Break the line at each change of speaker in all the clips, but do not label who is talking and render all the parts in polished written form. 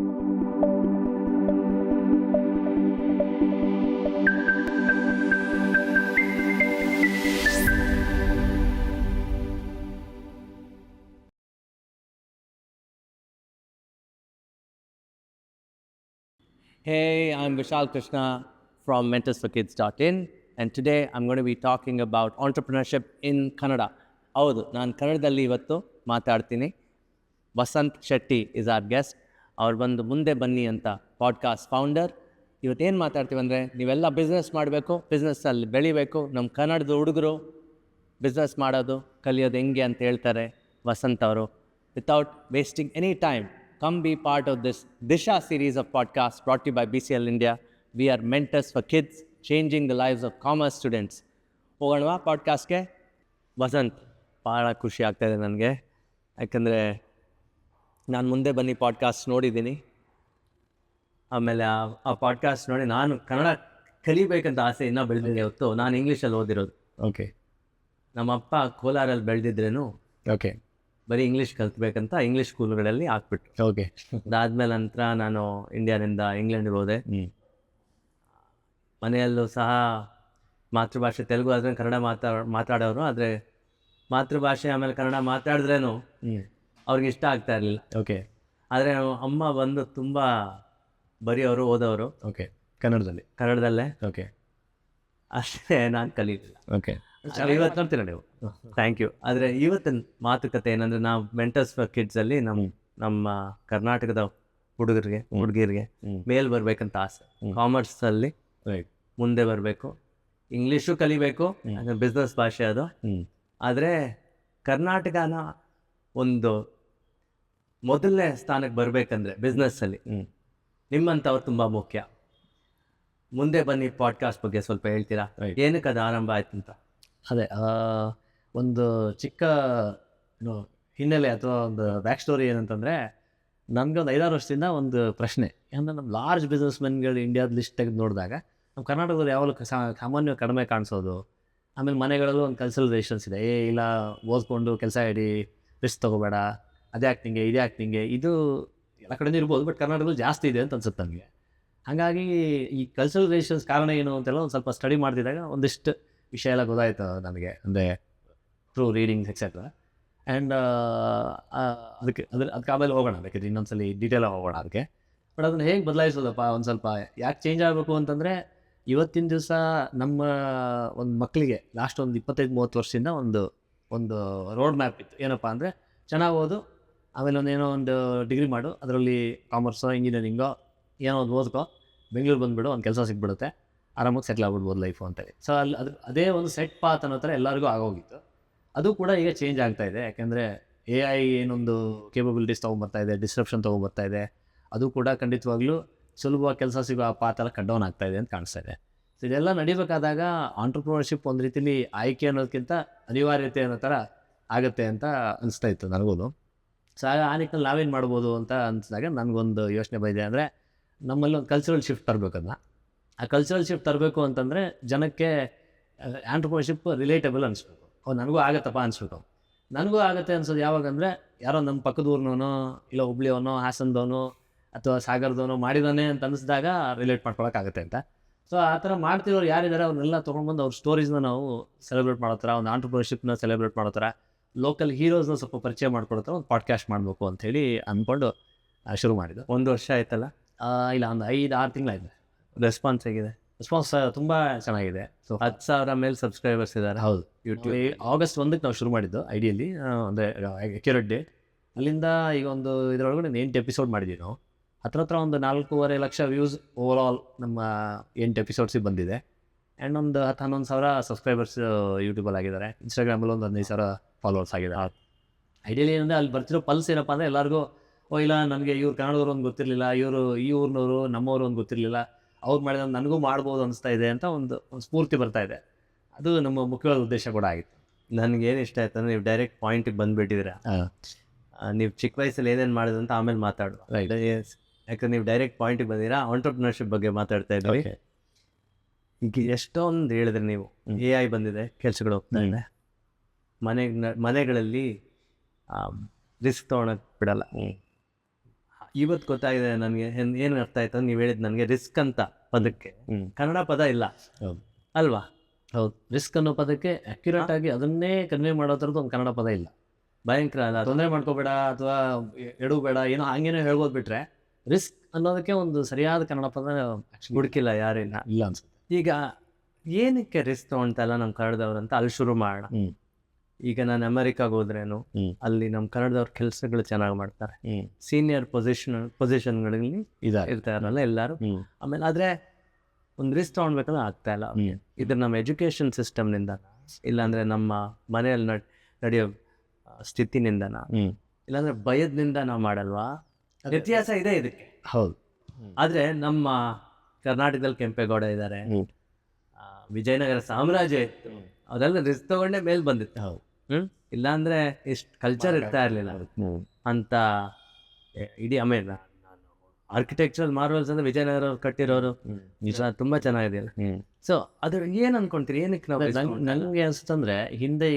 Hey, I'm Vishal Krishna from mentorsforkids.in, and today I'm going to be talking about entrepreneurship in Kannada. ಹೌದು, ನಾನು ಕನ್ನಡದಲ್ಲಿ ಇವತ್ತು ಮಾತಾಡ್ತೀನಿ. Vasanth Shetty is our guest. ಅವ್ರು ಬಂದು ಮುಂದೆ ಬನ್ನಿ ಅಂತ ಪಾಡ್ಕಾಸ್ಟ್ ಫೌಂಡರ್. ಇವತ್ತೇನು ಮಾತಾಡ್ತೀವಿ ಅಂದರೆ, ನೀವೆಲ್ಲ ಬಿಸ್ನೆಸ್ ಮಾಡಬೇಕು, ಬಿಸ್ನೆಸ್ಸಲ್ಲಿ ಬೆಳಿಬೇಕು, ನಮ್ಮ ಕನ್ನಡದ ಹುಡುಗರು ಬಿಸ್ನೆಸ್ ಮಾಡೋದು ಕಲಿಯೋದು ಹೆಂಗೆ ಅಂತ ಹೇಳ್ತಾರೆ ವಸಂತ್ ಅವರು. Without wasting any time, come be part of this Disha series of podcasts brought to you by BCL India. We are mentors for kids, changing the lives of commerce students. ಹೋಗೋಣವಾ ಪಾಡ್ಕಾಸ್ಟ್ಗೆ? ವಸಂತ್, ಭಾಳ ಖುಷಿ ಆಗ್ತಾಯಿದೆ ನನಗೆ, ಯಾಕಂದರೆ ನಾನು ಮುಂದೆ ಬನ್ನಿ ಪಾಡ್ಕಾಸ್ಟ್ ನೋಡಿದ್ದೀನಿ. ಆಮೇಲೆ ಆ ಪಾಡ್ಕಾಸ್ಟ್ ನೋಡಿ ನಾನು ಕನ್ನಡ ಕಲಿಬೇಕಂತ ಆಸೆ ಇನ್ನೂ ಬೆಳೆದಿದೆ. ಹೊತ್ತು ನಾನು ಇಂಗ್ಲೀಷಲ್ಲಿ ಓದಿರೋದು.
ಓಕೆ.
ನಮ್ಮಪ್ಪ ಕೋಲಾರಲ್ಲಿ ಬೆಳೆದಿದ್ರೇನು
ಓಕೆ.
ಬರೀ ಇಂಗ್ಲೀಷ್ ಕಲ್ತ್ಬೇಕಂತ ಇಂಗ್ಲೀಷ್ ಸ್ಕೂಲ್ಗಳಲ್ಲಿ ಹಾಕ್ಬಿಟ್ರು.
ಓಕೆ.
ಅದಾದಮೇಲೆ ನಂತರ ನಾನು ಇಂಡಿಯಾನಿಂದ ಇಂಗ್ಲೆಂಡ್ಗೆ ಹೋದೆ. ಮನೆಯಲ್ಲೂ ಸಹ ಮಾತೃಭಾಷೆ ತೆಲುಗು ಆದರೆ ಕನ್ನಡ ಮಾತಾಡೋರು, ಆದರೆ ಮಾತೃಭಾಷೆ ಆಮೇಲೆ ಕನ್ನಡ ಮಾತಾಡಿದ್ರೇನು ಅವ್ರಿಗೆ ಇಷ್ಟ ಆಗ್ತಾ ಇರಲಿಲ್ಲ.
ಓಕೆ.
ಆದರೆ ಅಮ್ಮ ಬಂದು ತುಂಬ ಬರೆಯೋರು, ಓದೋರು.
ಓಕೆ. ಕನ್ನಡದಲ್ಲೇ. ಓಕೆ.
ಅಷ್ಟೇ, ನಾನು ಕಲೀಲಿಲ್ಲ.
ಓಕೆ.
ಇವತ್ತು ನೋಡ್ತೀರ ನೀವು. Thank you. ಆದರೆ ಇವತ್ತಿನ ಮಾತುಕತೆ ಏನಂದರೆ, ನಾವು ಮೆಂಟರ್ಸ್ ಫಾರ್ ಕಿಡ್ಸಲ್ಲಿ ನಮ್ಮ ಕರ್ನಾಟಕದ ಹುಡುಗಿರಿಗೆ ಮೇಲ್ ಬರಬೇಕಂತ ಆಸೆ. ಕಾಮರ್ಸಲ್ಲಿ ಮುಂದೆ ಬರಬೇಕು, ಇಂಗ್ಲೀಷು ಕಲಿಬೇಕು, ಬಿಸ್ನೆಸ್ ಭಾಷೆ ಅದು. ಆದರೆ ಕರ್ನಾಟಕನ ಒಂದು ಮೊದಲನೇ ಸ್ಥಾನಕ್ಕೆ ಬರಬೇಕಂದ್ರೆ ಬಿಸ್ನೆಸ್ಸಲ್ಲಿ ನಿಮ್ಮಂಥವ್ರು ತುಂಬ ಮುಖ್ಯ. ಮುಂದೆ ಬನ್ನಿ ಪಾಡ್ಕಾಸ್ಟ್ ಬಗ್ಗೆ ಸ್ವಲ್ಪ ಹೇಳ್ತೀರಾ? ಏನಕ್ಕೆ ಅದು ಆರಂಭ ಆಯ್ತು ಅಂತ?
ಅದೇ ಒಂದು ಚಿಕ್ಕ ಹಿನ್ನೆಲೆ ಅಥವಾ ಒಂದು ಬ್ಯಾಕ್ ಸ್ಟೋರಿ ಏನಂತಂದರೆ, ನನಗೆ ಒಂದು 5-6 ವರ್ಷದಿಂದ ಒಂದು ಪ್ರಶ್ನೆ. ಅಂದರೆ ನಮ್ಮ ಲಾರ್ಜ್ ಬಿಸ್ನೆಸ್ ಮೆನ್ಗಳು ಇಂಡಿಯಾದ ಲಿಸ್ಟ್ ತೆಗೆದು ನೋಡಿದಾಗ ನಮ್ಮ ಕರ್ನಾಟಕದಲ್ಲಿ ಯಾವಾಗಲೂ ಸಾಮಾನ್ಯ ಕಡಿಮೆ ಕಾಣಿಸೋದು. ಆಮೇಲೆ ಮನೆಗಳಲ್ಲೂ ಒಂದು ಕಲ್ಚರಲ್ ರೆಸಿಸ್ಟೆನ್ಸ್ ಇದೆ. ಇಲ್ಲ ಓದ್ಕೊಂಡು ಕೆಲಸ ಇಡಿ, ರಿಸ್ಕ್ ತೊಗೋಬೇಡ, ಅದೇ ಆಗ್ತಿಂಗೆ ಇದೇ ಆಗ್ತಿಂಗೆ. ಇದು ಎಲ್ಲ ಕಡೆಯೂ ಇರ್ಬೋದು, ಬಟ್ ಕರ್ನಾಟಕದಲ್ಲಿ ಜಾಸ್ತಿ ಇದೆ ಅಂತ ಅನ್ಸುತ್ತೆ ನನಗೆ. ಹಾಗಾಗಿ ಈ ಕಲ್ಚರಲ್ ರೆಸಿಸ್ಟೆನ್ಸ್ ಕಾರಣ ಏನು ಅಂತೆಲ್ಲ ಒಂದು ಸ್ವಲ್ಪ ಸ್ಟಡಿ ಮಾಡ್ತಿದ್ದಾಗ ಒಂದಿಷ್ಟು ವಿಷಯ ಎಲ್ಲ ಗೊತ್ತಾಯ್ತು ನನಗೆ, ಅಂದರೆ ಥ್ರೂ ರೀಡಿಂಗ್ಸ್ ಎಕ್ಸೆಟ್ರಾ. ಆ್ಯಂಡ್ ಅದಕ್ಕೆ ಆಮೇಲೆ ಹೋಗೋಣ, ಬೇಕಿದ್ರೆ ಇನ್ನೊಂದ್ಸಲಿ ಡೀಟೇಲಾಗಿ ಹೋಗೋಣ ಅದಕ್ಕೆ. ಬಟ್ ಅದನ್ನು ಹೇಗೆ ಬದಲಾಯಿಸೋದಪ್ಪ ಒಂದು ಸ್ವಲ್ಪ, ಯಾಕೆ ಚೇಂಜ್ ಆಗಬೇಕು ಅಂತಂದರೆ, ಇವತ್ತಿನ ದಿವಸ ನಮ್ಮ ಒಂದು ಮಕ್ಕಳಿಗೆ ಲಾಸ್ಟ್ ಒಂದು 25-30 ವರ್ಷದಿಂದ ಒಂದು ರೋಡ್ ಮ್ಯಾಪ್ ಇತ್ತು. ಏನಪ್ಪ ಅಂದರೆ, ಚೆನ್ನಾಗಿ ಓದು, ಆಮೇಲೆ ಏನೋ ಒಂದು ಡಿಗ್ರಿ ಮಾಡು, ಅದರಲ್ಲಿ ಕಾಮರ್ಸೋ ಇಂಜಿನಿಯರಿಂಗೋ ಏನೋ ಒಂದು ಓದ್ಕೋ, ಬೆಂಗಳೂರು ಬಂದುಬಿಡು, ಒಂದು ಕೆಲಸ ಸಿಕ್ಬಿಡುತ್ತೆ, ಆರಾಮಾಗಿ ಸೆಟ್ಲ್ ಆಗ್ಬಿಡ್ಬೋದು ಲೈಫು ಅಂತೇಳಿ. ಸೊ ಅದೇ ಒಂದು ಸೆಟ್ ಪಾತ್ ಅನ್ನೋ ಥರ ಎಲ್ಲರಿಗೂ ಆಗೋಗಿತ್ತು. ಅದು ಕೂಡ ಈಗ ಚೇಂಜ್ ಆಗ್ತಾಯಿದೆ. ಯಾಕೆಂದರೆ AI ಏನೊಂದು ಕೇಪಬಿಲಿಟೀಸ್ ತೊಗೊಂಬರ್ತಾಯಿದೆ, ಡಿಸ್ಕ್ರಿಪ್ಷನ್ ತೊಗೊಂಬರ್ತಾ ಇದೆ. ಅದು ಕೂಡ ಖಂಡಿತವಾಗ್ಲೂ ಸುಲಭವಾಗಿ ಕೆಲಸ ಸಿಗೋ ಆ ಪಾತೆಲ್ಲ ಕಟ್ ಡೌನ್ ಆಗ್ತಾಯಿದೆ ಅಂತ ಕಾಣಿಸ್ತಾ ಇದೆ. ಸೊ ಇದೆಲ್ಲ ನಡಿಬೇಕಾದಾಗ ಆಂಟ್ರಪ್ರಿನರ್ಶಿಪ್ ಒಂದು ರೀತಿಲಿ ಆಯ್ಕೆ ಅನ್ನೋದಕ್ಕಿಂತ ಅನಿವಾರ್ಯತೆ ಅನ್ನೋ ಥರ ಆಗುತ್ತೆ ಅಂತ ಅನಿಸ್ತಾ ಇತ್ತು ನನಗೂ. ಸೊ ಆ ನಿಟ್ಟಿನಲ್ಲಿ ನಾವೇನು ಮಾಡ್ಬೋದು ಅಂತ ಅನಿಸಿದಾಗ ನನಗೊಂದು ಯೋಚನೆ ಬಂದಿದೆ. ಅಂದರೆ ನಮ್ಮಲ್ಲಿ ಒಂದು ಕಲ್ಚರಲ್ ಶಿಫ್ಟ್ ತರಬೇಕನ್ನ. ಆ ಕಲ್ಚರಲ್ ಶಿಫ್ಟ್ ತರಬೇಕು ಅಂತಂದರೆ ಜನಕ್ಕೆ ಆಂಟ್ರಪ್ರಿನರ್ಶಿಪ್ ರಿಲೇಟಬಲ್ ಅನಿಸ್ಬೇಕು. ನನಗೂ ಆಗತ್ತಪ್ಪ ಅನಿಸ್ಬೇಕು. ನನಗೂ ಆಗುತ್ತೆ ಅನ್ಸೋದು ಯಾವಾಗಂದರೆ, ಯಾರೋ ನಮ್ಮ ಪಕ್ಕದ ಊರಿನವನೋ ಇಲ್ಲ ಹುಬ್ಳಿಯವನೋ ಹಾಸನದವನೋ ಅಥವಾ ಸಾಗರದವನೋ ಮಾಡಿದಾನೆ ಅಂತ ಅನ್ನಿಸಿದಾಗ ರಿಲೇಟ್ ಮಾಡ್ಕೊಳಕ್ಕಾಗುತ್ತೆ ಅಂತ. ಸೊ ಆ ಥರ ಮಾಡ್ತಿರೋರು ಯಾರಿದ್ದಾರೆ ಅವ್ರನ್ನೆಲ್ಲ ತೊಗೊಂಡ್ಬಂದು ಅವ್ರ ಸ್ಟೋರೀಸ್ನ ನಾವು ಸೆಲೆಬ್ರೇಟ್ ಮಾಡೋ ಥರ, ಒಂದು ಆಂಟ್ರಪ್ರಿನರ್ಶಿಪ್ನ ಸೆಲೆಬ್ರೇಟ್ ಮಾಡೋ ಥರ, ಲೋಕಲ್ ಹೀರೋಸ್ನ ಸ್ವಲ್ಪ ಪರಿಚಯ ಮಾಡ್ಕೊಡೋ ಥರ ಒಂದು ಪಾಡ್ಕಾಸ್ಟ್ ಮಾಡಬೇಕು ಅಂಥೇಳಿ ಅಂದ್ಕೊಂಡು ಶುರು ಮಾಡಿದ್ದು.
1 ವರ್ಷ ಆಯ್ತಲ್ಲ?
ಇಲ್ಲ, ಒಂದು 5-6 ತಿಂಗಳಾಯಿತು.
ರೆಸ್ಪಾನ್ಸ್ ಹೇಗಿದೆ?
ರೆಸ್ಪಾನ್ಸ್ ತುಂಬ ಚೆನ್ನಾಗಿದೆ. ಸೊ
10,000 ಮೇಲೆ ಸಬ್ಸ್ಕ್ರೈಬರ್ಸ್ ಇದ್ದಾರೆ.
ಹೌದು.
ಯೂಟ್ಯೂಬ್
August 1ಕ್ಕೆ ನಾವು ಶುರು ಮಾಡಿದ್ದು ಐಡಿಯಲ್ಲಿ, ಅಂದರೆ ಅಕ್ಯುರೇಟ್ ಡೇ. ಅಲ್ಲಿಂದ ಈಗ ಒಂದು ಇದರೊಳಗಡೆ 8 ಎಪಿಸೋಡ್ ಮಾಡಿದ್ದೀವಿ ನಾವು. ಹತ್ರ ಒಂದು 4.5 ಲಕ್ಷ ವ್ಯೂಸ್ ಓವರ್ ಆಲ್ ನಮ್ಮ 8 ಎಪಿಸೋಡ್ಸಿಗೆ ಬಂದಿದೆ. ಆ್ಯಂಡ್ ಒಂದು 10-11 ಸಾವಿರ ಸಬ್ಸ್ಕ್ರೈಬರ್ಸ್ ಯೂಟ್ಯೂಬಲ್ಲಿ ಆಗಿದ್ದಾರೆ. ಇನ್ಸ್ಟಾಗ್ರಾಮಲ್ಲಿ ಒಂದು 15 ಸಾವಿರ ಫಾಲೋವರ್ಸ್ ಆಗಿದ್ದಾರೆ. ಐಡಿಯಲಿ ಏನಂದರೆ ಅಲ್ಲಿ ಬರ್ತಿರೋ ಪಲ್ಸ್ ಏನಪ್ಪ ಅಂದರೆ, ಎಲ್ಲರಿಗೂ ಇಲ್ಲ ನನಗೆ ಇವ್ರು ಕನ್ನಡದವ್ರು ಒಂದು ಗೊತ್ತಿರಲಿಲ್ಲ, ಇವರು ಈ ಊರಿನವರು ನಮ್ಮವರು ಒಂದು ಗೊತ್ತಿರಲಿಲ್ಲ, ಅವ್ರು ಮಾಡಿದ ನನಗೂ ಮಾಡ್ಬೋದು ಅನಿಸ್ತಾ ಇದೆ ಅಂತ ಒಂದು ಸ್ಫೂರ್ತಿ ಬರ್ತಾ ಇದೆ. ಅದು ನಮ್ಮ ಮುಖ್ಯವಾದ ಉದ್ದೇಶ ಕೂಡ ಆಗಿತ್ತು.
ನನಗೇನು ಇಷ್ಟ ಆಯ್ತು ಅಂದರೆ, ನೀವು ಡೈರೆಕ್ಟ್ ಪಾಯಿಂಟಿಗೆ ಬಂದುಬಿಟ್ಟಿದ್ದೀರಾ. ನೀವು ಚಿಕ್ಕ ವಯಸ್ಸಲ್ಲಿ ಏನೇನು ಮಾಡಿದ್ರು ಅಂತ ಆಮೇಲೆ ಮಾತಾಡುವ.
ರೈಟ್.
ಯಾಕಂದ್ರೆ ನೀವು ಡೈರೆಕ್ಟ್ ಪಾಯಿಂಟಿಗೆ ಬಂದಿರಾ, ಆಂಟ್ರಪ್ರಿನರ್ಶಿಪ್ ಬಗ್ಗೆ ಮಾತಾಡ್ತಾ ಇದ್ದೀವಿ. ಈಗ ಎಷ್ಟೊಂದು ಹೇಳಿದ್ರೆ ನೀವು, AI ಬಂದಿದೆ, ಕೆಲಸಗಳು ಹೋಗ್ತಾ ಇದೆ, ಮನೆಗಳಲ್ಲಿ ರಿಸ್ಕ್ ತೊಗೊಳಕ್ಕೆ ಬಿಡಲ್ಲ. ಇವತ್ತು ಗೊತ್ತಾಗಿದೆ ನನಗೆ ಏನು ಅರ್ಥ ಆಯ್ತು ನೀವು ಹೇಳಿದ್ ನನಗೆ ರಿಸ್ಕ್ ಅಂತ ಪದಕ್ಕೆ ಕನ್ನಡ ಪದ ಇಲ್ಲ
ಹೌದು
ಅಲ್ವಾ?
ಹೌದು, ರಿಸ್ಕ್ ಅನ್ನೋ ಪದಕ್ಕೆ ಅಕ್ಯುರೇಟ್ ಆಗಿ ಅದನ್ನೇ ಕನ್ವೆ ಮಾಡೋ ಥರದ್ದು ಒಂದು ಕನ್ನಡ ಪದ ಇಲ್ಲ.
ಭಯಂಕರ ಅಲ್ಲ?
ತೊಂದರೆ ಮಾಡ್ಕೋಬೇಡ ಅಥವಾ ಎಡಬೇಡ ಏನೋ ಹಂಗೇನೋ ಹೇಳ್ಬೋದು ಬಿಟ್ರೆ ರಿಸ್ಕ್ ಅನ್ನೋದಕ್ಕೆ ಒಂದು ಸರಿಯಾದ ಕನ್ನಡ ಪದ
ಹುಡುಕಿಲ್ಲ ಯಾರಿಲ್ಲ
ಇಲ್ಲ ಅನ್ಸುತ್ತೆ.
ಈಗ ಏನಕ್ಕೆ ರಿಸ್ಕ್ ತೊಗೊಳ್ತಲ್ಲ ನಮ್ಮ ಕನ್ನಡದವ್ರು ಅಂತ ಅಲ್ಲಿ ಶುರು ಮಾಡೋಣ. ಈಗ ನಾನು ಅಮೆರಿಕಾಗೆ ಹೋದ್ರೇನು ಅಲ್ಲಿ ನಮ್ಮ ಕನ್ನಡದವ್ರ ಕೆಲಸಗಳು ಚೆನ್ನಾಗಿ ಮಾಡ್ತಾರೆ, ಸೀನಿಯರ್ ಪೊಸಿಷನ್ಗಳಲ್ಲಿ ಇರ್ತಾರಲ್ಲ ಎಲ್ಲರೂ. ಆಮೇಲೆ ಆದರೆ ಒಂದು ರಿಸ್ಕ್ ತೊಗೊಳ್ಬೇಕಂದ್ರೆ ಆಗ್ತಾ ಇಲ್ಲ. ಇದು ನಮ್ಮ ಎಜುಕೇಷನ್ ಸಿಸ್ಟಮ್ನಿಂದ, ಇಲ್ಲಾಂದರೆ ನಮ್ಮ ಮನೆಯಲ್ಲಿ ನಡೆಯೋ ಸ್ಥಿತಿನಿಂದನ, ಇಲ್ಲಾಂದರೆ ಭಯದಿಂದ ನಾವು ಮಾಡಲ್ವಾ? ವ್ಯತ್ಯಾಸ ಇದೆ ಇದಕ್ಕೆ.
ಹೌದು.
ಆದರೆ ನಮ್ಮ ಕರ್ನಾಟಕದಲ್ಲಿ ಕೆಂಪೇಗೌಡ ಇದ್ದಾರೆ, ವಿಜಯನಗರ ಸಾಮ್ರಾಜ್ಯ ಇತ್ತು, ಅದೆಲ್ಲ ರಿಸ್ಕ್ ತಗೊಂಡೇ ಮೇಲೆ ಬಂದಿತ್ತು.
ಹೌದು.
ಇಲ್ಲಾಂದ್ರೆ ಇಷ್ಟು ಕಲ್ಚರ್ ಇರ್ತಾ ಇರಲಿಲ್ಲ ಅಂತ. ಇಡೀ ಆಮೇಲೆ ನಾನು ಆರ್ಕಿಟೆಕ್ಚರಲ್ ಮಾರ್ವಲ್ಸ್ ಅಂದ್ರೆ ವಿಜಯನಗರ ಅವ್ರು ಕಟ್ಟಿರೋರು ತುಂಬಾ ಚೆನ್ನಾಗಿದೆಯಲ್ಲ. ಸೊ ಅದ್ರ ಏನ್ ಅನ್ಕೊಂತೀರಿ, ಏನಕ್ಕೆ ನಾವು
ನನಗೆ ಅನ್ಸುತ್ತಂದ್ರೆ ಹಿಂದೆ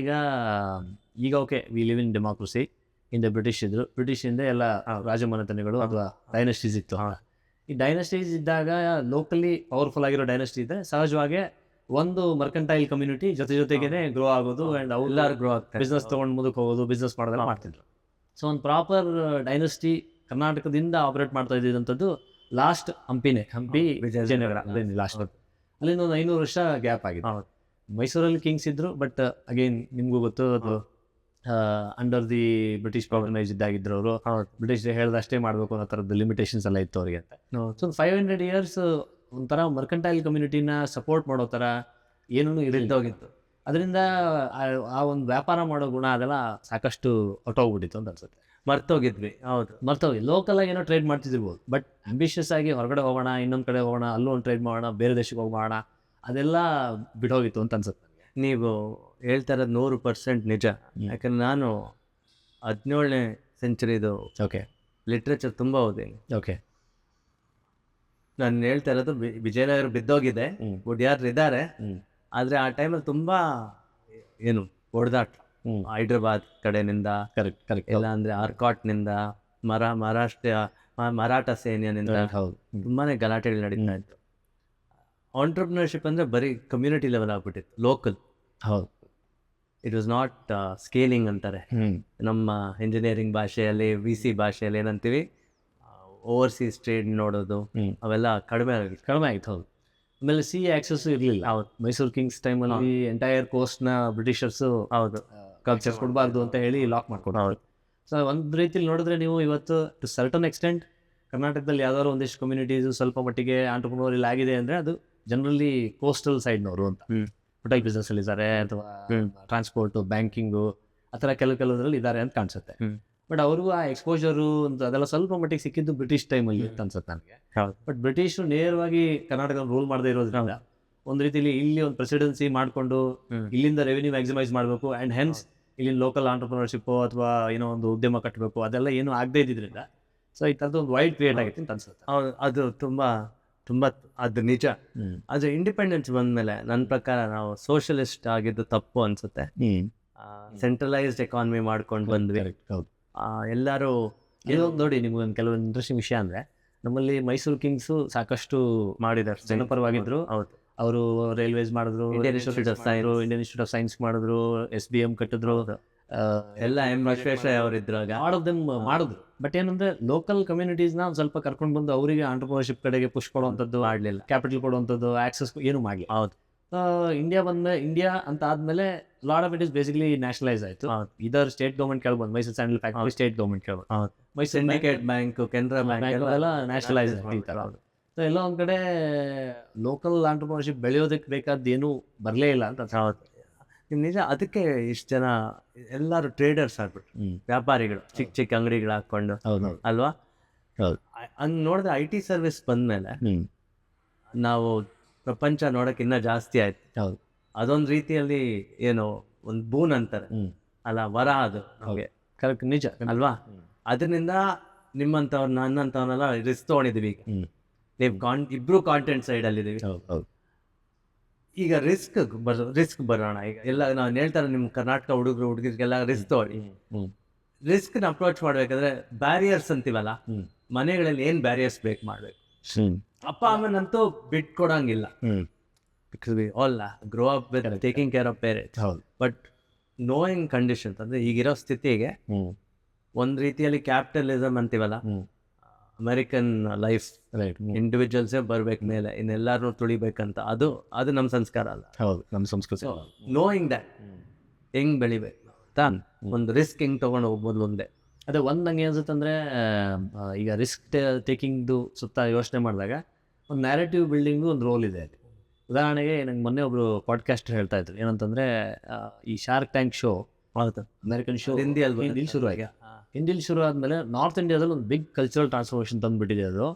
ಈಗ okay we live in democracy. ಹಿಂದೆ ಬ್ರಿಟಿಷ್ ಇದ್ರು, ಬ್ರಿಟಿಷ್ ಹಿಂದೆ ಎಲ್ಲ ರಾಜಮನೆತನಗಳು ಅಥವಾ ಡೈನಸ್ಟೀಸ್ ಇತ್ತು. ಈ ಡೈನಸ್ಟೀಸ್ ಇದ್ದಾಗ ಲೋಕಲಿ ಪವರ್ಫುಲ್ ಆಗಿರೋ ಡೈನಸ್ಟಿ ಇದ್ದರೆ ಸಹಜವಾಗಿ ಒಂದು ಮರ್ಕೆಂಟೈಲ್ ಕಮ್ಯುನಿಟಿ ಜೊತೆಗೇನೆ ಗ್ರೋ ಆಗೋದು ಆ್ಯಂಡ್
ಎಲ್ಲರೂ ಗ್ರೋ ಆಗ್ತಾರೆ,
ಬಿಸ್ನೆಸ್ ತೊಗೊಂಡು ಮುಂದಕ್ಕೆ ಹೋಗೋದು, ಬಿಸ್ನೆಸ್ ಮಾಡೋದೆಲ್ಲ ಮಾಡ್ತಿದ್ರು. ಸೊ ಒಂದು ಪ್ರಾಪರ್ ಡೈನಸ್ಟಿ ಕರ್ನಾಟಕದಿಂದ ಆಪರೇಟ್ ಮಾಡ್ತಾ ಇದ್ದಿದ್ದಂಥದ್ದು ಲಾಸ್ಟ್ ಹಂಪಿ ವಿಜಯನಗರ ಲಾಸ್ಟ್. ಅಲ್ಲಿಂದ ಒಂದು 500 ವರ್ಷ ಗ್ಯಾಪ್ ಆಗಿದೆ. ಮೈಸೂರಲ್ಲಿ ಕಿಂಗ್ಸ್ ಇದ್ರು, ಬಟ್ ಅಗೇನ್ ನಿಮಗೂ ಗೊತ್ತು ಅದು ಅಂಡರ್ ದಿ ಬ್ರಿಟಿಷ್ ಪ್ರಾಬ್ಲಮೈಸ್ ಇದ್ದಾಗಿದ್ರು ಅವರು. ಬ್ರಿಟಿಷ್ ಹೇಳ್ದಷ್ಟೇ ಮಾಡಬೇಕು ಅನ್ನೋ ಥರದ್ದು ಲಿಮಿಟೇಷನ್ಸ್ ಎಲ್ಲ ಇತ್ತು ಅವರಿಗೆ ಅಂತ. ಸೊ ಒಂದು 500 years ಒಂಥರ ಮರ್ಕೆಂಟೈಲ್ ಕಮ್ಯುನಿಟಿನ ಸಪೋರ್ಟ್ ಮಾಡೋ ಥರ ಏನೂ ಇಳಿದೋಗಿತ್ತು. ಅದರಿಂದ ಆ ಒಂದು ವ್ಯಾಪಾರ ಮಾಡೋ ಗುಣ ಅದೆಲ್ಲ ಸಾಕಷ್ಟು ಹೊಟ್ಟೋಗ್ಬಿಟ್ಟಿತ್ತು ಅಂತ ಅನ್ಸುತ್ತೆ.
ಮರ್ತೋಗಿದ್ವಿ. ಹೌದು,
ಮರ್ತೋಗಿ ಲೋಕಲಾಗಿ ಏನೋ ಟ್ರೇಡ್ ಮಾಡ್ತಿದ್ದಿರ್ಬೋದು, ಬಟ್ ಆಂಬಿಷಿಯಸ್ ಆಗಿ ಹೊರಗಡೆ ಹೋಗೋಣ, ಇನ್ನೊಂದು ಕಡೆ ಹೋಗೋಣ, ಅಲ್ಲೂ ಒಂದು ಟ್ರೇಡ್ ಮಾಡೋಣ, ಬೇರೆ ದೇಶಕ್ಕೆ ಹೋಗೋಣ, ಅದೆಲ್ಲ ಬಿಡೋಗಿತ್ತು ಅಂತ ಅನ್ಸುತ್ತೆ.
ನೀವು ಹೇಳ್ತಾ ಇರೋದು 100% ನಿಜ. ಯಾಕಂದ್ರೆ ನಾನು 17ನೇ ಸೆಂಚುರಿದು ಲಿಟ್ರೇಚರ್ ತುಂಬ ಓದಿನಿ. ನಾನು ಹೇಳ್ತಾ ಇರೋದು ವಿಜಯನಗರ ಬಿದ್ದೋಗಿದೆ, ಗುಡಿಯಾರು ಇದ್ದಾರೆ, ಆದರೆ ಆ ಟೈಮಲ್ಲಿ ತುಂಬ ಏನು ಹೊಡೆದಾಟ, ಹೈದ್ರಾಬಾದ್ ಕಡೆನಿಂದ ಇಲ್ಲ ಅಂದರೆ ಆರ್ಕಾಟ್ನಿಂದ ಮರಾಠ ಸೈನ್ಯನಿಂದ ತುಂಬಾನೇ ಗಲಾಟೆಗಳು ನಡೀತಾ ಇತ್ತು. ಆಂಟ್ರಪ್ರಿನರ್ಶಿಪ್ ಅಂದರೆ ಬರೀ ಕಮ್ಯುನಿಟಿ ಲೆವೆಲ್ ಆಗ್ಬಿಟ್ಟಿತ್ತು, ಲೋಕಲ್.
ಹೌದು,
ಇಟ್ ವಾಸ್ ನಾಟ್ ಸ್ಕೇಲಿಂಗ್ ಅಂತಾರೆ ನಮ್ಮ ಇಂಜಿನಿಯರಿಂಗ್ ಭಾಷೆಯಲ್ಲಿ, VC ಭಾಷೆಯಲ್ಲಿ ಏನಂತೀವಿ, ಓವರ್ಸೀಸ್ ಟ್ರೇಡ್ ನೋಡೋದು, ಅವೆಲ್ಲ ಕಡಿಮೆ
ಆಗಿತ್ತು. ಹೌದು. ಆಮೇಲೆ ಸಿ ಆಕ್ಸಸ್ ಇರಲಿಲ್ಲ. ಹೌದು, ಮೈಸೂರು ಕಿಂಗ್ಸ್ ಟೈಮಲ್ಲಿ ಎಂಟೈರ್ ಕೋಸ್ಟ್ನ ಬ್ರಿಟಿಷರ್ಸು ಕಲ್ಚರ್ ಕೊಡಬಾರ್ದು ಅಂತ ಹೇಳಿ ಲಾಕ್ ಮಾಡ್ಕೊಂಡು. ಹೌದು. ಸೊ ಒಂದು ರೀತಿಲಿ ನೋಡಿದ್ರೆ ನೀವು ಇವತ್ತು ಟು ಸರ್ಟನ್ ಎಕ್ಸ್ಟೆಂಟ್ ಕರ್ನಾಟಕದಲ್ಲಿ ಯಾವ್ದಾದ್ರು ಒಂದಿಷ್ಟು ಕಮ್ಯುನಿಟೀಸು ಸ್ವಲ್ಪ ಮಟ್ಟಿಗೆ ಆಂಟ್ರಪ್ರನೋರಿಯಲ್ ಆಗಿದೆ ಅಂದರೆ ಅದು ಜನರಲಿ ಕೋಸ್ಟಲ್ ಸೈಡ್ನವರು ಅಂತ. ಹೋಟೆಲ್ ಬಿಸ್ನೆಸ್ಸಲ್ಲಿ ಇದ್ದಾರೆ ಅಥವಾ ಟ್ರಾನ್ಸ್ಪೋರ್ಟು, ಬ್ಯಾಂಕಿಂಗು, ಆ ಥರ ಕೆಲವರಲ್ಲಿ ಇದ್ದಾರೆ ಅಂತ ಕಾಣಿಸುತ್ತೆ. ಬಟ್ ಅವ್ರಿಗೂ ಆ ಎಕ್ಸ್ಪೋಜರು ಅಂತ ಅದೆಲ್ಲ ಸ್ವಲ್ಪ ಮಟ್ಟಿಗೆ ಸಿಕ್ಕಿದ್ದು ಬ್ರಿಟಿಷ್ ಟೈಮಲ್ಲಿ ಅಂತ ಅನ್ಸುತ್ತೆ ನನಗೆ. ಬಟ್ ಬ್ರಿಟಿಷರು ನೇರವಾಗಿ ಕರ್ನಾಟಕ ರೂಲ್ ಮಾಡದೇ ಇರೋದ್ರಿಂದ ಒಂದು ರೀತಿಲಿ ಇಲ್ಲಿ ಒಂದು ಪ್ರೆಸಿಡೆನ್ಸಿ ಮಾಡಿಕೊಂಡು ಇಲ್ಲಿಂದ ರೆವಿನ್ಯೂ ಮ್ಯಾಕ್ಸಿಮೈಸ್ ಮಾಡಬೇಕು ಆ್ಯಂಡ್ ಹೆನ್ಸ್ ಇಲ್ಲಿನ ಲೋಕಲ್ ಆಂಟ್ರಪ್ರಿನರ್ಶಿಪ್ಪು ಅಥವಾ ಏನೋ ಒಂದು ಉದ್ಯಮ ಕಟ್ಟಬೇಕು, ಅದೆಲ್ಲ ಏನೂ ಆಗದೇ ಇದ್ದಿದ್ದರಿಂದ ಸೊ ಈ ಥರದ್ದು ಒಂದು ವೈಡ್ ಕ್ರಿಯೇಟ್ ಆಗಿತ್ತು ಅಂತ ಅನ್ಸುತ್ತೆ.
ಅದು ತುಂಬ ಅದು ನಿಜ. ಆದರೆ ಇಂಡಿಪೆಂಡೆನ್ಸ್ ಬಂದಮೇಲೆ ನನ್ನ ಪ್ರಕಾರ ನಾವು ಸೋಷಲಿಸ್ಟ್ ಆಗಿದ್ದು ತಪ್ಪು ಅನಿಸುತ್ತೆ. ಸೆಂಟ್ರಲೈಸ್ಡ್ ಎಕಾನಮಿ ಮಾಡ್ಕೊಂಡು ಬಂದ್ವಿ. ಎಲ್ಲರೂ
ಏನೋ ನೋಡಿ, ನಿಮ್ಗೊಂದು ಕೆಲವೊಂದು ಇಂಟ್ರೆಸ್ಟಿಂಗ್ ವಿಷಯ ಅಂದರೆ ನಮ್ಮಲ್ಲಿ ಮೈಸೂರು ಕಿಂಗ್ಸು ಸಾಕಷ್ಟು ಮಾಡಿದ್ದಾರೆ, ಜನಪರವಾಗಿದ್ದರು.
ಹೌದು,
ಅವರು ರೈಲ್ವೇಸ್ ಮಾಡಿದ್ರು, ಇಂಡಿಯನ್ ಇನ್ಸ್ಟಿಟ್ಯೂಟ್ ಆಫ್ ಸೈನ್ಸ್ ಮಾಡಿದ್ರು, SBM ಕಟ್ಟಿದ್ರು,
ಎಲ್ಲ ವಿಶ್ವೇಶ್ವರಯ್ಯ ಅವರಿದ್ರು,
ಆಲ್ ಆಫ್ ದೆಮ್ ಮಾಡಿದ್ರು. ಬಟ್ ಏನಂದ್ರೆ ಲೋಕಲ್ ಕಮ್ಯುನಿಟೀಸ್ನ ಒಂದು ಸ್ವಲ್ಪ ಕರ್ಕೊಂಡು ಬಂದು ಅವರಿಗೆ ಆಂಟ್ರಪ್ರಿನರ್ಶಿಪ್ ಕಡೆಗೆ ಪುಷ್ ಕೊಡುವಂಥದ್ದು ಮಾಡಲಿಲ್ಲ, ಕ್ಯಾಪಿಟಲ್ ಕೊಡುವಂಥದ್ದು, ಆಕ್ಸೆಸ್ ಏನು ಮಾಡಲಿಲ್ಲ.
ಹೌದು.
ಇಂಡಿಯಾ ಅಂತ ಆದಮೇಲೆ lot of it is basically nationalise ಆಯಿತು. ಇದರ್ ಸ್ಟೇಟ್ ಗೌರ್ಮೆಂಟ್ ಕೇಳ್ಬೋದು, Mysore Sandal factory state government ಕೇಳ್ಬೋದು, Mysore
Syndicate Bank, Canara Bank
ಎಲ್ಲ ನ್ಯಾಷನಲೈಸ್ ಆಗ್ತಾರೆ. ಸೊ ಎಲ್ಲ ಒಂದು ಕಡೆ ಲೋಕಲ್ ಆಂಟ್ರಪ್ರಿನರ್ಶಿಪ್ ಬೆಳೆಯೋದಕ್ಕೆ ಬೇಕಾದ್ದೇನು ಬರಲೇ ಇಲ್ಲ ಅಂತ.
ನಿಜ. ಅದಕ್ಕೆ ಇಷ್ಟು ಜನ ಎಲ್ಲರೂ ಟ್ರೇಡರ್ಸ್ ಆಗ್ಬಿಟ್ರು, ವ್ಯಾಪಾರಿಗಳು, ಚಿಕ್ಕ ಅಂಗಡಿಗಳು ಹಾಕ್ಕೊಂಡು, ಅಲ್ವಾ? ಹಂಗೆ ನೋಡಿದ್ರೆ IT ಸರ್ವಿಸ್ ಬಂದಮೇಲೆ ನಾವು ಪ್ರಪಂಚ ನೋಡೋಕೆ ಇನ್ನೂ ಜಾಸ್ತಿ ಆಯ್ತು.
ಹೌದು,
ಅದೊಂದು ರೀತಿಯಲ್ಲಿ ಏನು ಒಂದು ಬೂನ್ ಅಂತಾರೆ ಅಲ್ಲ, ವರ ಅದು ನಮಗೆ.
ಕರೆಕ್ಟ್, ನಿಜ
ಅಲ್ವಾ? ಅದರಿಂದ ನಿಮ್ಮಂಥವ್ರು ನನ್ನಂಥವ್ರನ್ನೆಲ್ಲ ರಿಸ್ಕ್ ತೊಗೊಂಡಿದ್ದೀವಿ. ಈಗ ಇಬ್ರು ಕಾಂಟೆಂಟ್ ಸೈಡಲ್ಲಿದ್ದೀವಿ. ಈಗ ರಿಸ್ಕ್ ಬರೋಣ. ಈಗ ಎಲ್ಲ ನಾನು ಹೇಳ್ತಾರೆ, ನಿಮ್ಮ ಕರ್ನಾಟಕ ಹುಡುಗರಿಗೆಲ್ಲ ರಿಸ್ಕ್ ತೊಗೊಳ್ಳಿ. ರಿಸ್ಕ್ನ ಅಪ್ರೋಚ್ ಮಾಡ್ಬೇಕಾದ್ರೆ ಬ್ಯಾರಿಯರ್ಸ್ ಅಂತೀವಲ್ಲ, ಮನೆಗಳಲ್ಲಿ ಏನು ಬ್ಯಾರಿಯರ್ಸ್ ಬ್ರೇಕ್ ಮಾಡಬೇಕು. ಅಪ್ಪ ಅಮ್ಮನಂತೂ ಬಿಟ್ಕೊಡಂಗಿಲ್ಲ, because we all grow up with taking care of parents.
ಹೌದು.
ಬಟ್ ನೋಯಿಂಗ್ ಕಂಡೀಷನ್ಸ್ ಅಂದರೆ ಈಗಿರೋ ಸ್ಥಿತಿಗೆ ಒಂದು ರೀತಿಯಲ್ಲಿ ಕ್ಯಾಪಿಟಲಿಸಮ್ ಅಂತೀವಲ್ಲ, ಅಮೆರಿಕನ್ ಲೈಫ್,
ರೈಟ್,
ಇಂಡಿವಿಜುವಲ್ಸೇ ಬರ್ಬೇಕು ಮೇಲೆ, ಇನ್ನೆಲ್ಲರೂ ತುಳಿಬೇಕಂತ, ಅದು ನಮ್ಮ ಸಂಸ್ಕಾರ ಅಲ್ಲ.
ಹೌದು, ನಮ್ಮ ಸಂಸ್ಕೃತಿ.
ನೋಯಿಂಗ್ ದ್ಯಾಟ್ ಹೆಂಗ್ ಬೆಳಿಬೇಕು ತಾನು, ಒಂದು ರಿಸ್ಕ್ ಹೆಂಗ್ ತೊಗೊಂಡು ಹೋಗ್ಬೋದು ಮುಂದೆ.
ಅದೇ ಒಂದು ನಂಗೆ ಅನ್ಸುತ್ತೆ ಅಂದರೆ, ಈಗ ರಿಸ್ಕ್ ಟೇಕಿಂಗ್ದು ಸುತ್ತ ಯೋಚನೆ ಮಾಡಿದಾಗ ಒಂದು ನ್ಯಾರೇಟಿವ್ ಬಿಲ್ಡಿಂಗು ಒಂದು ರೋಲ್ ಇದೆ ಅಲ್ಲಿ. ಉದಾಹರಣೆಗೆ ನಂಗೆ ಮೊನ್ನೆ ಒಬ್ಬರು ಪಾಡ್ಕಾಸ್ಟರ್ ಹೇಳ್ತಾ ಇದ್ರು ಏನಂತಂದರೆ, ಈ Shark Tank show, American show ಹಿಂದಿಲಿ ಶುರುವಾಗಿ, ಹಿಂದಿಲಿ ಶುರು ಆದಮೇಲೆ ನಾರ್ತ್ ಇಂಡಿಯಾದಲ್ಲಿ ಒಂದು ಬಿಗ್ ಕಲ್ಚರಲ್ ಟ್ರಾನ್ಸ್ಫಾರ್ಮೇಷನ್ ತಂದುಬಿಟ್ಟಿದೆ. ಅದು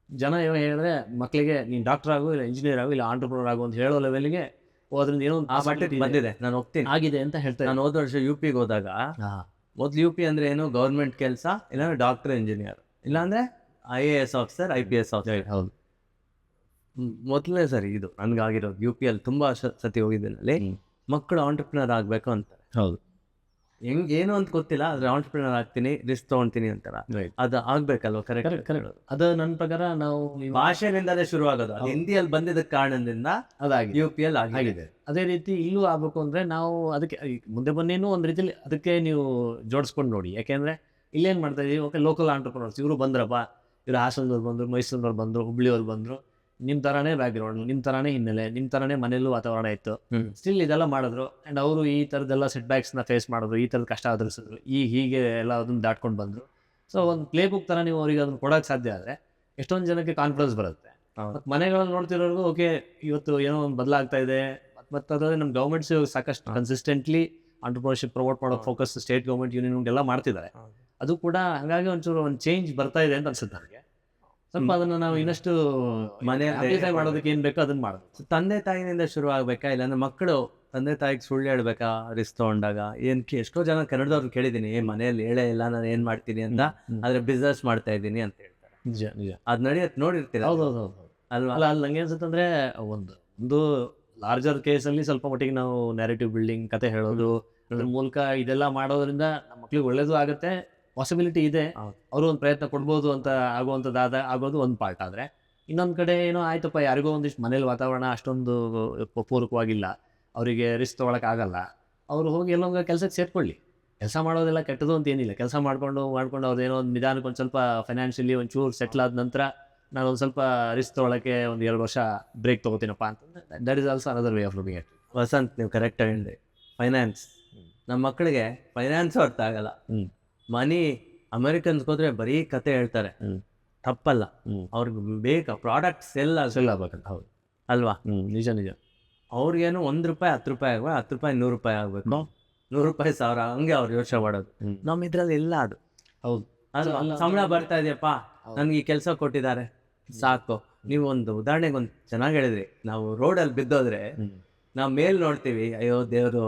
ಜನ ಇವಾಗ ಹೇಳಿದ್ರೆ ಮಕ್ಕಳಿಗೆ ನೀನು ಡಾಕ್ಟರ್ ಆಗು, ಇಲ್ಲ ಇಂಜಿನಿಯರ್ ಆಗು, ಇಲ್ಲ ಆಂಟ್ರಪ್ರನರ್ ಆಗು ಅಂತ ಹೇಳೋ ಲೆವೆಲ್ಗೆ ಅದರಿಂದ ಏನೋ
ಆ ಮಟ್ಟಿಗೆ ಬಂದಿದೆ. ನಾನು ಹೋಗ್ತೀನಿ
ಆಗಿದೆ ಅಂತ ಹೇಳ್ತಾರೆ.
ನಾನು ಹೋದ ವರ್ಷ UP ಗೆ ಹೋದಾಗ, ಮೊದಲು UP ಅಂದರೆ ಏನು, ಗೌರ್ಮೆಂಟ್ ಕೆಲಸ, ಇಲ್ಲಾಂದ್ರೆ ಡಾಕ್ಟರ್, ಇಂಜಿನಿಯರ್, ಇಲ್ಲಾಂದರೆ IAS ಆಫೀಸರ್, IPS ಆಫೀಸರ್.
ಹೌದು,
ಮೊದಲನೇ ಸರಿ ಇದು ನನಗಾಗಿರೋದು. UP ಅಲ್ಲಿ ತುಂಬ ಸತಿ ಹೋಗಿದ್ದೀನಿ. ಅಲ್ಲಿ ಮಕ್ಕಳು ಆಂಟ್ರಪ್ರಿನರ್ ಆಗಬೇಕು ಅಂತಾರೆ.
ಹೌದು,
ಏನು ಅಂತ ಗೊತ್ತಿಲ್ಲ, ಆದರೆ ಆಂಟ್ರಪ್ರಿನರ್ ಆಗ್ತೀನಿ, ರಿಸ್ಕ್ ತೊಗೊಳ್ತೀನಿ ಅಂತಾರ. ಅದು ಆಗ್ಬೇಕಲ್ವ? ಕರೆಕ್ಟ್.
ಅದು ನನ್ನ ಪ್ರಕಾರ ನಾವು
ಭಾಷೆಯಿಂದಲೇ ಶುರು ಆಗೋದು. ಹಿಂದಿಯಲ್ಲಿ ಬಂದಿದ್ದ ಕಾರಣದಿಂದ
ಅದಾಗಿ
UP ಅಲ್ಲಿ ಆಗಿದೆ.
ಅದೇ ರೀತಿ ಇಲ್ಲೂ ಆಗಬೇಕು ಅಂದರೆ ನಾವು ಅದಕ್ಕೆ ಮುಂದೆ ಬನ್ನೇನು ಒಂದು ರೀತಿಯಲ್ಲಿ ಅದಕ್ಕೆ ನೀವು ಜೋಡಿಸ್ಕೊಂಡು ನೋಡಿ. ಯಾಕೆಂದರೆ ಇಲ್ಲೇನು ಮಾಡ್ತಾ ಇದೀವಿ, ಓಕೆ ಲೋಕಲ್ ಆಂಟ್ರಪ್ರನರ್ಸ್ ಇವರು ಬಂದ್ರಪ್ಪ, ಇವರು ಹಾಸನದವ್ರು ಬಂದರು, ಮೈಸೂರಿನವ್ರು ಬಂದರು, ಹುಬ್ಳಿಯವ್ರು ಬಂದರು, ನಿಮ್ಮ ಥರನೇ ಬ್ಯಾಕ್ಗ್ರೌಂಡ್, ನಿಮ್ಮ ಥರನೇ ಹಿನ್ನೆಲೆ, ನಿಮ್ಮ ಥರನೇ ಮನೇಲೂ ವಾತಾವರಣ ಇತ್ತು, ಸ್ಟಿಲ್ ಇದೆಲ್ಲ ಮಾಡಿದ್ರು. ಆ್ಯಂಡ್ ಅವರು ಈ ಥರದ್ದೆಲ್ಲ ಸೆಟ್ ಬ್ಯಾಕ್ಸ್ನ ಫೇಸ್ ಮಾಡಿದ್ರು, ಈ ಥರದ ಕಷ್ಟ ಆಧರಿಸಿದ್ರು, ಹೀಗೆ ಎಲ್ಲ ಅದನ್ನು ದಾಟ್ಕೊಂಡು ಬಂದರು. ಸೊ ಒಂದು ಪ್ಲೇ ಬುಕ್ ಥರ ನೀವು ಅವರಿಗೆ ಅದನ್ನು ಕೊಡೋಕ್ಕೆ ಸಾಧ್ಯ ಆದರೆ ಎಷ್ಟೊಂದು ಜನಕ್ಕೆ ಕಾನ್ಫಿಡೆನ್ಸ್ ಬರುತ್ತೆ. ಮತ್ತು ಮನೆಗಳಲ್ಲಿ ನೋಡ್ತಿರೋರ್ಗು ಓಕೆ ಇವತ್ತು ಏನೋ ಒಂದು ಬದಲಾಗ್ತಾ ಇದೆ. ಮತ್ತು ಅದರಲ್ಲಿ ನಮ್ಮ ಗೌರ್ಮೆಂಟ್ಸ್ ಸಾಕಷ್ಟು ಕನ್ಸಿಸ್ಟೆಂಟ್ಲಿ ಆಂಟ್ರಪ್ರನರ್ಶಿಪ್ ಪ್ರಮೋಟ್ ಮಾಡೋ ಫೋಕಸ್ ಸ್ಟೇಟ್ ಗೌರ್ಮೆಂಟ್, ಯೂನಿಯನ್ ಎಲ್ಲ ಮಾಡ್ತಿದ್ದಾರೆ. ಅದು ಕೂಡ ಹಾಗಾಗಿ ಒಂಚೂರು ಒಂದು ಚೇಂಜ್ ಬರ್ತಾ ಇದೆ ಅಂತ ಅನ್ಸುತ್ತೆ ನನಗೆ. ಸ್ವಲ್ಪ ಅದನ್ನು ನಾವು ಇನ್ನಷ್ಟು ಮನೆ ಮಾಡೋದಕ್ಕೆ ಏನು ಬೇಕೋ ಅದನ್ನು ಮಾಡೋದು.
ತಂದೆ ತಾಯಿನಿಂದ ಶುರು ಆಗ್ಬೇಕಾ, ಇಲ್ಲಾಂದ್ರೆ ಮಕ್ಕಳು ತಂದೆ ತಾಯಿಗೆ ಸುಳ್ಳು ಹೇಳ್ಬೇಕಾ ರಿಸ್ಕ್ ತೊಗೊಂಡಾಗ? ಎಷ್ಟೋ ಜನ ಕನ್ನಡದವ್ರು ಕೇಳಿದ್ದೀನಿ, ಮನೆಯಲ್ಲಿ ಹೇಳೇ ಇಲ್ಲ ನಾನು ಏನು ಮಾಡ್ತೀನಿ ಅಂತ, ಆದರೆ ಬಿಸ್ನೆಸ್ ಮಾಡ್ತಾ ಇದ್ದೀನಿ ಅಂತ ಹೇಳ್ತಾರೆ.
ನಿಜ ನಿಜ,
ಅದು ನಡೆಯುತ್ತೆ, ನೋಡಿರ್ತೀರ.
ಹೌದು
ಅಲ್ವಾ?
ಅಲ್ಲ ಅಲ್ಲಿ ನಂಗೆ ಅನ್ಸುತ್ತೆ ಅಂದರೆ ಒಂದು ಲಾರ್ಜರ್ ಕೇಸಲ್ಲಿ ಸ್ವಲ್ಪ ಮಟ್ಟಿಗೆ ನಾವು ನ್ಯಾರೇಟಿವ್ ಬಿಲ್ಡಿಂಗ್, ಕತೆ ಹೇಳೋದು, ಅದ್ರ ಮೂಲಕ ಇದೆಲ್ಲ ಮಾಡೋದ್ರಿಂದ ನಮ್ಮ ಮಕ್ಳಿಗೆ ಒಳ್ಳೇದು ಆಗುತ್ತೆ, ಪಾಸಿಬಿಲಿಟಿ ಇದೆ, ಅವರು ಒಂದು ಪ್ರಯತ್ನ ಕೊಡ್ಬೋದು ಅಂತ ಆಗೋದು ಒಂದು ಪಾರ್ಟ್. ಆದರೆ ಇನ್ನೊಂದು ಕಡೆ ಏನೋ ಆಯ್ತಪ್ಪ, ಯಾರಿಗೋ ಒಂದಿಷ್ಟು ಮನೇಲಿ ವಾತಾವರಣ ಅಷ್ಟೊಂದು ಪೂರಕವಾಗಿಲ್ಲ, ಅವರಿಗೆ ರಿಸ್ಕ್ ತೊಗೊಳಕ್ಕಾಗಲ್ಲ, ಅವರು ಹೋಗಿ ಎಲ್ಲೊಂದು ಕೆಲಸಕ್ಕೆ ಸೇರ್ಕೊಳ್ಳಿ. ಕೆಲಸ ಮಾಡೋದೆಲ್ಲ ಕೆಟ್ಟದು ಅಂತ ಏನಿಲ್ಲ. ಕೆಲಸ ಮಾಡ್ಕೊಂಡು ಅವ್ರದ್ದೇನೋ ಒಂದು ನಿಧಾನಕ್ಕೆ ಒಂದು ಸ್ವಲ್ಪ ಫೈನಾನ್ಷಿಯಲಿ ಒಂಚೂರು ಸೆಟ್ಲ್ ಆದ ನಂತರ ನಾನು ಒಂದು ಸ್ವಲ್ಪ ರಿಸ್ಕ್ ತೊಗೊಳಕ್ಕೆ ಒಂದು 2 ವರ್ಷ ಬ್ರೇಕ್ ತೊಗೋತೀನಪ್ಪ ಅಂತಂದರೆ that is also another way of looking at.
Vasanth, ನೀವು ಕರೆಕ್ಟಾಗಿ ಹೇಳಿದೆ. ಫೈನಾನ್ಸ್, ನಮ್ಮ ಮಕ್ಕಳಿಗೆ ಫೈನಾನ್ಸ್ ಅರ್ಥ ಆಗಲ್ಲ. ಮನಿ ಅಮೆರಿಕನ್ಸ್ ಹೋದ್ರೆ ಬರೀ ಕತೆ ಹೇಳ್ತಾರೆ, ತಪ್ಪಲ್ಲ. ಅವ್ರಿಗೆ ಬೇಕಾ ಪ್ರಾಡಕ್ಟ್ ಸೆಲ್
ಆಗ್ಬೇಕಂತ. ಹೌದು
ಅಲ್ವಾ?
ನಿಜ ನಿಜ.
ಅವ್ರಿಗೇನು ₹1 10 ರೂಪಾಯಿ ಆಗ್ಬೇಕು, ₹10 100 ರೂಪಾಯಿ ಆಗ್ಬೇಕು, 100 ರೂಪಾಯಿ 1000, ಹಂಗೆ ಅವ್ರು ಯೋಚನೆ ಮಾಡೋದು. ನಮ್ಮ ಇದ್ರಲ್ಲಿ ಇಲ್ಲ ಅದು.
ಹೌದು,
ಸಂಬಳ ಬರ್ತಾ ಇದೆಯಪ್ಪ, ನನಗೆ ಈ ಕೆಲಸ ಕೊಟ್ಟಿದ್ದಾರೆ, ಸಾಕು. ನೀವು ಒಂದು ಉದಾಹರಣೆಗೆ ಒಂದು ಚೆನ್ನಾಗಿ ಹೇಳಿದ್ರಿ, ನಾವು ರೋಡಲ್ಲಿ ಬಿದ್ದೋದ್ರೆ ನಾವು ಮೇಲ್ ನೋಡ್ತೀವಿ, ಅಯ್ಯೋ ದೇವರು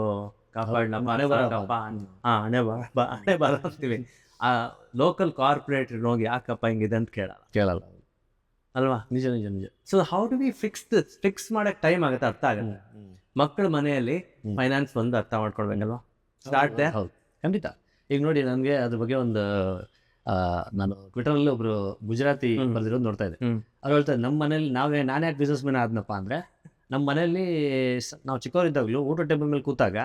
ಕಾಪಾಡಪ್ಪ, ಹಣೆ ಬರ ಅಂತೀವಿ. ಆ ಲೋಕಲ್ ಕಾರ್ಪೊರೇಟ್ ಹೋಗಿ ಯಾಕಪ್ಪ ಹಿಂಗಿದೆ ಅಂತ ಕೇಳಲ್ಲ ಅಲ್ವಾ?
ನಿಜ ನಿಜ ನಿಜ.
So how do we fix ಮಾಡಕ್ಕೆ ಟೈಮ್ ಆಗುತ್ತೆ, ಅರ್ಥ ಆಗುತ್ತೆ. ಮಕ್ಕಳ ಮನೆಯಲ್ಲಿ ಫೈನಾನ್ಸ್ ಒಂದು ಅರ್ಥ ಮಾಡ್ಕೊಳ್ಬೇಕಲ್ವಾ? Start they.
ಹೌದು, ಖಂಡಿತ. ಈಗ ನೋಡಿ, ನನಗೆ ಅದ್ರ ಬಗ್ಗೆ ಒಂದು ನಾನು ಟ್ವಿಟರಲ್ಲಿ ಒಬ್ರು ಗುಜರಾತಿ ಬರೆದಿರೋದು ನೋಡ್ತಾ ಇದ್ದೆ. ಅವ್ರು ಹೇಳ್ತಾರೆ, ನಮ್ಮ ಮನೇಲಿ ನಾನು ಯಾಕೆ ಬಿಸ್ನೆಸ್ ಮ್ಯಾನ್ ಆದ್ನಪ್ಪ ಅಂದರೆ, ನಮ್ಮ ಮನೆಯಲ್ಲಿ ನಾವು ಚಿಕ್ಕವರಿದ್ದಾಗಲೂ ಊಟ ಟೇಬಲ್ ಮೇಲೆ ಕೂತಾಗ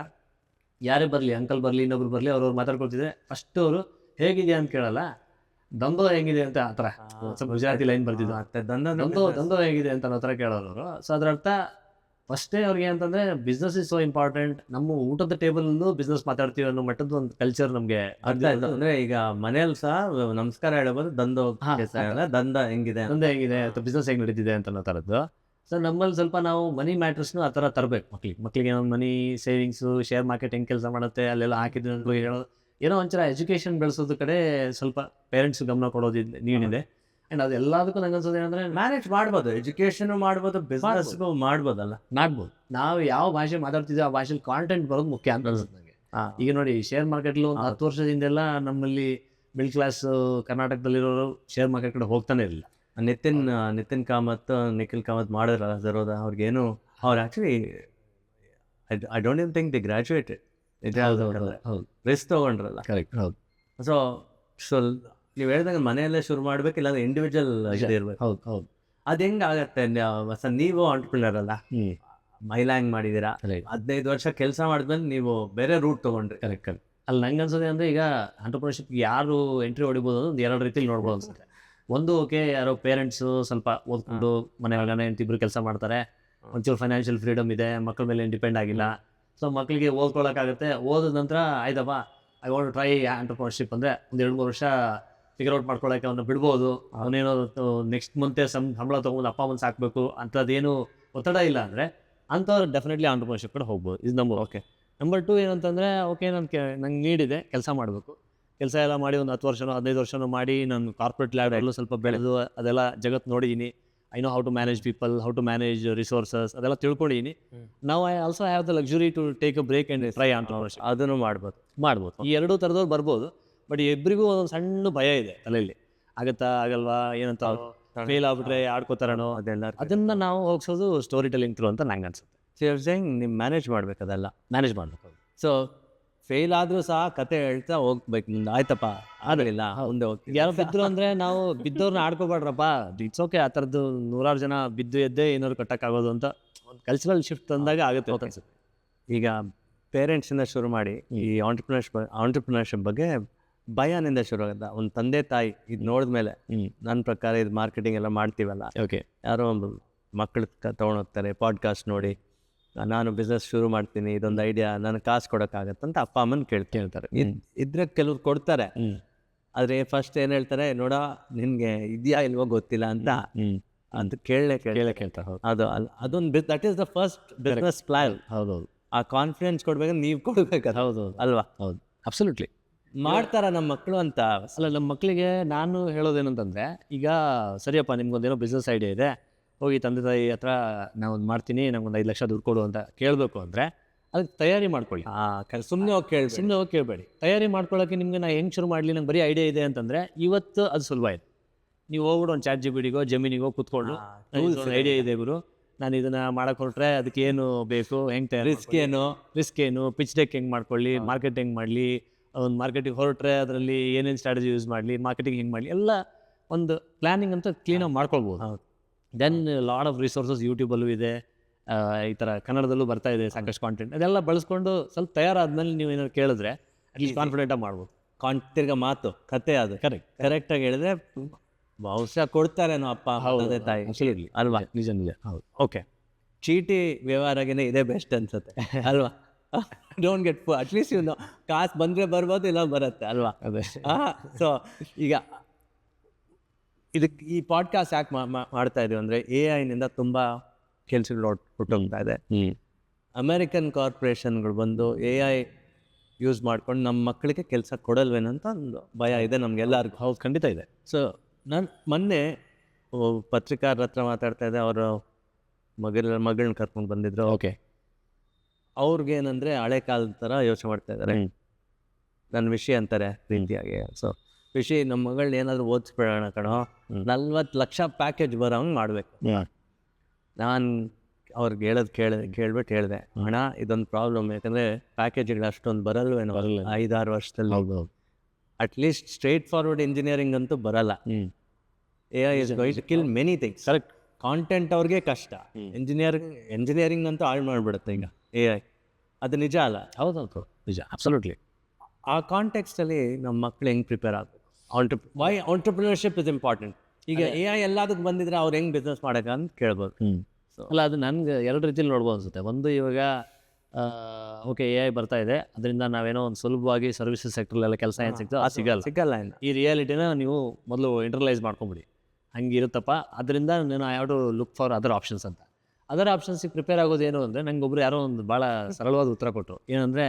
ಯಾರೇ ಬರಲಿ, ಅಂಕಲ್ ಬರಲಿ, ಇನ್ನೊಬ್ರು ಬರಲಿ, ಅವ್ರವ್ರು ಮಾತಾಡ್ಕೊಳ್ತಿದ್ರೆ ಫಸ್ಟ್ ಅವರು ಹೇಗಿದೆ ಅಂತ ಕೇಳಲ್ಲ, ದಂಧೋ ಹೇಗಿದೆ ಅಂತ, ಆ ಥರ ಸ್ವಲ್ಪ ಗುಜರಾತಿ ಲೈನ್ ಬರ್ತಿದ್ದು, ದಂಧೋ ಹೇಗಿದೆ ಅಂತ ಅನ್ನೋ ಥರ ಕೇಳೋರು ಅವರು. ಸೊ ಅದರ ಅರ್ಥ ಫಸ್ಟೇ ಅವ್ರಿಗೆ ಅಂತಂದರೆ ಬಿಸ್ನೆಸ್ ಇಸ್ ಸೋ ಇಂಪಾರ್ಟೆಂಟ್, ನಮ್ಮ ಊಟದ ಟೇಬಲಲ್ಲೂ ಬಿಸ್ನೆಸ್ ಮಾತಾಡ್ತೀವಿ ಅನ್ನೋ ಮಟ್ಟದ ಒಂದು ಕಲ್ಚರ್ ನಮಗೆ
ಅರ್ಥ ಆಯ್ತು. ಅಂದರೆ ಈಗ ಮನೇಲಿ ಸಹ ನಮಸ್ಕಾರ ಹೇಳ್ಬೋದು, ದಂಧ ಹೆಂಗಿದೆ
ಅಥವಾ ಬಿಸ್ನೆಸ್ ಹೇಗೆ ನಡೀತಿದೆ ಅಂತ ಅನ್ನೋ ಥರದ್ದು. ಸೊ ನಮ್ಮಲ್ಲಿ ಸ್ವಲ್ಪ ನಾವು ಮನಿ ಮ್ಯಾಟ್ರಸ್ನು ಆ ಥರ ತರಬೇಕು. ಮಕ್ಕಳಿಗೆ ಏನೋ ಮನಿ ಸೇವಿಂಗ್ಸು, ಶೇರ್ ಮಾರ್ಕೆಟ್ ಹೆಂಗೆ ಕೆಲಸ ಮಾಡುತ್ತೆ, ಅಲ್ಲೆಲ್ಲ ಹಾಕಿದ್ರೆ ಹೇಳೋದು, ಏನೋ ಒಂಥರ ಎಜುಕೇಷನ್ ಬೆಳೆಸೋದು ಕಡೆ ಸ್ವಲ್ಪ ಪೇರೆಂಟ್ಸ್ ಗಮನ ಕೊಡೋದು ನೀಡಿದೆ. ಆ್ಯಂಡ್ ಅದು ಎಲ್ಲದಕ್ಕೂ ನಂಗೆ ಅನ್ಸೋದು ಏನಂದರೆ,
ಮ್ಯಾನೇಜ್ ಮಾಡ್ಬೋದು, ಎಜುಕೇಷನ್ ಮಾಡ್ಬೋದು, ಬಿಸ್ನೆಸ್ಗೂ ಮಾಡ್ಬೋದಲ್ಲ.
ನಾವು ಯಾವ ಭಾಷೆ ಮಾತಾಡ್ತಿದ್ದೀವಿ ಆ ಭಾಷೆಲಿ ಕಾಂಟೆಂಟ್ ಬರೋದು ಮುಖ್ಯ ಅಂತ ಅನ್ಸುತ್ತೆ ನನಗೆ. ಈಗ ನೋಡಿ, ಶೇರ್ ಮಾರ್ಕೆಟ್ಲು ಒಂದು 10 ವರ್ಷದಿಂದೆಲ್ಲ ನಮ್ಮಲ್ಲಿ ಮಿಡ್ಲ್ ಕ್ಲಾಸ್ ಕರ್ನಾಟಕದಲ್ಲಿರೋರು ಶೇರ್ ಮಾರ್ಕೆಟ್ ಕಡೆ ಹೋಗ್ತಾನೆ ಇರಲಿಲ್ಲ.
ನಿತಿನ್ ಕಾಮತ್, ನಿಖಿಲ್ ಕಾಮತ್ ಮಾಡಿದ್ರಲ್ಲ ಜರೋದ, ಅವ್ರಿಗೇನು, ಅವ್ರು actually I don't even think they graduated. Risk ತೊಗೊಂಡ್ರಲ್ಲ.
ಕರೆಕ್ಟ್. ಹೌದು.
ಸೊ ನೀವು ಹೇಳಿದಾಗ ಮನೆಯಲ್ಲೇ ಶುರು ಮಾಡ್ಬೇಕು, ಇಲ್ಲಾಂದ್ರೆ ಇಂಡಿವಿಜುವಲ್ ಇದು ಇರ್ಬೇಕು.
ಹೌದು ಹೌದು.
ಅದು ಹೆಂಗಾಗತ್ತೆ ವಸಂತ್? ನೀವು ಆಂಟ್ರಪ್ರಿನರ್ ಅಲ್ಲ, ಮೈಲಾಂಗ್ ಮಾಡಿದ್ದೀರಾ,
Right.
15 ವರ್ಷ ಕೆಲಸ ಮಾಡಿದ್ಮೇಲೆ ನೀವು ಬೇರೆ ರೂಟ್ ತೊಗೊಂಡ್ರಿ.
ಕರೆಕ್ಟ್. ಅಲ್ಲಿ ನಂಗೆ ಅನ್ಸೋದೆ ಅಂದರೆ ಈಗ ಆಂಟರ್ಪ್ರಿನರ್ಶಿಪ್ ಯಾರು ಎಂಟ್ರಿ ಹೊಡಿಬೋದು ಒಂದು ಎರಡು ರೀತಿಲಿ ನೋಡ್ಬೋದು ಅನ್ಸುತ್ತೆ. ಒಂದು, ಓಕೆ, ಯಾರೋ ಪೇರೆಂಟ್ಸು ಸ್ವಲ್ಪ ಓದ್ಕೊಂಡು ಮನೆ ಒಳಗನೆ ಇಬ್ಬರು ಕೆಲಸ ಮಾಡ್ತಾರೆ, ಒಂಚೂರು ಫೈನಾನ್ಷಿಯಲ್ ಫ್ರೀಡಮ್ ಇದೆ, ಮಕ್ಕಳ ಮೇಲೆ ಡಿಪೆಂಡ್ ಆಗಿಲ್ಲ, ಸೊ ಮಕ್ಕಳಿಗೆ ಓದ್ಕೊಳ್ಳೋಕ್ಕಾಗುತ್ತೆ. ಓದಿದ ನಂತರ ಆಯ್ತಪ್ಪ ಐ ವಾಂಟ್ ಟ್ರೈ ಆಂಟರ್ಪ್ರಿನರ್ಶಿಪ್ ಅಂದರೆ ಒಂದು 2-3 ವರ್ಷ ಫಿಗರ್ ಔಟ್ ಮಾಡ್ಕೊಳ್ಳೋಕೆ ಅವನ್ನ ಬಿಡ್ಬೋದು. ಅವನೇನೋ ನೆಕ್ಸ್ಟ್ ಮಂತೆ ಸಂಬಳ ತೊಗೊಂಡು ಅಪ್ಪ ಅಮ್ಮನ ಸಾಕಬೇಕು ಅಂಥದ್ದೇನು ಒತ್ತಡ ಇಲ್ಲ ಅಂದರೆ ಅಂಥವ್ರು ಡೆಫಿನೆಟ್ಲಿ ಆಂಟರ್ಪ್ರಿನರ್ಶಿಪ್ ಕಡೆ ಹೋಗ್ಬೋದು. ಇದು ನಂಬರ್ ಓಕೆ. ನಂಬರ್ 2 ಏನಂತಂದರೆ, ಓಕೆ, ನಂಗೆ ನೀಡಿದೆ, ಕೆಲಸ ಮಾಡಬೇಕು, ಕೆಲಸ ಎಲ್ಲ ಮಾಡಿ ಒಂದು 10 ವರ್ಷನೋ 15 ವರ್ಷನೋ ಮಾಡಿ ನಾನು ಕಾರ್ಪೊರೇಟ್ ಲ್ಯಾಡಲ್ಲೂ ಸ್ವಲ್ಪ ಬೆಳೆದು ಅದೆಲ್ಲ ಜಗತ್ತು ನೋಡಿದ್ದೀನಿ. I know how to manage people, how to manage resources, ಅದೆಲ್ಲ ತಿಳ್ಕೊಂಡಿದ್ದೀನಿ. ನಾವು I also have the luxury to take a break and try entrepreneurship.
ಅದನ್ನು ಮಾಡ್ಬೋದು.
ಈ ಎರಡೂ ಥರದವ್ರು ಬರ್ಬೋದು. ಬಟ್ ಇಬ್ಬರಿಗೂ ಒಂದು ಸಣ್ಣ ಭಯ ಇದೆ ತಲೆಯಲ್ಲಿ, ಆಗುತ್ತಾ ಆಗಲ್ವಾ, ಏನಂತ ಫೇಲ್ ಆಗ್ಬಿಟ್ರೆ ಆಡ್ಕೋತಾರನೋ, ಅದನ್ನು ನಾವು ಹೋಗ್ಸೋದು ಸ್ಟೋರಿ ಟೆಲ್ಲಿಂಗ್ ಥ್ರೂ ಅಂತ ನಂಗೆ ಅನ್ಸುತ್ತೆ.
ನೀವು ಮ್ಯಾನೇಜ್ ಮಾಡ್ಬೇಕು, ಅದೆಲ್ಲ
ಮ್ಯಾನೇಜ್ ಮಾಡಬೇಕು.
ಸೊ ಫೇಲ್ ಆದರೂ ಸಹ ಕತೆ ಹೇಳ್ತಾ ಹೋಗ್ಬೇಕು ಮುಂದೆ. ಆಯ್ತಪ್ಪ ಆಗಲಿಲ್ಲ, ಮುಂದೆ ಹೋಗ್ತೀವಿ.
ಯಾರೋ ಬಿದ್ದರು ಅಂದರೆ ನಾವು ಬಿದ್ದವ್ರನ್ನ ಆಡ್ಕೋಬಾಡ್ರಪ್ಪ, ಇಟ್ಸ್ ಓಕೆ. ಆ ಥರದ್ದು 100 ಜನ ಬಿದ್ದು ಎದ್ದೇ ಏನಾದ್ರು ಕಟ್ಟಕ್ಕಾಗೋದು ಅಂತ ಒಂದು ಕಲ್ಚರಲ್ ಶಿಫ್ಟ್ ತಂದಾಗ ಆಗುತ್ತೆ ಅಂತ ಅನ್ಸುತ್ತೆ.
ಈಗ ಪೇರೆಂಟ್ಸಿಂದ ಶುರು ಮಾಡಿ ಈ ಆಂಟ್ರಪ್ರಿನರ್ಶಿಪ್ ಬಗ್ಗೆ ಭಯನಿಂದ ಶುರು ಆಗುತ್ತೆ. ಒಂದು ತಂದೆ ತಾಯಿ ಇದು ನೋಡಿದ್ಮೇಲೆ, ನನ್ನ ಪ್ರಕಾರ ಇದು ಮಾರ್ಕೆಟಿಂಗ್ ಎಲ್ಲ ಮಾಡ್ತೀವಲ್ಲ,
ಓಕೆ,
ಯಾರೋ ಒಂದು ಮಕ್ಕಳು ತೊಗೊಂಡೋಗ್ತಾರೆ, ಪಾಡ್ಕಾಸ್ಟ್ ನೋಡಿ ನಾನು ಬಿಸ್ನೆಸ್ ಶುರು ಮಾಡ್ತೀನಿ, ಇದೊಂದು ಐಡಿಯಾ, ನನಗೆ ಕಾಸು ಕೊಡೋಕ್ಕಾಗತ್ತಂತ ಅಪ್ಪ ಅಮ್ಮನ ಕೇಳ್ತಾರೆ. ಇದ್ರೆ ಕೆಲವ್ರು ಕೊಡ್ತಾರೆ, ಆದರೆ ಫಸ್ಟ್ ಏನು ಹೇಳ್ತಾರೆ, ನೋಡ ನಿನಗೆ ಇದೆಯಾ ಇಲ್ವೋ ಗೊತ್ತಿಲ್ಲ ಅಂತ ಅದು ಕೇಳ್ತಾರೆ. ಅದು ಅದೊಂದು that is the first business plan.
ಹೌದೌದು.
ಆ ಕಾನ್ಫಿಡೆನ್ಸ್ ಕೊಡ್ಬೇಕಂದ್ರೆ ನೀವು ಕೊಡ್ಬೇಕು.
ಹೌದು
ಅಲ್ವಾ?
ಹೌದು, ಅಬ್ಸಲ್ಯೂಟ್ಲಿ.
ಮಾಡ್ತಾರ ನಮ್ಮ ಮಕ್ಕಳು ಅಂತ
ಅಲ್ಲ, ನಮ್ಮ ಮಕ್ಕಳಿಗೆ ನಾನು ಹೇಳೋದೇನಂತಂದರೆ, ಈಗ ಸರಿಯಪ್ಪ ನಿಮ್ಗೊಂದೇನೋ ಬಿಸ್ನೆಸ್ ಐಡಿಯಾ ಇದೆ, ಹೋಗಿ ತಂದೆ ತಾಯಿ ಹತ್ರ ನಾವೊಂದು ಮಾಡ್ತೀನಿ, ನಂಗೊಂದು 5 ಲಕ್ಷ ದುಡ್ಡು ಕೊಡು ಅಂತ ಕೇಳಬೇಕು ಅಂದರೆ ಅದಕ್ಕೆ ತಯಾರಿ ಮಾಡ್ಕೊಳ್ಳಿ.
ಸುಮ್ಮನೆ ಹೋಗಿ
ಕೇಳಬೇಡಿ. ತಯಾರಿ ಮಾಡ್ಕೊಳ್ಳೋಕ್ಕೆ ನಿಮಗೆ ನಾ ಹೆಂಗೆ ಶುರು ಮಾಡಲಿ, ನಂಗೆ ಬರೀ ಐಡಿಯಾ ಇದೆ ಅಂತಂದರೆ ಇವತ್ತು ಅದು ಸುಲಭ ಇದೆ. ನೀವು ಹೋಗ್ಬಿಟ್ಟು ಒಂದು ChatGPTಗೋ ಜೆಮಿನಿಗೋ ಕೂತ್ಕೊಂಡು ಐಡಿಯಾ ಇದೆ ಗುರು, ನಾನು ಇದನ್ನು ಮಾಡೋಕೆ ಹೊರಟ್ರೆ ಅದಕ್ಕೆ ಏನು ಬೇಕು, ಹೆಂಗೆ ತಯಾರಿ, ರಿಸ್ಕ್ ಏನು, ಪಿಚ್ ಡೆಕ್ ಹೆಂಗೆ ಮಾಡ್ಕೊಳ್ಳಿ, ಮಾರ್ಕೆಟ್ ಹೆಂಗೆ ಮಾಡಲಿ, ಒಂದು ಮಾರ್ಕೆಟಿಗೆ ಹೊರಟ್ರೆ ಅದರಲ್ಲಿ ಏನೇನು ಸ್ಟ್ರಾಟಜಿ ಯೂಸ್ ಮಾಡಲಿ, ಮಾರ್ಕೆಟಿಂಗ್ ಹೆಂಗೆ ಮಾಡಲಿ, ಎಲ್ಲ ಒಂದು ಪ್ಲ್ಯಾನಿಂಗ್ ಅಂತ ಕ್ಲೀನಾಗಿ ಮಾಡ್ಕೊಳ್ಬೋದು. ದೆನ್ ಲಾಡ್ ಆಫ್ ರಿಸೋರ್ಸಸ್ ಯೂಟ್ಯೂಬಲ್ಲೂ ಇದೆ, ಈ ಥರ ಕನ್ನಡದಲ್ಲೂ ಬರ್ತಾ ಇದೆ ಸಾಕಷ್ಟು ಕಾಂಟೆಂಟ್. ಅದೆಲ್ಲ ಬಳಸ್ಕೊಂಡು ಸ್ವಲ್ಪ ತಯಾರಾದ್ಮೇಲೆ ನೀವು ಏನಾದ್ರು ಕೇಳಿದ್ರೆ ಅಟ್ಲೀಸ್ಟ್ ಕಾನ್ಫಿಡೆಂಟಾಗಿ ಮಾಡ್ಬೋದು.
ತಿರ್ಗಾ ಮಾತು ಕತೆ ಅದು ಕರೆಕ್ಟಾಗಿ ಹೇಳಿದ್ರೆ ಬಹುಶಃ ಕೊಡ್ತಾರೇನೋ ಅಪ್ಪ ತಂದೆ ತಾಯಿ.
ಅಲ್ವಾ? ನಿಜ. ಹೌದು.
ಓಕೆ, ಚೀಟಿ ವ್ಯವಹಾರಗೇನೆ ಇದೇ ಬೆಸ್ಟ್ ಅನ್ಸುತ್ತೆ ಅಲ್ವಾ? ಡೋಂಟ್ ಗೆಟ್ ಅಟ್ಲೀಸ್ಟ್ ಇವ್ನು ಕಾಸು ಬಂದರೆ ಬರ್ಬೋದು, ಇಲ್ಲ ಬರುತ್ತೆ ಅಲ್ವಾ?
ಅದೇ.
ಸೊ ಈಗ ಇದಕ್ಕೆ ಈ ಪಾಡ್ಕಾಸ್ಟ್ ಯಾಕೆ ಮಾಡ್ತಾ ಇದೀವಿ ಅಂದರೆ, AI ತುಂಬ ಕೆಲಸಗಳು ಹುಟ್ಟೋಗ್ತಾ ಇದೆ. ಅಮೇರಿಕನ್ ಕಾರ್ಪೊರೇಷನ್ಗಳು ಬಂದು AI ಯೂಸ್ ಮಾಡ್ಕೊಂಡು ನಮ್ಮ ಮಕ್ಕಳಿಗೆ ಕೆಲಸ ಕೊಡಲ್ವೇನಂತ ಒಂದು ಭಯ ಇದೆ ನಮಗೆಲ್ಲರಿಗೂ.
ಹೌದು, ಖಂಡಿತ ಇದೆ.
ಸೊ ನಾನು ಮೊನ್ನೆ ಪತ್ರಿಕಾರರ ಹತ್ರ ಮಾತಾಡ್ತಾ ಇದ್ದೆ, ಅವರು ಮಗಳನ್ನ ಕರ್ಕೊಂಡು ಬಂದಿದ್ರು.
ಓಕೆ,
ಅವ್ರಿಗೇನಂದರೆ ಹಳೆ ಕಾಲದ ಥರ ಯೋಚನೆ ಮಾಡ್ತಾ ಇದ್ದಾರೆ. ನನ್ನ ವಿಷಯ ಅಂತಾರೆ ರೀತಿಯಾಗಿ. ಸೊ ವಿಷಯ, ನಮ್ಮ ಮಗಳನ್ನ ಏನಾದರೂ ಓದಿಸ್ಬಿಡೋಣ ಕಣೋ, 40 ಲಕ್ಷ ಪ್ಯಾಕೇಜ್ ಬರೋಂಗೆ ಮಾಡಬೇಕು. ನಾನು ಅವ್ರಿಗೆ ಕೇಳ್ಬಿಟ್ಟು ಹೇಳಿದೆ, ಹಣ ಇದೊಂದು ಪ್ರಾಬ್ಲಮ್, ಯಾಕಂದರೆ ಪ್ಯಾಕೇಜ್ಗಳು ಅಷ್ಟೊಂದು ಬರಲ್ವೇನೋ 5-6 ವರ್ಷದಲ್ಲಿ. ಅಟ್ಲೀಸ್ಟ್ ಸ್ಟ್ರೇಟ್ ಫಾರ್ವರ್ಡ್ ಇಂಜಿನಿಯರಿಂಗ್ ಅಂತೂ ಬರಲ್ಲ. AI is going to kill many things. Correct. Content ಅವ್ರಿಗೆ ಕಷ್ಟ, ಇಂಜಿನಿಯರಿಂಗ್ ಅಂತೂ ಹಾಳು ಮಾಡಿಬಿಡುತ್ತೆ ಈಗ AI. ಅದು ನಿಜ ಅಲ್ಲ?
ಹೌದೌದು, ನಿಜ, ಅಬ್ಸಲ್ಯೂಟ್ಲಿ.
ಆ ಕಾಂಟೆಕ್ಸ್ಟಲ್ಲಿ ನಮ್ಮ ಮಕ್ಳು ಹೆಂಗೆ ಪ್ರಿಪೇರ್ ಆಗಬೇಕು? Why entrepreneurship is important. ಈಗ AI ಎಲ್ಲದಕ್ಕೆ ಬಂದಿದ್ರೆ ಅವ್ರು ಹೆಂಗೆ ಬಿಸ್ನೆಸ್ ಮಾಡೋಕೆ ಅಂತ ಕೇಳ್ಬೋದು.
ಅಲ್ಲ, ಅದು ನನಗೆ ಎರಡು ರೀತಿಯಲ್ಲಿ ನೋಡ್ಬೋದು ಅನಿಸುತ್ತೆ. ಒಂದು, ಇವಾಗ ಓಕೆ AI ಬರ್ತಾ ಇದೆ, ಅದರಿಂದ ನಾವೇನೋ ಒಂದು ಸುಲಭವಾಗಿ ಸರ್ವಿಸಸ್ ಸೆಕ್ಟ್ರಲ್ಲೆಲ್ಲ ಕೆಲಸ ಏನು ಸಿಗಲ್ಲ. ಈ ರಿಯಾಲಿಟಿನ ನೀವು ಮೊದಲು ಇಂಟರ್ನಲೈಸ್ ಮಾಡ್ಕೊಂಬಿಡಿ, ಹಂಗೆ ಇರುತ್ತಪ್ಪ. ಅದರಿಂದ ನಾನು I have to look for other options ಅಂತ. ಅದರ್ ಆಪ್ಷನ್ಸಿಗೆ ಪ್ರಿಪೇರ್ ಆಗೋದೇನು ಅಂದರೆ, ನಂಗೆ ಒಬ್ಬರು ಯಾರೋ ಒಂದು ಭಾಳ ಸರಳವಾದ ಉತ್ತರ ಕೊಟ್ಟರು. ಏನಂದರೆ,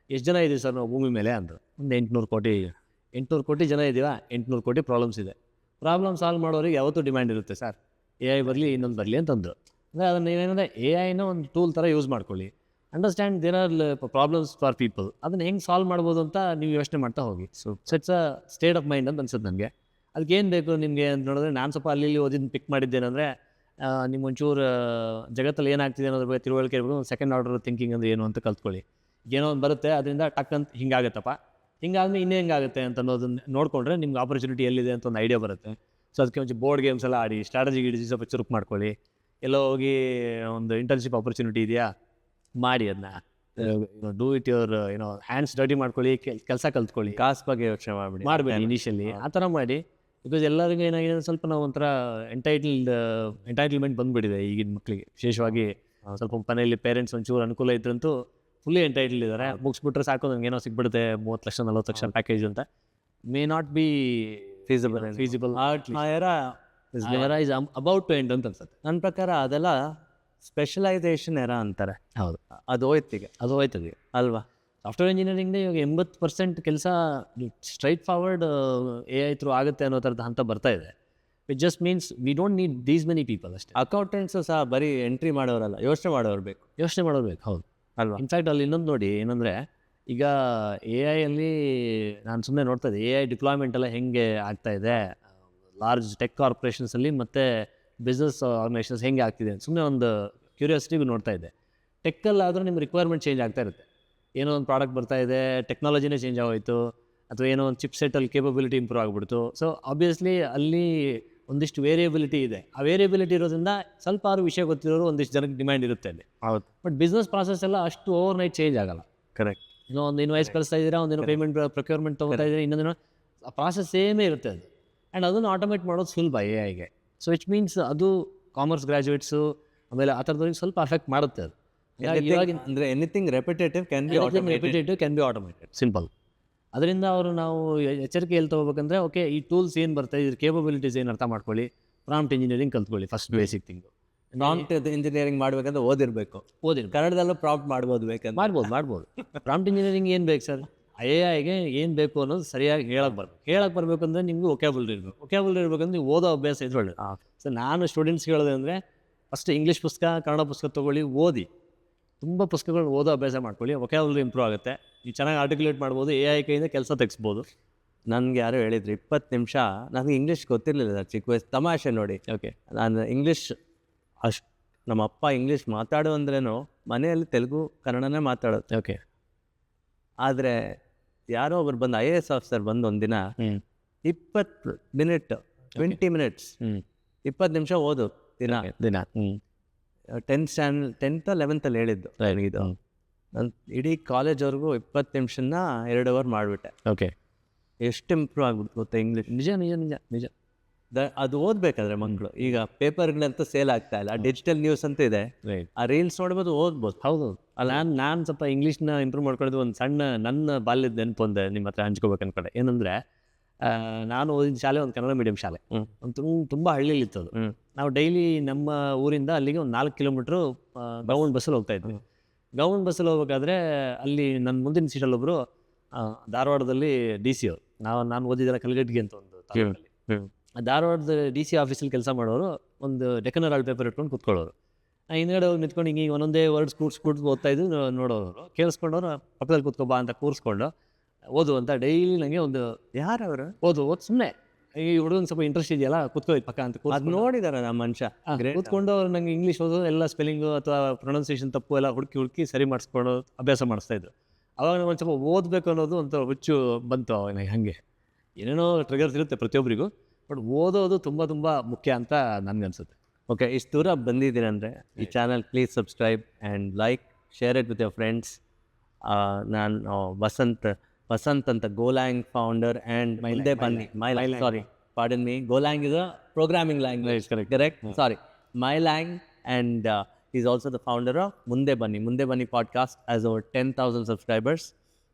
ಎಷ್ಟು ಜನ ಇದೀವಿ ಸರ್ ನಾವು ಭೂಮಿ ಮೇಲೆ ಅಂದರು. ಒಂದು 800 ಕೋಟಿ ಜನ ಇದ್ದೀವ, 800 ಕೋಟಿ ಪ್ರಾಬ್ಲಮ್ಸ್ ಇದೆ. ಪ್ರಾಬ್ಲಮ್ ಸಾಲ್ವ್ ಮಾಡೋರಿಗೆ ಯಾವತ್ತೂ ಡಿಮ್ಯಾಂಡ್ ಇರುತ್ತೆ ಸರ್, AI ಬರಲಿ ಇನ್ನೊಂದು ಬರಲಿ ಅಂತಂದರು. ಅಂದರೆ ಅದನ್ನು ನೀವೇನಂದರೆ AIನ ಒಂದು ಟೂಲ್ ಥರ ಯೂಸ್ ಮಾಡ್ಕೊಳ್ಳಿ, understand there are problems for people, ಅದನ್ನು ಹೆಂಗೆ ಸಾಲ್ವ್ ಮಾಡ್ಬೋದು ಅಂತ ನೀವು ಯೋಚನೆ ಮಾಡ್ತಾ ಹೋಗಿ. So it's a state of mind ಅಂತ ಅನ್ಸುತ್ತೆ ನನಗೆ. ಅದಕ್ಕೆ ಏನು ಬೇಕು ನಿಮಗೆ ಅಂತ ನೋಡಿದ್ರೆ, ನಾನು ಸ್ವಲ್ಪ ಅಲ್ಲಿ ಓದಿದ್ದು ಪಿಕ್ ಮಾಡಿದ್ದೇನೆಂದರೆ, ನಿಮ್ಗೆ ಒಂಚೂರು ಜಗತ್ತಲ್ಲಿ ಏನಾಗ್ತಿದೆ ಅನ್ನೋದ್ರ ಬಗ್ಗೆ ತಿಳುವಳಿಕೆ ಇರಬೇಕು. ಒಂದು ಸೆಕೆಂಡ್ ಆರ್ಡರ್ ಥಿಂಕಿಂಗ್ ಅಂದರೆ ಏನು ಅಂತ ಕಲ್ತ್ಕೊಳ್ಳಿ. ಏನೋ ಒಂದು ಬರುತ್ತೆ, ಅದರಿಂದ ಟಕ್ ಅಂತ ಹಿಂಗಾಗತ್ತಪ್ಪ, ಹಿಂಗಾದ್ಮೇಲೆ ಇನ್ನೇ ಹೆಂಗಾಗುತ್ತೆ ಅಂತ ಅನ್ನೋದನ್ನ ನೋಡಿಕೊಂಡ್ರೆ ನಿಮ್ಗೆ ಆಪರ್ಚುನಿಟಿ ಎಲ್ಲಿದೆ ಅಂತ ಒಂದು ಐಡಿಯಾ ಬರುತ್ತೆ. ಸೊ ಅದಕ್ಕೆ ಒಂದು ಬೋರ್ಡ್ ಗೇಮ್ಸ್ ಎಲ್ಲ ಆಡಿ ಸ್ಟ್ರಾಟಜಿ ಗಿಡಿಸಿ ಸ್ವಲ್ಪ ಚುರುಕು ಮಾಡ್ಕೊಳ್ಳಿ. ಎಲ್ಲೋ ಹೋಗಿ ಒಂದು ಇಂಟರ್ನ್ಶಿಪ್ ಆಪರ್ಚುನಿಟಿ ಇದೆಯಾ ಮಾಡಿ, ಅದನ್ನ do it your hands dirty ಮಾಡ್ಕೊಳ್ಳಿ, ಕೆಲಸ ಕಲ್ತ್ಕೊಳ್ಳಿ,
ಕಾಸು ಬಗ್ಗೆ ಯೋಚನೆ
ಮಾಡಬೇಡಿ ಇನಿಷಿಯಲಿ. ಆ ಥರ ಮಾಡಿ. ಬಿಕಾಸ್ ಎಲ್ಲರಿಗೂ ಏನಾಗಿದೆ ಸ್ವಲ್ಪ ನಾವು ಒಂಥರ ಎಂಟೈಟಲ್ಮೆಂಟ್ ಬಂದುಬಿಟ್ಟಿದೆ ಈಗಿನ ಮಕ್ಕಳಿಗೆ, ವಿಶೇಷವಾಗಿ ಸ್ವಲ್ಪ ಮನೆಯಲ್ಲಿ ಪೇರೆಂಟ್ಸ್ ಒಂಚೂರು ಅನುಕೂಲ ಇದ್ರಂತೂ ಫುಲ್ಲಿ ಎಂಟೈಟಲ್ ಇದ್ದಾರೆ. ಮುಗಿಸ್ಬಿಟ್ರೆ ಸಾಕು, ನನಗೆ ಏನೋ ಸಿಗ್ಬಿಡುತ್ತೆ 30 ಲಕ್ಷ 40 ಲಕ್ಷ ಪ್ಯಾಕೇಜ್ ಅಂತ. May not be feasible era is about to end ಅಂತ ಅನ್ಸುತ್ತೆ
ನನ್ನ ಪ್ರಕಾರ. ಅದೆಲ್ಲ ಸ್ಪೆಷಲೈಸೇಷನ್ ಎರಾ ಅಂತಾರೆ.
ಹೌದು,
ಅದು ಹೋಯ್ತಿಗೆ,
ಅದು ಹೋಯ್ತದೆ
ಅಲ್ವಾ?
ಸಾಫ್ಟ್ವೇರ್ ಇಂಜಿನಿಯರಿಂಗ್ನೇ ಇವಾಗ 80% ಕೆಲಸ ಸ್ಟ್ರೈಟ್ ಫಾರ್ವರ್ಡ್ AI ಥ್ರೂ ಆಗುತ್ತೆ ಅನ್ನೋ ಥರದ ಹಂತ ಬರ್ತಾ ಇದೆ. It just means we don't need these many people ಅಷ್ಟೇ.
ಅಕೌಂಟೆಂಟ್ಸು ಸಹ ಬರೀ ಎಂಟ್ರಿ ಮಾಡೋರಲ್ಲ, ಯೋಚನೆ ಮಾಡೋರು ಬೇಕು,
ಯೋಚನೆ ಮಾಡೋದು. ಹೌದು
ಅಲ್ವಾ?
ಇನ್ಫ್ಯಾಕ್ಟ್ ಅಲ್ಲಿ ಇನ್ನೊಂದು ನೋಡಿ ಏನಂದರೆ, ಈಗ AI ಅಲ್ಲಿ ನಾನು ಸುಮ್ಮನೆ ನೋಡ್ತಾ ಇದ್ದೆ AI ಡಿಪ್ಲಾಯ್ಮೆಂಟ್ ಎಲ್ಲ ಹೆಂಗೆ ಆಗ್ತಾ ಇದೆ ಲಾರ್ಜ್ ಟೆಕ್ ಕಾರ್ಪೊರೇಷನ್ಸಲ್ಲಿ ಮತ್ತು ಬಿಸ್ನೆಸ್ ಆರ್ಗನೈಸೇಷನ್ಸ್ ಹೆಂಗೆ ಆಗ್ತಿದೆ ಅಂತ ಸುಮ್ಮನೆ ಒಂದು ಕ್ಯೂರಿಯಾಸಿಟಿಗೂ ನೋಡ್ತಾ ಇದ್ದೆ. ಟೆಕ್ಕಲ್ಲಾದರೂ ನಿಮ್ಮ ರಿಕ್ವೈರ್ಮೆಂಟ್ ಚೇಂಜ್ ಆಗ್ತಾ ಇರುತ್ತೆ. ಏನೋ ಒಂದು ಪ್ರಾಡಕ್ಟ್ ಬರ್ತಾ ಇದೆ, ಟೆಕ್ನಾಲಜಿನೇ ಚೇಂಜ್ ಆಗೋಯ್ತು, ಅಥವಾ ಏನೋ ಒಂದು ಚಿಪ್ ಸೆಟ್ಟಲ್ಲಿ ಕೇಪಬಿಲಿಟಿ ಇಂಪ್ರೂವ್ ಆಗಿಬಿಡ್ತು. ಸೊ ಆಬ್ವಿಯಸ್ಲಿ ಅಲ್ಲಿ ಒಂದಿಷ್ಟು ವೇರಿಯಬಿಲಿಟಿ ಇದೆ. ಆ ವೇರಿಯಬಿಲಿಟಿ ಇರೋದ್ರಿಂದ ಸ್ವಲ್ಪ ವಿಷಯ ಗೊತ್ತಿರೋರು ಒಂದಿಷ್ಟು ಜನಕ್ಕೆ ಡಿಮ್ಯಾಂಡ್ ಇರುತ್ತೆ ಅಲ್ಲಿ.
ಹೌದು.
ಬಟ್ ಬಿಸ್ನೆಸ್ ಪ್ರಾಸೆಸ್ ಎಲ್ಲ ಅಷ್ಟು ಓವರ್ ನೈಟ್ ಚೇಂಜ್ ಆಗಲ್ಲ.
ಕರೆಕ್ಟ್.
ಏನೋ ಒಂದು ಇನ್ವಾಯ್ಸ್ ಕಳಿಸ್ತಾ ಇದ್ದೀರಾ, ಒಂದೇನೋ ಪೇಮೆಂಟ್ ಪ್ರೊಕ್ಯೂರ್ಮೆಂಟ್ ತೊಗೊತಾ ಇದ್ದೀರಾ, ಇನ್ನೊಂದೇನೋ ಆ ಪ್ರಾಸೆಸ್ ಸೇಮೇ ಇರುತ್ತೆ ಅದು. ಆ್ಯಂಡ್ ಅದನ್ನು ಆಟೋಮೇಟ್ ಮಾಡೋದು ಸುಲಭ AI-ಗೆ. ಸೊ ಇಟ್ ಮೀನ್ಸ್ ಅದು ಕಾಮರ್ಸ್ ಗ್ರ್ಯಾಜುಯೇಟ್ಸು ಆಮೇಲೆ ಆ ಥರದವ್ರಿಗೆ ಸ್ವಲ್ಪ ಅಫೆಕ್ಟ್ ಮಾಡುತ್ತೆ ಅದು.
ಅಂದರೆ anything repetitive can
be automated, simple. ಅದರಿಂದ ನಾವು ಎಚ್ಚರಿಕೆಯಲ್ಲಿ ತೊಗೋಬೇಕಂದ್ರೆ, ಓಕೆ ಈ ಟೂಲ್ಸ್ ಏನು ಬರ್ತಾ ಇದ್ರ ಕೇಪಬಿಲಿಟೀಸ್ ಏನು ಅರ್ಥ ಮಾಡ್ಕೊಳ್ಳಿ, ಪ್ರಾಂಪ್ಟ್ ಇಂಜಿನಿಯರಿಂಗ್ ಕಲ್ತ್ಕೊಳ್ಳಿ first basic thing.
Prompt engineering ಮಾಡ್ಬೇಕಂದ್ರೆ ಓದಿರ್ಬೇಕು. ಕನ್ನಡದಲ್ಲೂ ಪ್ರಾಂಪ್ಟ್ ಮಾಡ್ಬೋದು ಬೇಕಂತ
ಮಾಡ್ಬೋದು. ಪ್ರಾಂಪ್ಟ್ ಇಂಜಿನಿಯರಿಂಗ್ ಏನು ಬೇಕು ಸರ್, AI-ಗೆ ಏನು ಬೇಕು ಅನ್ನೋದು ಸರಿಯಾಗಿ ಹೇಳಕ್ಕೆ ಬರಬೇಕು ಅಂದರೆ ನಿಮಗೂ ಒಕ್ಯಾಬುಲರಿ ಇರಬೇಕಂದ್ರೆ ನೀವು ಓದೋ ಅಭ್ಯಾಸ ಇದು ಒಳ್ಳೆ. ಸೊ ನಾನು ಸ್ಟೂಡೆಂಟ್ಸ್ಗೆ ಹೇಳೋದು ಅಂದರೆ, ಫಸ್ಟ್ ಇಂಗ್ಲೀಷ್ ಪುಸ್ತಕ ಕನ್ನಡ ಪುಸ್ತಕ ತೊಗೊಳ್ಳಿ, ಓದಿ, ತುಂಬ ಪುಸ್ತಕಗಳನ್ನ ಓದೋ ಅಭ್ಯಾಸ ಮಾಡ್ಕೊಳ್ಳಿ. ಒಕ್ಯಾಬುಲರಿ ಇಂಪ್ರೂವ್ ಆಗುತ್ತೆ, ನೀವು ಚೆನ್ನಾಗಿ ಆರ್ಟಿಕ್ಯುಲೇಟ್ ಮಾಡ್ಬೋದು, AI ಕೈಯಿಂದ ಕೆಲಸ ತೆಗಿಸ್ಬೋದು.
ನನಗೆ ಯಾರೋ ಹೇಳಿದ್ರು 20 ನಿಮಿಷ, ನನಗೆ ಇಂಗ್ಲೀಷ್ ಗೊತ್ತಿರಲಿಲ್ಲ ಸರ್, ಚಿಕ್ಕ ವಯಸ್ಸು. ತಮಾಷೆ ನೋಡಿ.
ಓಕೆ,
ನಾನು ಇಂಗ್ಲೀಷ್ ಅಷ್ಟು, ನಮ್ಮ ಅಪ್ಪ ಇಂಗ್ಲೀಷ್ ಮಾತಾಡು ಅಂದ್ರೇನು ಮನೆಯಲ್ಲಿ ತೆಲುಗು ಕನ್ನಡನೇ ಮಾತಾಡೋದು.
ಓಕೆ.
ಆದರೆ ಯಾರೋ ಒಬ್ರು ಬಂದು IAS ಆಫೀಸರ್ ಬಂದು ಒಂದಿನ 20 ಮಿನಿಟ್ 20 ಮಿನಿಟ್ಸ್ 20 ನಿಮಿಷ ಓದು ದಿನ 10th 11th ಹೇಳಿದ್ದು ನನಗಿದು. ನಾನು ಇಡೀ ಕಾಲೇಜ್ವರೆಗೂ 20 ನಿಮಿಷನ 2 ಅವರ್ ಮಾಡಿಬಿಟ್ಟೆ.
ಓಕೆ.
ಎಷ್ಟು ಇಂಪ್ರೂವ್ ಆಗ್ಬಿಡ್ತು ಗೊತ್ತಾ ಇಂಗ್ಲೀಷ್.
ನಿಜ.
ಅದು ಓದಬೇಕಾದ್ರೆ ಮಕ್ಕಳು ಈಗ ಪೇಪರ್ಗಳಂತೂ ಸೇಲ್ ಆಗ್ತಾ ಇಲ್ಲ, ಡಿಜಿಟಲ್ ನ್ಯೂಸ್ ಅಂತ ಇದೆ, ಆ ರೀಲ್ಸ್ ನೋಡ್ಬೋದು, ಓದ್ಬೋದು.
ಹೌದು. ನಾನು ಸ್ವಲ್ಪ ಇಂಗ್ಲೀಷ್ನ ಇಂಪ್ರೂವ್ ಮಾಡ್ಕೊಳ್ಳೋದು ಒಂದು ಸಣ್ಣ ನನ್ನ ಬಾಲ್ಯದ ನೆನಪು ಒಂದೇ ನಿಮ್ಮ ಹತ್ರ ಹಂಚ್ಕೋಬೇಕು ಅನ್ಕೊಂಡೆ. ಏನಂದರೆ, ನಾನು ಓದಿದ ಶಾಲೆ ಒಂದು ಕನ್ನಡ ಮೀಡಿಯಂ ಶಾಲೆ, ಒಂದು ತುಂಬ ಹಳ್ಳಿಲಿತ್ತು ಅದು. ನಾವು ಡೈಲಿ ನಮ್ಮ ಊರಿಂದ ಅಲ್ಲಿಗೆ ಒಂದು 4 ಕಿಲೋಮೀಟ್ರು ಗೌರ್ಮೆಂಟ್ ಬಸ್ಸಲ್ಲಿ ಹೋಗ್ತಾಯಿದ್ವಿ. ಗೌರ್ಮೆಂಟ್ ಬಸ್ಸಲ್ಲಿ ಹೋಗ್ಬೇಕಾದ್ರೆ ಅಲ್ಲಿ ನನ್ನ ಮುಂದಿನ ಸೀಟಲ್ಲೊಬ್ಬರು ಧಾರವಾಡದಲ್ಲಿ DC ಅವರು, ನಾನು ಓದಿದ್ದೆಲ್ಲ ಕಲ್ಗಟ್ಟಿಗೆ ಅಂತ ಒಂದು ತಾಲೂಕಲ್ಲಿ, ಧಾರವಾಡದ DC ಆಫೀಸಲ್ಲಿ ಕೆಲಸ ಮಾಡೋರು, ಒಂದು ಡೆಕ್ಕನ್ ಹೆರಾಲ್ಡ್ ಪೇಪರ್ ಇಟ್ಕೊಂಡು ಕೂತ್ಕೊಳ್ಳೋರು. ಹಿಂದ್ಗಡೆ ಹೋಗಿ ನಿಂತ್ಕೊಂಡು ಹಿಂಗೆ ಒಂದೊಂದೇ ವರ್ಡ್ಸ್ ಕೂಡ್ಸ್ಕೊಂಡು ಓದ್ತಾ ಇದ್ದು ನೋಡೋರು, ಕೇಳಿಸ್ಕೊಂಡವ್ರು ಪಕ್ಕದಲ್ಲಿ ಕೂತ್ಕೊಬಾ ಅಂತ ಕೂರಿಸ್ಕೊಂಡು ಓದು ಅಂತ ಡೈಲಿ ನನಗೆ ಒಂದು
ಯಾರವರು
ಓದು ಸುಮ್ಮನೆ ಈ ಹುಡುಗನ ಸ್ವಲ್ಪ ಇಂಟ್ರೆಸ್ಟ್ ಇದೆಯಲ್ಲ ಕೂತ್ಕೋಯ್ತು ಪಕ್ಕ ಅಂತ
ಅದು ನೋಡಿದಾರೆ ನಮ್ಮ ಮನುಷ್ಯ
ಕೂತ್ಕೊಂಡು ಅವ್ರು ನಂಗೆ ಇಂಗ್ಲೀಷ್ ಓದೋದು ಎಲ್ಲ ಸ್ಪೆಲ್ಲಿಂಗು ಅಥವಾ ಪ್ರೊನೌನ್ಸಿಯೇಷನ್ ತಪ್ಪು ಎಲ್ಲ ಹುಡುಕಿ ಸರಿ ಮಾಡಿಸ್ಕೊಂಡು ಅಭ್ಯಾಸ ಮಾಡಿಸ್ತಾ ಇದ್ರು. ಅವಾಗ ಒಂದು ಸ್ವಲ್ಪ ಓದಬೇಕು ಅನ್ನೋದು ಒಂಥರ ಹುಚ್ಚು ಬಂತು ಅವಾಗ. ಹಾಗೆ ಏನೇನೋ ಟ್ರಿಗರ್ಸ್ ಇರುತ್ತೆ ಪ್ರತಿಯೊಬ್ಬರಿಗೂ, ಬಟ್ ಓದೋದು ತುಂಬ ಮುಖ್ಯ ಅಂತ ನನಗನ್ಸುತ್ತೆ.
ಓಕೆ, ಇಷ್ಟು ದೂರ ಬಂದಿದ್ದೀರಂದರೆ ಈ channel please subscribe and like, share it with your friends. ನಾನು ವಸಂತ್ ಅಂತ ಗೋಲ್ಯಾಂಗ್ ಫೌಂಡರ್ ಆ್ಯಂಡ್ ಮುಂದೆ ಬನ್ನಿ pardon me, Golang is a programming language. Correct? Sorry. MyLang, and he's also the founder of Munde Banni podcast, has over 10,000 subscribers.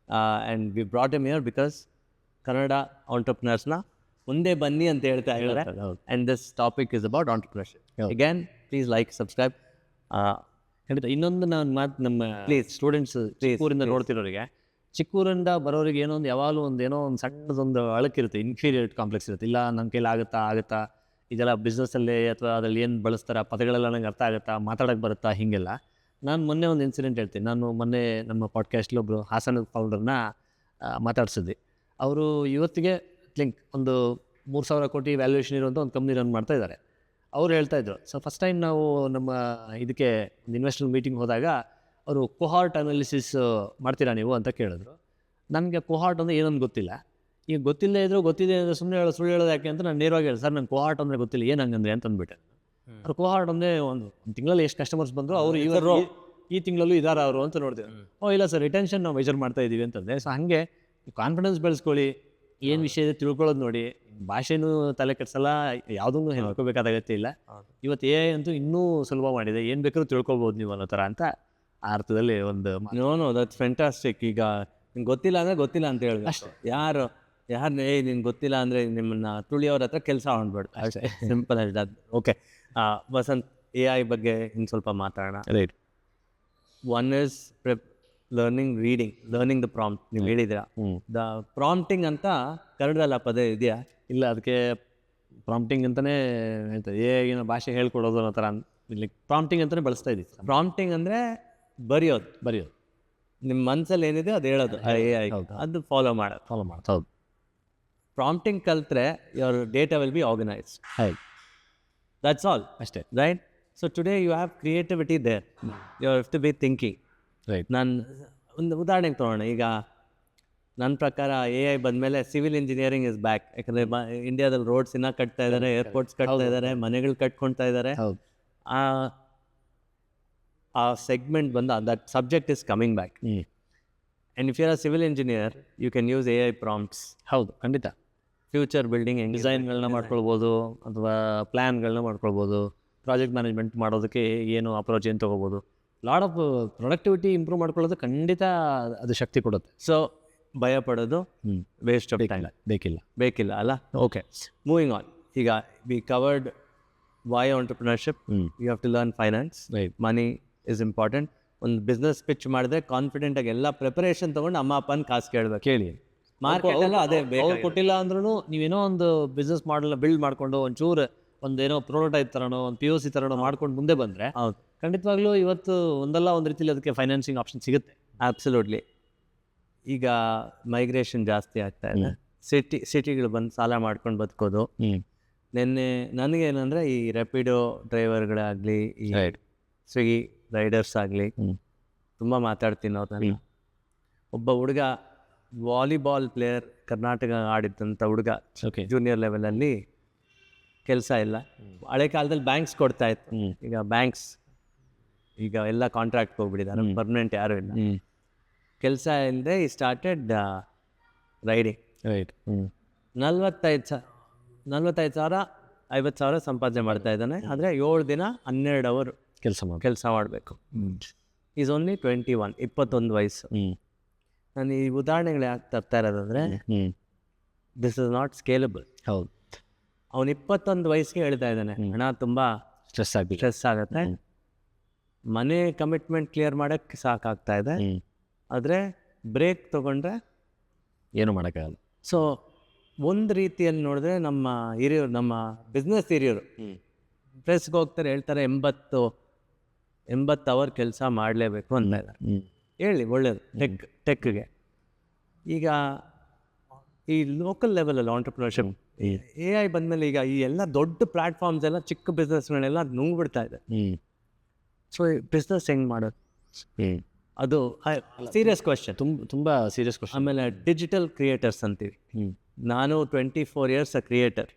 And we brought him here because Kannada entrepreneurs na Munde Banni anta ಹೇಳ್ತಾ ಇದ್ದಾರೆ. And this topic is about entrepreneurship. Again, please like, subscribe.
ಇನ್ನೊಂದು ನಾನು ನಮ್ಮ students ಊರಿಂದ ನೋಡ್ತಿರೋರಿಗೆ, ಚಿಕ್ಕೂರಿಂದ ಬರೋರಿಗೆ ಏನೋ ಒಂದು ಯಾವಾಗಲೂ ಏನೋ ಒಂದು ಸಣ್ಣದೊಂದು ಅಳಕಿರುತ್ತೆ, ಇನ್ಫೀರಿಯರ್ ಕಾಂಪ್ಲೆಕ್ಸ್ ಇರುತ್ತೆ. ಇಲ್ಲ ನನ್ನ ಕೈಲಿ ಆಗುತ್ತಾ ಇದೆಲ್ಲ ಬಿಸ್ನೆಸ್ಸಲ್ಲಿ ಅಥವಾ ಅದರಲ್ಲಿ ಏನು ಬಳಸ್ತಾರೆ, ಪದಗಳೆಲ್ಲ ನಂಗೆ ಅರ್ಥ ಆಗುತ್ತಾ, ಮಾತಾಡೋಕ್ಕೆ ಬರುತ್ತಾ, ಹೀಗೆಲ್ಲ. ನಾನು ಮೊನ್ನೆ ಒಂದು ಇನ್ಸಿಡೆಂಟ್ ಹೇಳ್ತೀನಿ. ನಾನು ಮೊನ್ನೆ ನಮ್ಮ ಪಾಡ್ಕಾಸ್ಟ್ಲಿ ಒಬ್ಬರು ಹಾಸನ ಫೌಂಡರ್ನ ಮಾತಾಡ್ಸಿದ್ವಿ. ಅವರು ಇವತ್ತಿಗೆ ಒಂದು 3,000 ಕೋಟಿ ವ್ಯಾಲ್ಯೂಯೇಷನ್ ಇರುವಂಥ ಒಂದು ಕಂಪ್ನಿ ರನ್ ಮಾಡ್ತಾ ಇದ್ದಾರೆ. ಅವ್ರು ಹೇಳ್ತಾಯಿದ್ರು, ಸೊ ಫಸ್ಟ್ ಟೈಮ್ ನಾವು ನಮ್ಮ ಇದಕ್ಕೆ ಒಂದು ಇನ್ವೆಸ್ಟರ್ ಮೀಟಿಂಗ್ ಹೋದಾಗ ಅವರು ಕೊಹಾರ್ಟ್ ಅನಾಲಿಸಿಸ್ ಮಾಡ್ತೀರಾ ನೀವು ಅಂತ ಕೇಳಿದ್ರು. ನನಗೆ ಕೋಹಾರ್ಟ್ ಅಂದರೆ ಏನಂತ ಗೊತ್ತಿಲ್ಲ. ಈಗ ಗೊತ್ತಿಲ್ಲದೆ ಇದ್ದರೂ ಗೊತ್ತಿದೆ ಅಂದರೆ ಸುಳ್ಳು ಹೇಳೋದು ಯಾಕೆ ಅಂತ ನಾನು ನೇರವಾಗಿ ಹೇಳಿ, ಸರ್ ನಂಗೆ ಕೋಹಾರ್ಟ್ ಅಂದರೆ ಗೊತ್ತಿಲ್ಲ, ಏನು ಹಂಗಂದ್ರೆ ಅಂತ ಅಂದ್ಬಿಟ್ಟೆ. ಅವ್ರು ಕೋಹಾರ್ಟ್ ಅಂದರೆ ಒಂದು ತಿಂಗಳಲ್ಲಿ ಎಷ್ಟು ಕಸ್ಟಮರ್ಸ್ ಬಂದರು, ಅವರು ಈ ತಿಂಗಳಲ್ಲೂ ಇದ್ದಾರೆ ಅವರು ಅಂತ ನೋಡ್ತೀವಿ. ಇಲ್ಲ ಸರ್, ರಿಟೆನ್ಷನ್ ನಾವು ಮೆಜರ್ ಮಾಡ್ತಾ ಇದ್ದೀವಿ ಅಂತಂದರೆ. ಸೊ ಹಾಗೆ ಕಾನ್ಫಿಡೆನ್ಸ್ ಬೆಳೆಸ್ಕೊಳ್ಳಿ, ಏನು ವಿಷಯ ಇದೆ ತಿಳ್ಕೊಳ್ಳೋದು ನೋಡಿ. ಭಾಷೆನೂ ತಲೆ ಕೆಡ್ಸಲ್ಲ, ಯಾವುದನ್ನು ಹೇಳ್ಕೋಬೇಕಾದ ಅಗತ್ಯ ಇಲ್ಲ. ಇವತ್ತು AI ಅಂತೂ ಇನ್ನೂ ಸುಲಭ ಮಾಡಿದೆ, ಏನು ಬೇಕಾದ್ರೂ ತಿಳ್ಕೊಬೋದು ನೀವು ಅನ್ನೋ ಥರ ಅಂತ ಆ ಅರ್ಥದಲ್ಲಿ ಒಂದು
ನೋ ದಟ್ಸ್ ಫ್ಯಾಂಟಾಸ್ಟಿಕ್. ಈಗ ನಿಂಗೆ ಗೊತ್ತಿಲ್ಲ ಅಂದರೆ ಗೊತ್ತಿಲ್ಲ ಅಂತ ಹೇಳಿ ಅಷ್ಟೇ. ಯಾರು ನಿನ್ಗೆ ಗೊತ್ತಿಲ್ಲ ಅಂದರೆ ನಿಮ್ಮನ್ನ ತುಳಿಯೋರ ಹತ್ರ ಕೆಲಸ ಹೊಂದ್ಬೇಡ್ತು ಅಷ್ಟೇ, ಸಿಂಪಲ್ ಆಗಿ ಅದು. ಓಕೆ ವಸಂತ್, AI ಬಗ್ಗೆ ಇನ್ನು ಸ್ವಲ್ಪ ಮಾತಾಡೋಣ.
Right.
One is learning the prompt. ನೀವು ಹೇಳಿದ್ದೀರಾ ದ ಪ್ರಾಂಪ್ಟಿಂಗ್ ಅಂತ ಕನ್ನಡದಲ್ಲಿ ಆ ಪದ ಇದೆಯಾ?
ಇಲ್ಲ, ಅದಕ್ಕೆ ಪ್ರಾಂಪ್ಟಿಂಗ್ ಅಂತಲೇ ಹೇಳ್ತಾರೆ. ಏನೋ ಭಾಷೆ ಹೇಳ್ಕೊಡೋದು ಅನ್ನೋ ಥರ ಇಲ್ಲಿ ಪ್ರಾಂಪ್ಟಿಂಗ್ ಅಂತಲೇ ಬಳಸ್ತಾ ಇದ್ದೀವಿ.
ಪ್ರಾಂಪ್ಟಿಂಗ್ ಅಂದರೆ ಬರೆಯೋದು. ನಿಮ್ಮ ಮನಸ್ಸಲ್ಲಿ ಏನಿದೆ ಅದು ಹೇಳೋದು AI, ಅದು ಫಾಲೋ ಮಾಡೋದು.
ಹೌದು.
ಪ್ರಾಂಪ್ಟಿಂಗ್ ಕಲ್ತ್ರೆ your data will be organised. That's all
ಅಷ್ಟೇ.
Right. So today you have creativity there, you have to be thinking.
Right.
ನಾನು ಒಂದು ಉದಾಹರಣೆಗೆ ತೊಗೊಳ್ಳೋಣ. ಈಗ ನನ್ನ ಪ್ರಕಾರ AI ಬಂದಮೇಲೆ ಸಿವಿಲ್ ಇಂಜಿನಿಯರಿಂಗ್ ಇಸ್ ಬ್ಯಾಕ್. ಯಾಕಂದರೆ ಇಂಡಿಯಾದಲ್ಲಿ ರೋಡ್ಸ್ ಇನ್ನೂ ಕಟ್ತಾ ಇದ್ದಾರೆ, ಏರ್ಪೋರ್ಟ್ಸ್ ಕಟ್ತಾ ಇದ್ದಾರೆ, ಮನೆಗಳು ಕಟ್ಕೊಳ್ತಾ ಇದ್ದಾರೆ. ಆ ಸೆಗ್ಮೆಂಟ್ ಬಂದು that subject is coming back. And if you are a civil engineer you can use AI prompts.
ಹೌದು, ಖಂಡಿತ.
ಫ್ಯೂಚರ್ ಬಿಲ್ಡಿಂಗ್
ಡಿಸೈನ್ಗಳನ್ನ ಮಾಡ್ಕೊಳ್ಬೋದು, ಅಥವಾ ಪ್ಲ್ಯಾನ್ಗಳನ್ನ ಮಾಡ್ಕೊಳ್ಬೋದು. ಪ್ರಾಜೆಕ್ಟ್ ಮ್ಯಾನೇಜ್ಮೆಂಟ್ ಮಾಡೋದಕ್ಕೆ ಏನು ಅಪ್ರೋಚ್ ಏನು ತೊಗೋಬೋದು. ಲಾಟ್ ಆಫ್ ಪ್ರೊಡಕ್ಟಿವಿಟಿ ಇಂಪ್ರೂವ್ ಮಾಡ್ಕೊಳ್ಳೋದು ಖಂಡಿತ ಅದು ಶಕ್ತಿ ಕೊಡುತ್ತೆ.
ಸೊ ಭಯ ಪಡೋದು ವೇಸ್ಟ್ ಆಫ್ ಟೈಮ್ ಬೇಕಿಲ್ಲ ಅಲ್ಲ. Okay, moving on. ಈಗ we covered why entrepreneurship, you have to learn finance, money is important. ಒಂದು ಬಿಸ್ನೆಸ್ ಪಿಚ್ ಮಾಡಿದ್ರೆ ಕಾನ್ಫಿಡೆಂಟಾಗಿ ಎಲ್ಲ ಪ್ರಿಪರೇಷನ್ ತೊಗೊಂಡು ಅಮ್ಮ ಅಪ್ಪನ ಕಾಸು ಕೇಳಿ ಮಾರ್ಕೆಟಲ್ಲ ಅದೇ
ಅವ್ರು ಕೊಟ್ಟಿಲ್ಲ ಅಂದ್ರೂ ನೀವೇನೋ ಒಂದು ಬಿಸ್ನೆಸ್ ಮಾಡಲ್ ಬಿಲ್ಡ್ ಮಾಡಿಕೊಂಡು ಒಂಚೂರು ಒಂದೇನೋ ಪ್ರೋಟೋಟೈಪ್ ಥರನೋ ಒಂದು POC ಥರನೋ ಮಾಡ್ಕೊಂಡು ಮುಂದೆ ಬಂದರೆ
ಹೌದು,
ಖಂಡಿತವಾಗ್ಲೂ ಇವತ್ತು ಒಂದಲ್ಲ ಒಂದು ರೀತಿಯಲ್ಲಿ ಅದಕ್ಕೆ ಫೈನಾನ್ಸಿಂಗ್ ಆಪ್ಷನ್ ಸಿಗುತ್ತೆ.
ಆಬ್ಸಲ್ಯೂಟ್ಲಿ. ಈಗ ಮೈಗ್ರೇಷನ್ ಜಾಸ್ತಿ ಆಗ್ತಾ ಇದೆ, ಸಿಟಿಗಳು ಬಂದು ಸಾಲ ಮಾಡ್ಕೊಂಡು ಬದುಕೋದು. ನಿನ್ನೆ ನನಗೇನಂದರೆ ಈ ರ್ಯಾಪಿಡೋ ಡ್ರೈವರ್ಗಳಾಗಲಿ, ಈ ಸ್ವಿಗ್ಗಿ ರೈಡರ್ಸ್ ಆಗಲಿ ತುಂಬ ಮಾತಾಡ್ತೀನಿ ಅವ್ರನ್ನ. ಒಬ್ಬ ಹುಡುಗ ವಾಲಿಬಾಲ್ ಪ್ಲೇಯರ್, ಕರ್ನಾಟಕ ಆಡಿದ್ದಂಥ ಹುಡುಗ, ಜೂನಿಯರ್ ಲೆವೆಲಲ್ಲಿ ಕೆಲಸ ಇಲ್ಲ. ಹಳೆ ಕಾಲದಲ್ಲಿ ಬ್ಯಾಂಕ್ಸ್ ಕೊಡ್ತಾ ಇತ್ತು, ಈಗ ಬ್ಯಾಂಕ್ಸ್ ಈಗ ಎಲ್ಲ ಕಾಂಟ್ರಾಕ್ಟ್ ಹೋಗ್ಬಿಟ್ಟಿದ್ದಾರೆ, ಪರ್ಮನೆಂಟ್ ಯಾರೂ ಇಲ್ಲ. ಕೆಲಸ ಇಲ್ಲದೆ ಈ ಸ್ಟಾರ್ಟೆಡ್ ರೈಡಿಂಗ್. 45,000 50,000 ಸಂಪಾದನೆ ಮಾಡ್ತಾ ಇದ್ದಾನೆ. ಆದರೆ 7 ದಿನ 12 ಅವರ್ ಕೆಲಸ ಮಾಡಬೇಕು. ಈಸ್ ಓನ್ಲಿ 21 ವಯಸ್ಸು. ನಾನು ಈ ಉದಾಹರಣೆಗಳು ಯಾಕೆ ತರ್ತಾ ಇರೋದಂದರೆ ದಿಸ್ ಇಸ್ ನಾಟ್ ಸ್ಕೇಲಬಲ್.
ಹೌದು.
ಅವನು 21 ವಯಸ್ಸಿಗೆ ಹೇಳ್ತಾ ಇದ್ದಾನೆ, ಹಣ ತುಂಬ ಸ್ಟ್ರೆಸ್ ಆಗುತ್ತೆ, ಮನೆ ಕಮಿಟ್ಮೆಂಟ್ ಕ್ಲಿಯರ್ ಮಾಡೋಕ್ಕೆ ಸಾಕಾಗ್ತಾ ಇದೆ, ಆದರೆ ಬ್ರೇಕ್ ತೊಗೊಂಡ್ರೆ
ಏನು ಮಾಡೋಕ್ಕಾಗಲ್ಲ.
ಸೊ ಒಂದು ರೀತಿಯಲ್ಲಿ ನೋಡಿದ್ರೆ ನಮ್ಮ ಹಿರಿಯರು, ನಮ್ಮ ಬಿಸ್ನೆಸ್ ಹಿರಿಯರು ಪ್ರೆಸ್ಗೆ ಹೋಗ್ತಾರೆ, ಹೇಳ್ತಾರೆ 80 ಅವರ್ ಕೆಲಸ ಮಾಡಲೇಬೇಕು ಅಂತ ಇದ್ದಾರೆ. ಹೇಳಿ, ಒಳ್ಳೇದು ಟೆಕ್ಗೆ. ಈಗ ಈ ಲೋಕಲ್ ಲೆವೆಲಲ್ಲಿ ಆಂಟರ್ಪ್ರಿನರ್ಶಿಪ್ AI ಬಂದಮೇಲೆ ಈಗ ಈ ಎಲ್ಲ ದೊಡ್ಡ ಪ್ಲ್ಯಾಟ್ಫಾರ್ಮ್ಸ್ ಎಲ್ಲ ಚಿಕ್ಕ ಬಿಸ್ನೆಸ್ಗಳೆಲ್ಲ ನುಂಗ್ಬಿಡ್ತಾ ಇದೆ. ಸೊ ಬಿಸ್ನೆಸ್ ಹೆಂಗೆ ಮಾಡೋದು, ಅದು ಸೀರಿಯಸ್ ಕ್ವೆಶ್ಚನ್,
ತುಂಬ ಸೀರಿಯಸ್ ಕ್ವೆಶ್ಚನ್.
ಆಮೇಲೆ ಡಿಜಿಟಲ್ ಕ್ರಿಯೇಟರ್ಸ್ ಅಂತೀವಿ. ನಾನು 24 years ಕ್ರಿಯೇಟರ್,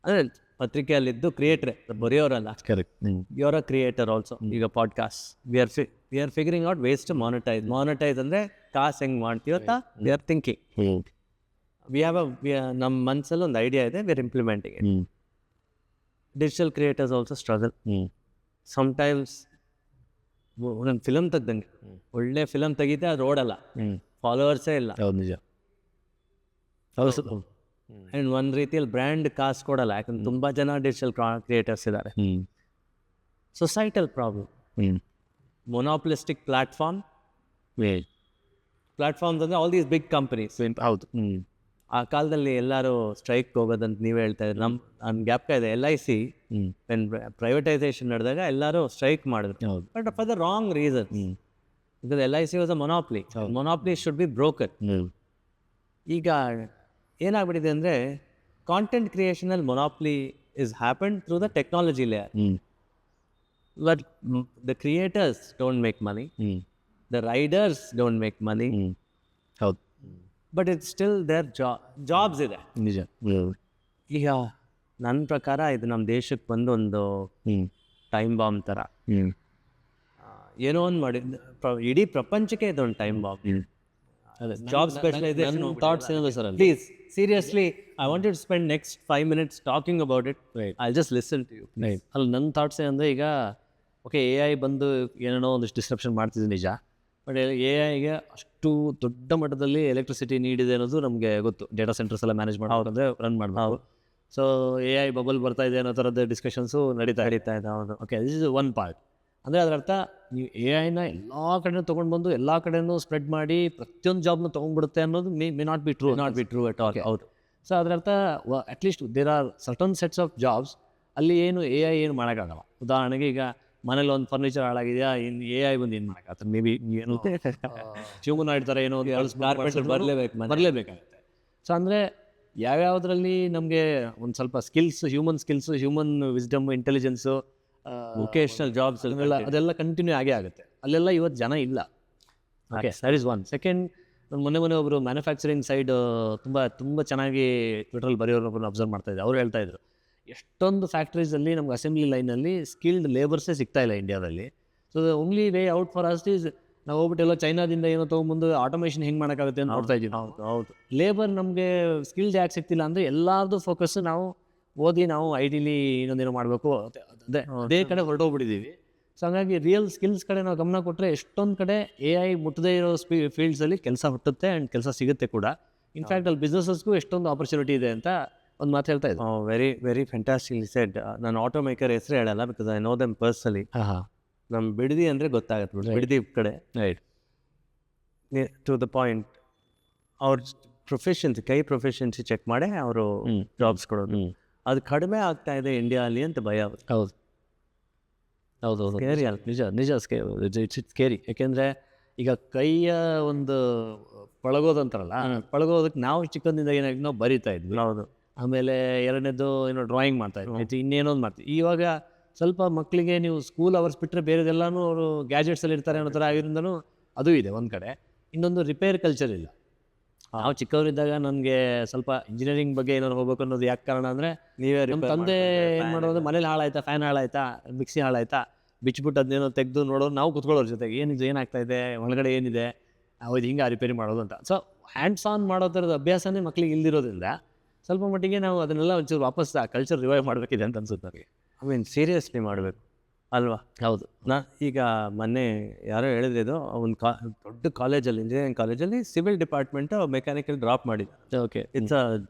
ಅಂದರೆ ಪತ್ರಿಕೆಯಲ್ಲಿದ್ದು ಕ್ರಿಯೇಟ್ರೆ, ಬರೆಯೋರಲ್ಲ.
ಕರೆಕ್ಟ್.
You're a creator also. ಈಗ podcast we are figuring out ways to monetise ಅಂದರೆ ಕಾಸು ಹೆಂಗೆ ಮಾಡ್ತೀವಿ ಅಂತ ವಿ ಆರ್ ಥಿಂಕಿಂಗ್. ನಮ್ಮ ಮನಸ್ಸಲ್ಲಿ ಒಂದು ಐಡಿಯಾ ಇದೆ, we are implementing it. Digital creators also struggle sometimes. ಒಂದು ಫಿಲಮ್ ತೆಗ್ದಂಗೆ, ಒಳ್ಳೆ ಫಿಲಮ್ ತೆಗಿತೆ ಅದು ಓಡಲ್ಲ, ಫಾಲೋವರ್ಸೇ ಇಲ್ಲ.
ಹೌದು, ನಿಜ.
ಆ್ಯಂಡ್ ಒಂದು ರೀತಿಯಲ್ಲಿ ಬ್ರ್ಯಾಂಡ್ ಕಾಸು ಕೊಡಲ್ಲ, ಯಾಕಂದ್ರೆ ತುಂಬ ಜನ ಡಿಜಿಟಲ್ ಕ್ರಿಯೇಟರ್ಸ್ ಇದ್ದಾರೆ. ಸೊಸೈಟಲ್ ಪ್ರಾಬ್ಲಮ್, ಮೊನೋಪಲಿಸ್ಟಿಕ್ ಪ್ಲಾಟ್ಫಾರ್ಮ್ಸ್ ಅಂದರೆ ಆಲ್ ದೀಸ್ ಬಿಗ್ ಕಂಪನೀಸ್.
ಹೌದು.
ಆ ಕಾಲದಲ್ಲಿ ಎಲ್ಲರೂ ಸ್ಟ್ರೈಕ್ ಹೋಗೋದಂತ ನೀವೇ ಹೇಳ್ತಾ ಇದ್ರಿ. ನನ್ನ ಜ್ಞಾಪಕ ಇದೆ, LIC ಪ್ರೈವೇಟೈಸೇಷನ್ ನಡೆದಾಗ ಎಲ್ಲರೂ ಸ್ಟ್ರೈಕ್ ಮಾಡಿದ್ರು, but for the wrong reason. Because LIC was a monopoly. Monopoly should be broken. ಈಗ ಏನಾಗ್ಬಿಟ್ಟಿದೆ ಅಂದರೆ ಕಾಂಟೆಂಟ್ ಕ್ರಿಯೇಷನಲ್ಲಿ monopoly is happen through the technology layer. But the creators don't make money, the riders don't make money.
ಹೌದು.
But it's still there jobs ಇದೆ.
ನಿಜ.
ಈಗ ನನ್ನ ಪ್ರಕಾರ ಇದು ನಮ್ಮ ದೇಶಕ್ಕೆ ಬಂದು ಒಂದು ಟೈಮ್ ಬಾಂಬ್ ಥರ. ಏನೋ ಒಂದು ಮಾಡಿ ಇಡೀ ಪ್ರಪಂಚಕ್ಕೆ ಇದೊಂದು time bomb. Job specialisation
thoughts ಏನಿದೆ sir?
Please seriously I wanted to spend next 5 minutes talking about it.
Right.
I just listen to you.
Right. ಅಲ್ಲಿ ನನ್ನ ಥಾಟ್ಸ್ ಏನಂದರೆ, ಈಗ ಓಕೆ ಎ ಐ ಬಂದು ಏನೇನೋ ಒಂದಿಷ್ಟು ಡಿಸ್ಕ್ರಿಪ್ಷನ್ ಮಾಡ್ತಿದ್ದೆ ನಿಜ. ಬಟ್ ಎ ಐಗೆ ಅಷ್ಟು ದೊಡ್ಡ ಮಟ್ಟದಲ್ಲಿ ಎಲೆಕ್ಟ್ರಿಸಿಟಿ ನೀಡಿದೆ ಅನ್ನೋದು ನಮಗೆ ಗೊತ್ತು. ಡೇಟಾ ಸೆಂಟರ್ಸ್ ಎಲ್ಲ ಮ್ಯಾನೇಜ್ ಮಾಡೋದಂದರೆ ರನ್ ಮಾಡಬೇಕು. ಸೊ ಎ ಐ ಬಬಲ್ ಬರ್ತಾ ಇದೆ ಅನ್ನೋ ಥರದ ಡಿಸ್ಕಷನ್ಸು ನಡೀತಾ ಇದೆ.
ಹೌದು.
Okay, this is one part. ಅಂದರೆ ಅದರ ಅರ್ಥ ನೀವು ಎ ಐನ ಎಲ್ಲ ಕಡೆನೂ ತೊಗೊಂಡು ಬಂದು ಎಲ್ಲ ಕಡೆನೂ ಸ್ಪ್ರೆಡ್ ಮಾಡಿ ಪ್ರತಿಯೊಂದು ಜಾಬ್ನ ತೊಗೊಂಡ್ಬಿಡುತ್ತೆ ಅನ್ನೋದು may not be true.
Not be true at all. ಹೌದು.
ಸೊ ಅದರ ಅರ್ಥ at least there are certain sets of jobs ಅಲ್ಲಿ ಏನು ಎ ಐ ಏನು ಮಾಡೋಕ್ಕಾಗಲ್ಲ. ಉದಾಹರಣೆಗೆ ಈಗ ಮನೇಲಿ ಒಂದು ಫರ್ನಿಚರ್ ಹಾಳಾಗಿದೆಯಾ, ಇನ್ನು ಎ ಐ ಬಂದು ಏನು ಮಾಡೋಕ್ಕಾಗ್ತದೆ? ಮೇ ಬಿ ಏನು ಹ್ಯೂಮನ್ ಥರ ಏನೋ ಬರಲೇಬೇಕಾಗುತ್ತೆ. ಸೊ ಅಂದರೆ ಯಾವ್ಯಾವುದರಲ್ಲಿ ನಮಗೆ ಒಂದು ಸ್ವಲ್ಪ skills, human wisdom, intelligence,
vocational jobs
ಅದೆಲ್ಲ ಕಂಟಿನ್ಯೂ ಆಗೇ ಆಗುತ್ತೆ. ಅಲ್ಲೆಲ್ಲ ಇವತ್ತು ಜನ ಇಲ್ಲ. Okay, that is one. Second, ಮೊನ್ನೆ ಒಬ್ಬರು ಮ್ಯಾನುಫ್ಯಾಕ್ಚರಿಂಗ್ ಸೈಡ್ ತುಂಬ ಚೆನ್ನಾಗಿ ಟ್ವಿಟರಲ್ಲಿ ಬರೆಯೋರೊಬ್ಬರನ್ನ ಅಬ್ಸರ್ವ್ ಮಾಡ್ತಾಯಿದ್ದೆ. ಅವ್ರು ಹೇಳ್ತಾಯಿದ್ರು, ಎಷ್ಟೊಂದು ಫ್ಯಾಕ್ಟ್ರೀಸಲ್ಲಿ ನಮ್ಗೆ ಅಸೆಂಬ್ಲಿ ಲೈನಲ್ಲಿ ಸ್ಕಿಲ್ಡ್ ಲೇಬರ್ಸೇ ಸಿಗ್ತಾ ಇಲ್ಲ ಇಂಡಿಯಾದಲ್ಲಿ. So the only way out for us is ನಾವು ಹೋಗ್ಬಿಟ್ಟು ಎಲ್ಲೋ ಚೈನಾದಿಂದ ಏನೋ ತೊಗೊಂಬಂದು ಆಟೋಮೇಷನ್ ಹೆಂಗೆ ಮಾಡೋಕ್ಕಾಗುತ್ತೆ ಅಂತ ನೋಡ್ತಾ ಇದ್ದೀವಿ.
ಹೌದು.
ಲೇಬರ್ ನಮಗೆ ಸ್ಕಿಲ್ಡ್ ಯಾಕೆ ಸಿಗ್ತಿಲ್ಲ ಅಂದರೆ ಎಲ್ಲರದ್ದು ಫೋಕಸ್ ನಾವು ಓದಿ ನಾವು ಐಟಿಲಿ ಇನ್ನೊಂದೇನೋ ಮಾಡಬೇಕು ಅದೇ ಕಡೆ ಹೊರಟೋಗ್ಬಿಟ್ಟಿದ್ದೀವಿ. ಸೊ ಹಾಗಾಗಿ ರಿಯಲ್ ಸ್ಕಿಲ್ಸ್ ಕಡೆ ನಾವು ಗಮನ ಕೊಟ್ಟರೆ ಎಷ್ಟೊಂದು ಕಡೆ ಎ ಐ ಮುಟ್ಟದೇ ಇರೋ ಫೀಲ್ಡ್ಸಲ್ಲಿ ಕೆಲಸ ಹುಟ್ಟುತ್ತೆ ಆ್ಯಂಡ್ ಕೆಲಸ ಸಿಗುತ್ತೆ ಕೂಡ. ಇನ್ಫ್ಯಾಕ್ಟ್ ಅಲ್ಲಿ ಬಿಸ್ನೆಸಸ್ಗೂ ಎಷ್ಟೊಂದು ಆಪರ್ಚುನಿಟಿ ಇದೆ ಅಂತ ಒಂದು ಮಾತು ಹೇಳ್ತಾ ಇದ್ದೆ.
Very fantastically shed. ನಾನು ಆಟೋ ಮೇಕರ್ ಹೆಸರು ಹೇಳಲ್ಲ, because I know them personally. ನಮ್ಮ ಬಿಡದಿ ಅಂದರೆ ಗೊತ್ತಾಗತ್ತೆ, ಬಿಡದಿ ಕಡೆ.
ರೈಟ್.
ಟು ದ ಪಾಯಿಂಟ್, ಅವ್ರ ಪ್ರೊಫೆಷನ್ಸಿ ಚೆಕ್ ಮಾಡಿ ಅವರು ಜಾಬ್ಸ್ ಕೊಡೋದು. ಅದು ಕಡಿಮೆ ಆಗ್ತಾ ಇದೆ ಇಂಡಿಯಾಲಿ ಅಂತ ಭಯ.
ಹೌದು. ಸ್ಕೇರಿ ಅಲ್ಲ, ನಿಜ ಇಟ್ಸ್ ಸ್ಕೇರಿ. ಯಾಕೆಂದರೆ ಈಗ ಕೈಯ ಒಂದು ಪಳಗೋದಂತಾರಲ್ಲ, ಪಳಗೋದಕ್ಕೆ ನಾವು ಚಿಕ್ಕಂದಿಂದ ಏನಾಗಿ ನಾವು ಬರಿತಾ ಇದ್ವಿ.
ಹೌದು.
ಆಮೇಲೆ ಎರಡನೇದು ಏನೋ ಡ್ರಾಯಿಂಗ್ ಮಾಡ್ತಾ ಇದ್ವಿ, ಇನ್ನೇನೊಂದು ಮಾಡ್ತೀವಿ. ಇವಾಗ ಸ್ವಲ್ಪ ಮಕ್ಕಳಿಗೆ ನೀವು ಸ್ಕೂಲ್ ಅವರ್ಸ್ ಬಿಟ್ಟರೆ ಬೇರೆದೆಲ್ಲನೂ ಅವರು ಗ್ಯಾಜೆಟ್ಸಲ್ಲಿ ಇರ್ತಾರೆ ಅನ್ನೋ ಥರ ಆಗಿರೋದೂ ಅದು ಇದೆ ಒಂದು ಕಡೆ. ಇನ್ನೊಂದು ರಿಪೇರ್ ಕಲ್ಚರ್ ಇಲ್ಲ. ನಾವು ಚಿಕ್ಕವರಿದ್ದಾಗ ನನಗೆ ಸ್ವಲ್ಪ ಇಂಜಿನಿಯರಿಂಗ್ ಬಗ್ಗೆ ಏನಾದ್ರು ಹೋಗ್ಬೇಕು ಅನ್ನೋದು ಯಾಕೆ ಕಾರಣ ಅಂದರೆ, ನಮ್ಮ ತಂದೆ ಏನು ಮಾಡೋದು, ಮನೇಲಿ ಹಾಳಾಯ್ತಾ, ಫ್ಯಾನ್ ಹಾಳಾಯ್ತಾ, ಮಿಕ್ಸಿ ಹಾಳಾಯ್ತಾ, ಬಿಚ್ಬಿಟ್ಟು ಅದನ್ನೇನೋ ತೆಗೆದು ನೋಡೋರು, ನಾವು ಕುತ್ಕೊಳ್ಳೋರ ಜೊತೆಗೆ ಏನಾಗ್ತಾ ಇದೆ, ಒಳಗಡೆ ಏನಿದೆ, ಇದು ಹಿಂಗೆ ರಿಪೇರಿ ಮಾಡೋದು ಅಂತ. ಸೊ ಹ್ಯಾಂಡ್ಸ್ ಆನ್ ಮಾಡೋ ಥರದ ಅಭ್ಯಾಸನೇ ಮಕ್ಳಿಗೆ ಇಲ್ದಿರೋದ್ರಿಂದ ಸ್ವಲ್ಪ ಮಟ್ಟಿಗೆ ನಾವು ಅದನ್ನೆಲ್ಲ ಒಂಚೂರು ವಾಪಸ್ ಆ ಕಲ್ಚರ್ ರಿವೈವ್ ಮಾಡಬೇಕಿದೆ ಅಂತ ಅನ್ಸುತ್ತೆ ನನಗೆ.
ಸೀರಿಯಸ್ಲಿ ಮಾಡಬೇಕು ಅಲ್ವಾ?
ಹೌದು.
ಈಗ ಮೊನ್ನೆ ಯಾರೋ ಹೇಳಿದ್ರೆ, ಇದು ಒಂದು ದೊಡ್ಡ ಕಾಲೇಜಲ್ಲಿ, ಇಂಜಿನಿಯರಿಂಗ್ ಕಾಲೇಜಲ್ಲಿ ಸಿವಿಲ್ ಡಿಪಾರ್ಟ್ಮೆಂಟ್ ಮೆಕ್ಯಾನಿಕಲ್ ಡ್ರಾಪ್ ಮಾಡಿದ್ದಾರೆ.
Okay,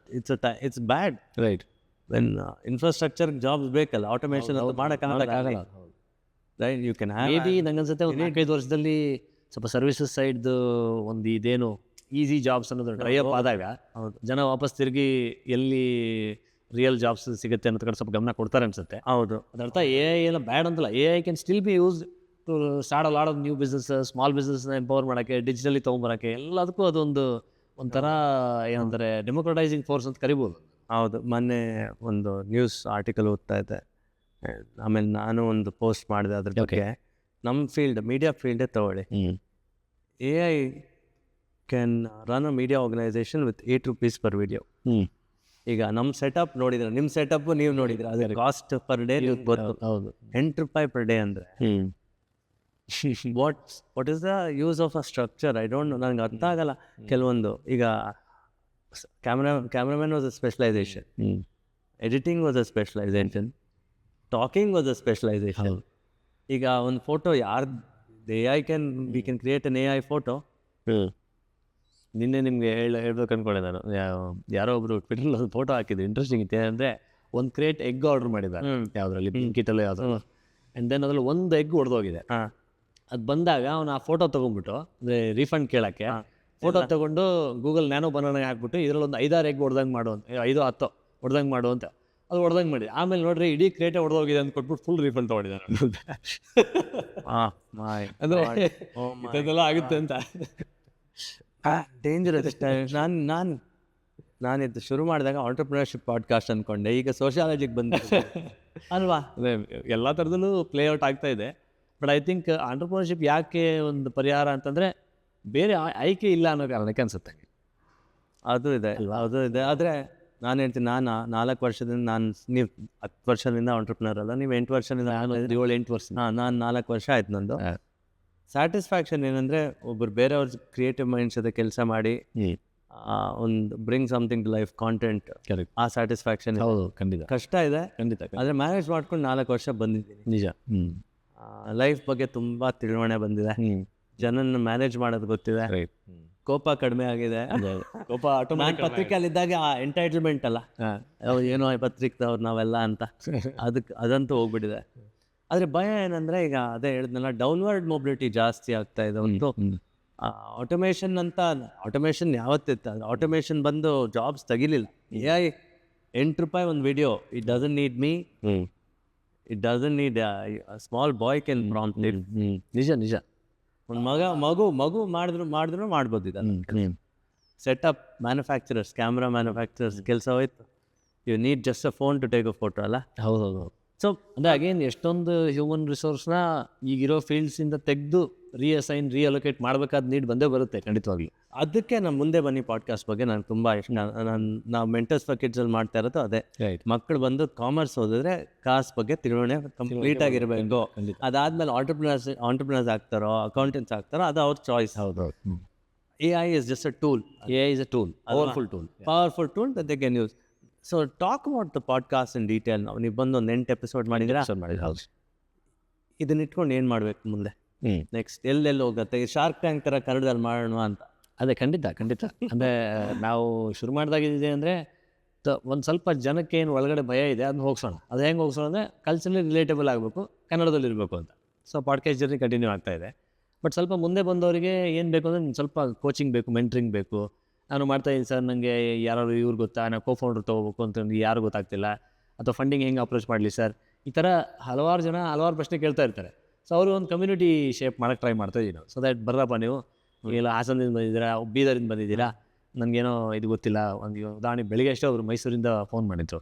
it's bad.
Right.
When infrastructure jobs ಬೇಕಲ್ಲ, ಆಟೋಮೇಷನ್ ಅದು ಮಾಡೋಕ್ಕಾಗಲ್ಲ. ರೈಟ್. You can have,
maybe ನಂಗನ್ಸುತ್ತೆ ಒಂದು 4-5 ವರ್ಷದಲ್ಲಿ ಸ್ವಲ್ಪ ಸರ್ವಿಸಸ್ ಸೈಡ್ದು ಒಂದು ಇದೇನು ಈಸಿ ಜಾಬ್ಸ್ ಅನ್ನೋದು ಡ್ರೈ ಅಪ್ ಆದಾಗ ಜನ ವಾಪಸ್ ತಿರುಗಿ ಎಲ್ಲಿ ರಿಯಲ್ ಜಾಬ್ಸ್ ಸಿಗುತ್ತೆ ಅನ್ನೋದು ಕಡೆ ಸ್ವಲ್ಪ ಗಮನ ಕೊಡ್ತಾರೆ ಅನ್ಸುತ್ತೆ.
ಹೌದು.
ಅದರ್ಥ ಎ ಐ ಎಲ್ಲ ಬ್ಯಾಡ್ ಅಂತಲ್ಲ. A I can still be use to start a lot of new business, small ಬಿಸ್ನೆಸ್ನ ಎಂಪವರ್ ಮಾಡೋಕ್ಕೆ, ಡಿಜಿಟಲಿ ತೊಗೊಂಬರೋಕ್ಕೆ, ಎಲ್ಲದಕ್ಕೂ ಅದೊಂದು ಒಂಥರ ಏನಂದರೆ ಡೆಮೋಕ್ರಟೈಸಿಂಗ್ ಫೋರ್ಸ್ ಅಂತ ಕರಿಬೋದು.
ಹೌದು. ಮೊನ್ನೆ ಒಂದು ನ್ಯೂಸ್ ಆರ್ಟಿಕಲ್ ಓದ್ತಾ ಇದ್ದೆ, ಆಮೇಲೆ ನಾನು ಒಂದು ಪೋಸ್ಟ್ ಮಾಡಿದೆ ಅದ್ರ ಬಗ್ಗೆ. ನಮ್ಮ ಫೀಲ್ಡ್, ಮೀಡಿಯಾ ಫೀಲ್ಡೇ ತಗೊಳ್ಳಿ. A I can run a media organisation with ₹8 per video. ಈಗ ನಮ್ಮ ಸೆಟಪ್ ನೋಡಿದ್ರೆ, ನಿಮ್ಮ ಸೆಟಪ್ ನೀವು ನೋಡಿದ್ರೆ, ಅದ್ರ ಕಾಸ್ಟ್ ಪರ್ ಡೇ ಗೊತ್ತು.
ಹೌದು.
₹8 ಪರ್ ಡೇ ಅಂದರೆ what is the use of a structure? I don't know, ನನಗೆ ಅರ್ಥ ಆಗಲ್ಲ ಕೆಲವೊಂದು. ಈಗ cameraman was a specialisation, editing was a specialisation, talking was a specialisation. ಈಗ ಒಂದು photo we can create an AI photo.
ನಿನ್ನೆ ನಿಮಗೆ ಹೇಳ್ಬೇಕು ಅಂದ್ಕೊಂಡೆ ನಾನು. ಯಾರೋ ಒಬ್ರು ಟ್ವಿಟರ್ಲ್ಲಿ ಒಂದು ಫೋಟೋ ಹಾಕಿದ್ರು, ಇಂಟ್ರೆಸ್ಟಿಂಗ್ ಇತ್ತು. ಏನಂದರೆ ಒಂದು ಕ್ರೇಟ್ ಎಗ್ ಆರ್ಡರ್ ಮಾಡಿದ್ದಾರೆ ಯಾವುದರಲ್ಲಿ, ಕಿಟ್ಟಲ್ಲೋ ಯಾವುದೋ. ಆ್ಯಂಡ್ ದೆನ್ ಅದರಲ್ಲಿ ಒಂದು ಎಗ್ ಹೊಡೆದೋಗಿದೆ. ಅದು ಬಂದಾಗ ಅವನು ಆ ಫೋಟೋ ತೊಗೊಂಡ್ಬಿಟ್ಟು, ಅಂದರೆ ರೀಫಂಡ್ ಕೇಳೋಕ್ಕೆ ಫೋಟೋ ತೊಗೊಂಡು ಗೂಗಲ್ ನ್ಯಾನೋ ಬನಾನಾಗೆ ಹಾಕ್ಬಿಟ್ಟು ಇದರಲ್ಲಿ ಒಂದು 5-6 ಎಗ್ ಹೊಡೆದಂಗೆ ಮಾಡು ಅಂತ, 5-10 ಹೊಡೆದಂಗೆ ಮಾಡು ಅಂತ. ಅದು ಹೊಡೆದಂಗೆ ಮಾಡಿ ಆಮೇಲೆ ನೋಡ್ರಿ ಇಡೀ ಕ್ರೇಟೇ ಹೊಡೆದೋಗಿದೆ ಅಂತ ಕೊಟ್ಬಿಟ್ಟು ಫುಲ್ ರೀಫಂಡ್ ತೊಗೊಂಡಿದ್ದಾನೆ. ಅಂದರೆ ಇದೆಲ್ಲ ಆಗುತ್ತೆ ಅಂತ.
ಡೇಂಜರಸ್. ನಾನು ಇದು ಶುರು ಮಾಡಿದಾಗ ಆಂಟರ್ಪ್ರಿನರ್ಶಿಪ್ ಪಾಡ್ಕಾಸ್ಟ್ ಅಂದ್ಕೊಂಡೆ, ಈಗ ಸೋಷಿಯಾಲಜಿಗೆ ಬಂದ ಅಲ್ವಾ?
ಅದೇ ಎಲ್ಲ ಥರದಲ್ಲೂ ಪ್ಲೇಔಟ್ ಆಗ್ತಾ ಇದೆ. ಬಟ್ ಐ ಥಿಂಕ್ ಆಂಟರ್ಪ್ರಿನರ್ಶಿಪ್ ಯಾಕೆ ಒಂದು ಪರಿಹಾರ ಅಂತಂದರೆ ಬೇರೆ ಆಯ್ಕೆ ಇಲ್ಲ ಅನ್ನೋ ಕಾರಣಕ್ಕೆ ಅನಿಸುತ್ತೆ.
ಅದು ಇದೆ ಆದರೆ ನಾನು ಹೇಳ್ತೀನಿ, ನಾನು 4 ವರ್ಷದಿಂದ ನೀವು 10 ವರ್ಷದಿಂದ ಆಂಟ್ರಪ್ರಿನರ್ ಅಲ್ಲ, ನೀವು 8 ವರ್ಷದಿಂದ.
ನಾನು 7-8 ವರ್ಷ.
ನಾನು 4 ವರ್ಷ ಆಯ್ತು ನಂದು. ಸ್ಯಾಟಿಸ್ಫ್ಯಾಕ್ಷನ್ ಏನಂದರೆ, ಒಬ್ಬರು ಬೇರೆಯವ್ರ ಕ್ರಿಯೇಟಿವ್ ಮೈಂಡ್ಸ್ ಜೊತೆ ಕೆಲಸ ಮಾಡಿ ಒಂದು bring something to life content,
correct.
ಆ ಸ್ಯಾಟಿಸ್ಫ್ಯಾಕ್ಷನ್
ಹೌದು, ಖಂಡಿತ
ಕಷ್ಟ ಇದೆ.
ಖಂಡಿತ.
ಆದರೆ ಮ್ಯಾನೇಜ್ ಮಾಡ್ಕೊಂಡು 4 ವರ್ಷ ಬಂದಿದ್ದೀನಿ.
ನಿಜ.
ಲೈಫ್ ಬಗ್ಗೆ ತುಂಬ ತಿಳುವಣೆ ಬಂದಿದೆ, ಜನನ ಮ್ಯಾನೇಜ್ ಮಾಡೋದು ಗೊತ್ತಿದೆ, ಕೋಪ ಕಡಿಮೆ ಆಗಿದೆ.
ಕೋಪ
ನಾನು ಪತ್ರಿಕೆಯಲ್ಲಿದ್ದಾಗ ಎಂಟೈಟಲ್ಮೆಂಟ್ ಅಲ್ಲ, ಏನೋ ಪತ್ರಿಕೆದವ್ರು ನಾವೆಲ್ಲ ಅಂತ, ಅದಂತೂ ಹೋಗ್ಬಿಟ್ಟಿದೆ. ಆದರೆ ಭಯ ಏನಂದರೆ, ಈಗ ಅದೇ ಹೇಳಿದ್ನಲ್ಲ, ಡೌನ್ವರ್ಡ್ ಮೊಬಿಲಿಟಿ ಜಾಸ್ತಿ ಆಗ್ತಾ ಇದೆ. ಒಂದು ಆಟೋಮೇಷನ್ ಯಾವತ್ತಿತ್ತು, ಆಟೋಮೇಷನ್ ಬಂದು ಜಾಬ್ಸ್ ತೆಗಿಲಿಲ್ಲ. AI ₹8 ಒಂದು video, it doesn't need me, it doesn't need small boy can prompt it.
ನಿಜ.
ಒಂದು ಮಗು ಮಾಡಿದ್ರು ಮಾಡ್ಬೋದು ಇದನ್ನು. ಸೆಟಪ್ ಮ್ಯಾನುಫ್ಯಾಕ್ಚರರ್ಸ್, ಕ್ಯಾಮ್ರಾ ಮ್ಯಾನುಫ್ಯಾಕ್ಚರರ್ಸ್ ಕೆಲಸ ಹೋಯ್ತು. You need just a phone to take a photo ಅಲ್ಲ.
ಹೌದು. ಸೊ ಅಂದರೆ ಅಗೇನ್ ಎಷ್ಟೊಂದು ಹ್ಯೂಮನ್ ರಿಸೋರ್ಸ್ನ ಈಗಿರೋ ಫೀಲ್ಡ್ಸಿಂದ ತೆಗೆದು ರಿಅಲೋಕೇಟ್ ಮಾಡಬೇಕಾದ ನೀಡ್ ಬಂದೇ ಬರುತ್ತೆ ಖಂಡಿತವಾಗ್ಲಿ.
ಅದಕ್ಕೆ ನಮ್ಮ ಮುಂದೆ ಬನ್ನಿ ಪಾಡ್ಕಾಸ್ಟ್ ಬಗ್ಗೆ ನನಗೆ ತುಂಬ ಇಷ್ಟ. ನಾವು ಮೆಂಟರ್ಸ್ ಫಾರ್ ಕಿಡ್ಸಲ್ಲಿ ಮಾಡ್ತಾ ಇರೋದು ಅದೇ. ಮಕ್ಕಳು ಬಂದು ಕಾಮರ್ಸ್ ಓದಿದ್ರೆ ಕಾಸು ಬಗ್ಗೆ ತಿಳುವಣೆ ಕಂಪ್ಲೀಟ್ ಆಗಿರಬೇಕು. ಅದಾದ್ಮೇಲೆ ಆಂಟರ್ಪ್ರಿನರ್ಸ್ ಆಗ್ತಾರೋ, ಅಕೌಂಟೆಂಟ್ಸ್ ಆಗ್ತಾರೋ, ಅದು ಅವ್ರ ಚಾಯ್ಸ್.
ಹೌದು.
AI is just a tool.
AI is a tool,
powerful tool that they can use. So talk about the podcast in detail now. ನೀವು ಬಂದು ಒಂದು 8 ಎಪಿಸೋಡ್ ಮಾಡಿದ್ದೀರಾ.
ಹೌದು.
ಇದನ್ನ ಇಟ್ಕೊಂಡು ಏನು ಮಾಡಬೇಕು ಮುಂದೆ, ನೆಕ್ಸ್ಟ್ ಎಲ್ಲೆಲ್ಲಿ ಹೋಗುತ್ತೆ? ಶಾರ್ಕ್ ಟ್ಯಾಂಕ್ ಥರ ಕನ್ನಡದಲ್ಲಿ ಮಾಡೋಣ ಅಂತ.
ಅದೇ ಖಂಡಿತ. ಅಂದರೆ ನಾವು ಶುರು ಮಾಡಿದಾಗಿದೆ ಅಂದರೆ ಒಂದು ಸ್ವಲ್ಪ ಜನಕ್ಕೆ ಏನು ಒಳಗಡೆ ಭಯ ಇದೆ, ಅದನ್ನ ಹೋಗ್ಸೋಣ. ಅದು ಹೆಂಗೆ ಹೋಗ್ಸೋಣ ಅಂದರೆ ಕಲ್ಚರಲಿ ರಿಲೇಟಬಲ್ ಆಗಬೇಕು, ಕನ್ನಡದಲ್ಲಿ ಇರಬೇಕು ಅಂತ. ಸೊ ಪಾಡ್ಕಾಸ್ಟ್ ಜರ್ನಿ ಕಂಟಿನ್ಯೂ ಆಗ್ತಾ ಇದೆ. ಬಟ್ ಸ್ವಲ್ಪ ಮುಂದೆ ಬಂದವರಿಗೆ ಏನು ಬೇಕು ಅಂದರೆ ಸ್ವಲ್ಪ ಕೋಚಿಂಗ್ ಬೇಕು, ಮೆಂಟ್ರಿಂಗ್ ಬೇಕು. ನಾನು ಮಾಡ್ತಾಯಿದ್ದೀನಿ ಸರ್, ನನಗೆ ಯಾರು ಇವ್ರು ಗೊತ್ತಾ, ನಾನು ಕೋಫೌಂಡ್ರ್ ತೊಗೋಬೇಕು ಅಂತ ನನಗೆ ಯಾರು ಗೊತ್ತಾಗ್ತಿಲ್ಲ, ಅಥವಾ ಫಂಡಿಂಗ್ ಹೆಂಗೆ ಅಪ್ರೋಚ್ ಮಾಡಲಿ ಸರ್, ಈ ಥರ ಹಲವಾರು ಜನ ಹಲವಾರು ಪ್ರಶ್ನೆ ಕೇಳ್ತಾ ಇರ್ತಾರೆ. ಸೊ ಅವರು ಒಂದು ಕಮ್ಯುನಿಟಿ ಶೇಪ್ ಮಾಡೋಕ್ಕೆ ಟ್ರೈ ಮಾಡ್ತಾಯಿದ್ದೀವಿ ನಾವು. ಸೊ ದಟ್ ಬರ್ರಪ್ಪ, ನೀವು ಇಲ್ಲ ಹಾಸನದಿಂದ ಬಂದಿದ್ದೀರಾ, ಬೀದರಿಂದ ಬಂದಿದ್ದೀರಾ, ನನಗೇನೋ ಇದು ಗೊತ್ತಿಲ್ಲ. ಒಂದು ಉದಾಹರಣೆ, ಬೆಳಿಗ್ಗೆ ಅಷ್ಟೇ ಅವರು ಮೈಸೂರಿಂದ ಫೋನ್ ಮಾಡಿದ್ರು.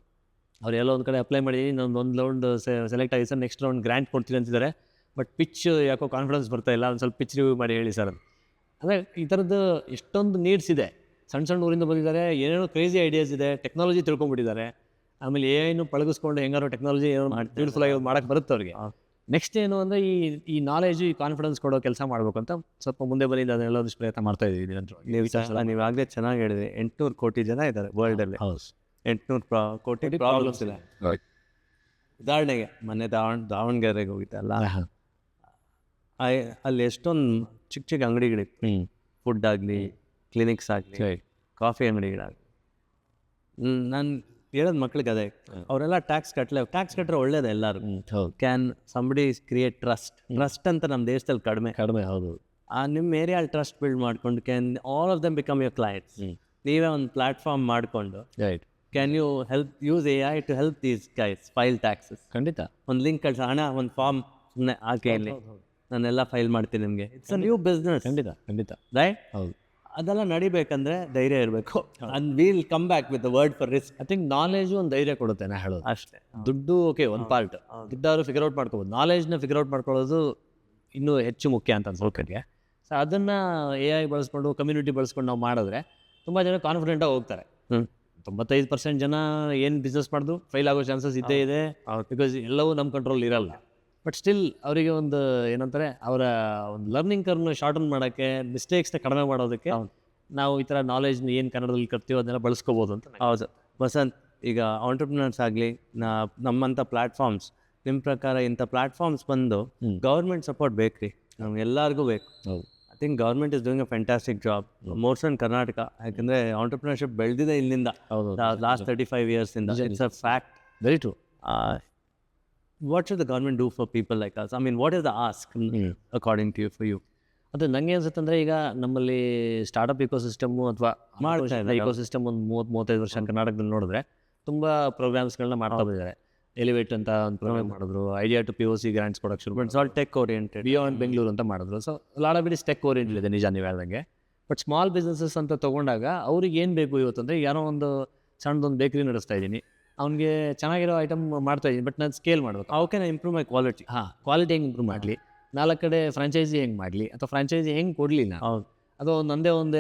ಅವ್ರು ಎಲ್ಲೋ ಒಂದು ಕಡೆ ಅಪ್ಲೈ ಮಾಡಿ ಒಂದು ರೌಂಡ್ ಸೆಲೆಕ್ಟ್ ಆಗಿ ಸರ್, ನೆಕ್ಸ್ಟ್ ರೌಂಡ್ ಗ್ರ್ಯಾಂಟ್ ಕೊಡ್ತೀನಿ ಅಂತಿದ್ದಾರೆ, ಬಟ್ ಪಿಚ್ ಯಾಕೋ ಕಾನ್ಫಿಡೆನ್ಸ್ ಬರ್ತಾ ಇಲ್ಲ, ಒಂದು ಸ್ವಲ್ಪ ಪಿಚ್ ರಿವ್ಯೂ ಮಾಡಿ ಹೇಳಿ ಸರ್ ಅಂತ. ಅಂದರೆ ಈ ಥರದ್ದು ಎಷ್ಟೊಂದು ನೀಡ್ಸ್ ಇದೆ. ಸಣ್ಣ ಊರಿಂದ ಬಂದಿದ್ದಾರೆ, ಏನೇನೋ ಕ್ರೇಜಿ ಐಡಿಯಾಸ್ ಇದೆ, ಟೆಕ್ನಾಲಜಿ ತಿಳ್ಕೊಂಡ್ಬಿಟ್ಟಿದ್ದಾರೆ. ಆಮೇಲೆ AI ಪಳಗಿಸ್ಕೊಂಡು ಹೆಂಗಾರು ಟೆಕ್ನಾಲಜಿ ಏನೋ ಬ್ಯೂಟಿಫುಲ್ ಆಗಿ ಮಾಡೋಕ್ಕೆ ಬರುತ್ತೆ ಅವ್ರಿಗೆ. ನೆಕ್ಸ್ಟ್ ಏನು ಅಂದರೆ ಈ ನಾಲೆಜು, ಈ ಕಾನ್ಫಿಡೆನ್ಸ್ ಕೊಡೋ ಕೆಲಸ ಮಾಡಬೇಕು ಅಂತ ಸ್ವಲ್ಪ ಮುಂದೆ ಬಂದಿದ್ದು ಅದನ್ನೆಲ್ಲ ಪ್ರಯತ್ನ ಮಾಡ್ತಾ ಇದ್ದೀವಿ.
ನೀವು ಆಗಲೇ ಚೆನ್ನಾಗಿ ಹೇಳಿದ್ರಿ, 800 ಕೋಟಿ ಜನ ಇದ್ದಾರೆ ವರ್ಲ್ಡಲ್ಲಿ. 800 ಕೋಟಿ ಪ್ರಾಬ್ಲಮ್ಸ್ ಇದೆ. ಉದಾಹರಣೆಗೆ ಮೊನ್ನೆ ದಾವಣಗೆರೆಗೆ ಹೋಗಿದ್ದಲ್ಲ, ಅಲ್ಲಿ ಎಷ್ಟೊಂದು ಚಿಕ್ಕ ಅಂಗಡಿಗಳಿತ್ತು, ಫುಡ್ ಆಗಲಿ, ಕ್ಲಿನಿಕ್ಸ್ ಆಗಲಿ, ಕಾಫಿ ಅಂಗಡಿಗಳಾಗಲಿ. ನಾನು ಹೇಳೋದು ಮಕ್ಳಿಗೆ ಅದೇ, ಅವರೆಲ್ಲ ಟ್ಯಾಕ್ಸ್ ಕಟ್ಟರೆ ಒಳ್ಳೇದು ಎಲ್ಲರೂ. ಕ್ಯಾನ್ ಸಂಬಡಿ ಕ್ರಿಯೇಟ್ ಟ್ರಸ್ಟ್ ಅಂತ ನಮ್ಮ ದೇಶದಲ್ಲಿ ಕಡಿಮೆ. ಹೌದು. ನಿಮ್ಮ ಏರಿಯಲ್ಲಿ ಟ್ರಸ್ಟ್ ಬಿಲ್ಡ್ ಮಾಡ್ಕೊಂಡು, can all of them become your clients. ನೀವೇ ಒಂದು ಪ್ಲಾಟ್ಫಾರ್ಮ್ ಮಾಡಿಕೊಂಡು, can you use AI to help these guys file taxes.
ಖಂಡಿತ.
ಒಂದು ಲಿಂಕ್ ಕಳಿಸ, ಹಣ ಒಂದು ಫಾರ್ಮ್ ಸುಮ್ಮನೆ ಹಾಕಿ, ಇಲ್ಲಿ ನಾನೆಲ್ಲ ಫೈಲ್ ಮಾಡ್ತೀನಿ ನಿಮಗೆ. It's a new business.
ಖಂಡಿತ.
ರೈಟ್.
ಹೌದು.
ಅದೆಲ್ಲ ನಡಿಬೇಕಂದ್ರೆ ಧೈರ್ಯ ಇರಬೇಕು. And will come back with the word for risk.
I think knowledge ಒಂದು ಧೈರ್ಯ ಕೊಡುತ್ತೆ, ನಾ ಹೇಳೋದು
ಅಷ್ಟೇ.
ದುಡ್ಡು ಓಕೆ ಒಂದು ಪಾರ್ಟ್, ದುಡ್ಡಾದ್ರು ಫಿಗರ್ ಔಟ್ ಮಾಡ್ಕೋಬೋದು. ನಾಲೆಜ್ನ ಫಿಗರ್ ಔಟ್ ಮಾಡ್ಕೊಳ್ಳೋದು ಇನ್ನೂ ಹೆಚ್ಚು ಮುಖ್ಯ ಅಂತ ಅನ್ಸೋಕೆ. ಸೊ ಅದನ್ನು AI ಬಳಸ್ಕೊಂಡು, ಕಮ್ಯುನಿಟಿ ಬಳಸ್ಕೊಂಡು ನಾವು ಮಾಡಿದ್ರೆ ತುಂಬ ಜನ ಕಾನ್ಫಿಡೆಂಟಾಗಿ ಹೋಗ್ತಾರೆ. 95% ಜನ ಏನು ಬಿಸ್ನೆಸ್ ಮಾಡಿದ್ರು ಫೈಲ್ ಆಗೋ ಚಾನ್ಸಸ್ ಇದ್ದೇ ಇದೆ, ಬಿಕಾಸ್ ಎಲ್ಲವೂ ನಮ್ಮ ಕಂಟ್ರೋಲ್ ಇರಲ್ಲ. ಬಟ್ ಸ್ಟಿಲ್ ಅವರಿಗೆ ಒಂದು ಏನಂತಾರೆ, ಅವರ ಒಂದು ಲರ್ನಿಂಗ್ ಕರ್ವ್ನ ಶಾರ್ಟನ್ ಮಾಡೋಕ್ಕೆ, ಮಿಸ್ಟೇಕ್ಸ್ನ ಕಡಿಮೆ ಮಾಡೋದಕ್ಕೆ ನಾವು ಈ ಥರ ನಾಲೆಜ್ನ ಏನು ಕನ್ನಡದಲ್ಲಿ ಕರ್ತೀವೋ ಅದನ್ನೆಲ್ಲ ಬಳಸ್ಕೋಬೋದು ಅಂತ.
ಹೌದು ವಸಂತ್, ಈಗ ಆಂಟರ್ಪ್ರಿನರ್ಸ್ ಆಗಲಿ, ನಮ್ಮಂಥ ಪ್ಲ್ಯಾಟ್ಫಾರ್ಮ್ಸ್, ನಿಮ್ಮ ಪ್ರಕಾರ ಇಂಥ ಪ್ಲ್ಯಾಟ್ಫಾರ್ಮ್ಸ್ ಬಂದು ಗೌರ್ಮೆಂಟ್ ಸಪೋರ್ಟ್ ಬೇಕು ರೀ, ನಮ್ಗೆ ಎಲ್ಲರಿಗೂ ಬೇಕು.
ಹೌದು.
I think government is doing a fantastic job more so in Karnataka. ಯಾಕಂದರೆ ಆಂಟರ್ಪ್ರಿನರ್ಶಿಪ್ ಬೆಳೆದಿದೆ ಇಲ್ಲಿಂದ, ಲಾಸ್ಟ್ 35 ಇಯರ್ಸಿಂದ. It's a fact.
Very true.
What should the government do for people like us? I mean, what is the ask according to you, for you?
ಅದು ನನಗೆ ಅನ್ಸುತ್ತೆ ಅಂದರೆ, ಈಗ ನಮ್ಮಲ್ಲಿ ಸ್ಟಾರ್ಟಪ್ ಇಕೋಸಿಸ್ಟಮು ಅಥವಾ ಇಕೋಸಿಸ್ಟಮ್ ಒಂದು 30-35 ವರ್ಷ ಕರ್ನಾಟಕದಲ್ಲಿ ನೋಡಿದ್ರೆ ತುಂಬ ಪ್ರೋಗ್ರಾಮ್ಸ್ಗಳನ್ನ ಮಾಡ್ತಾ ಬಂದಿದ್ದಾರೆ. ಎಲಿವೇಟ್ ಅಂತ ಒಂದು ಪ್ರೋಗ್ರಾಮ್ ಮಾಡಿದ್ರು, ಐಡಿಯಾ ಟು POC ಗ್ರಾಂಟ್ಸ್ ಕೊಡೋಕ್ಕೆ ಶುರು.
It's all tech oriented.
Beyond Bengaluru ಅಂತ ಮಾಡಿದ್ರು. So lot of it is tech oriented ಇದೆ, ನಿಜ ನೀವು ಹೇಳ್ದಂಗೆ. ಬಟ್ ಸ್ಮಾಲ್ ಬಿಸ್ನೆಸಸ್ ಅಂತ ತೊಗೊಂಡಾಗ ಅವ್ರಿಗೆ ಏನು ಬೇಕು ಇವತ್ತು ಅಂದರೆ, ಯಾರೋ ಒಂದು ಸಣ್ಣದೊಂದು ಬೇಕ್ರಿ ನಡೆಸ್ತಾ ಇದ್ದೀನಿ, ಅವ್ನಿಗೆ ಚೆನ್ನಾಗಿರೋ ಐಟಮ್ ಮಾಡ್ತಾಯಿದ್ದೀನಿ, ಬಟ್ ನಾನು ಸ್ಕೇಲ್ ಮಾಡಬೇಕು.
How can I improve my quality?
Quality ಹೆಂಗೆ ಇಂಪ್ರೂವ್ ಮಾಡಲಿ, 4 ಕಡೆ ಫ್ರಾಂಚೈಸಿ ಹೆಂಗೆ ಮಾಡಲಿ, ಅಥವಾ ಫ್ರಾಂಚೈಸಿ ಹೆಂಗೆ ಕೊಡಲಿ, ಅದು ನಂದೇ ಒಂದು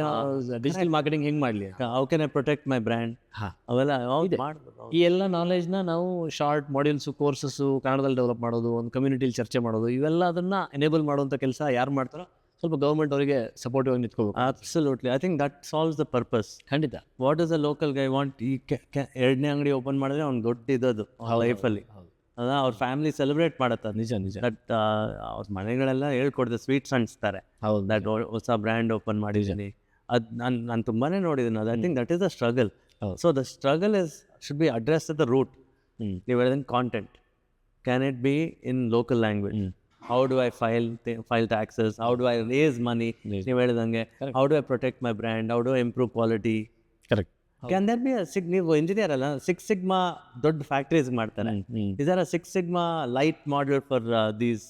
ಡಿಜಿಟಲ್ ಮಾರ್ಕೆಟಿಂಗ್ ಹೆಂಗೆ ಮಾಡಲಿ,
how can I protect my brand,
ಹಾಂ
ಅವೆಲ್ಲ
ಇದೆ.
ಮಾಡ್ಬೋದು.
ಈ ಎಲ್ಲ ನಾಲೆಜ್ನ ನಾವು ಶಾರ್ಟ್ ಮಾಡ್ಯೂಲ್ಸು ಕೋರ್ಸಸ್ಸು ಕನ್ನಡದಲ್ಲಿ ಡೆವಲಪ್ ಮಾಡೋದು, ಒಂದು ಕಮ್ಯುನಿಟಿಲಿ ಚರ್ಚೆ ಮಾಡೋದು, ಇವೆಲ್ಲ ಅದನ್ನು ಎನೇಬಲ್ ಮಾಡುವಂಥ ಕೆಲಸ ಯಾರು ಮಾಡ್ತಾರೋ ಸ್ವಲ್ಪ ಗೌರ್ಮೆಂಟ್ ಅವರಿಗೆ ಸಪೋರ್ಟಿವ್ ಆಗಿ ನಿಂತ್ಕೋಬೇಕು.
Absolutely, I think that solves the purpose.
ಖಂಡಿತ.
What is a local guy want? ಈ ಎರಡನೇ ಅಂಗಡಿ ಓಪನ್ ಮಾಡಿದ್ರೆ ಅವ್ನು ದೊಡ್ಡ ಇದ್ದದು ಲೈಫಲ್ಲಿ ಅಲ್ಲ, ಅವ್ರ ಫ್ಯಾಮಿಲಿ ಸೆಲೆಬ್ರೇಟ್ ಮಾಡತ್ತೆ.
ನಿಜ ನಿಜ.
ದಟ್ ಅವ್ರ ಮನೆಗಳೆಲ್ಲ ಹೇಳ್ಕೊಡ್ದೆ ಸ್ವೀಟ್ಸ್ ಅನ್ಸ್ತಾರೆ.
ಹೌದು.
ದಟ್ ಹೊಸ ಬ್ರ್ಯಾಂಡ್ ಓಪನ್ ಮಾಡಿದ್ದೀನಿ, ಅದು ನಾನು ತುಂಬಾ ನೋಡಿದ್ದೀನಿ ಅದು. I think that is the struggle. So the struggle is should be address at the root. ನೀವು ಹೇಳಿದಂಗೆ content can it be in local language. How do I file taxes, how do I raise money, ನೀವು ಹೇಳಿದಂಗೆ how do I protect my brand, how do I improve quality.
Correct.
Can there be ನೀವು engineer ಅಲ್ಲ, 6 Sigma ದೊಡ್ಡ factories ಮಾಡ್ತಾರೆ. Is are a 6 Sigma light model for these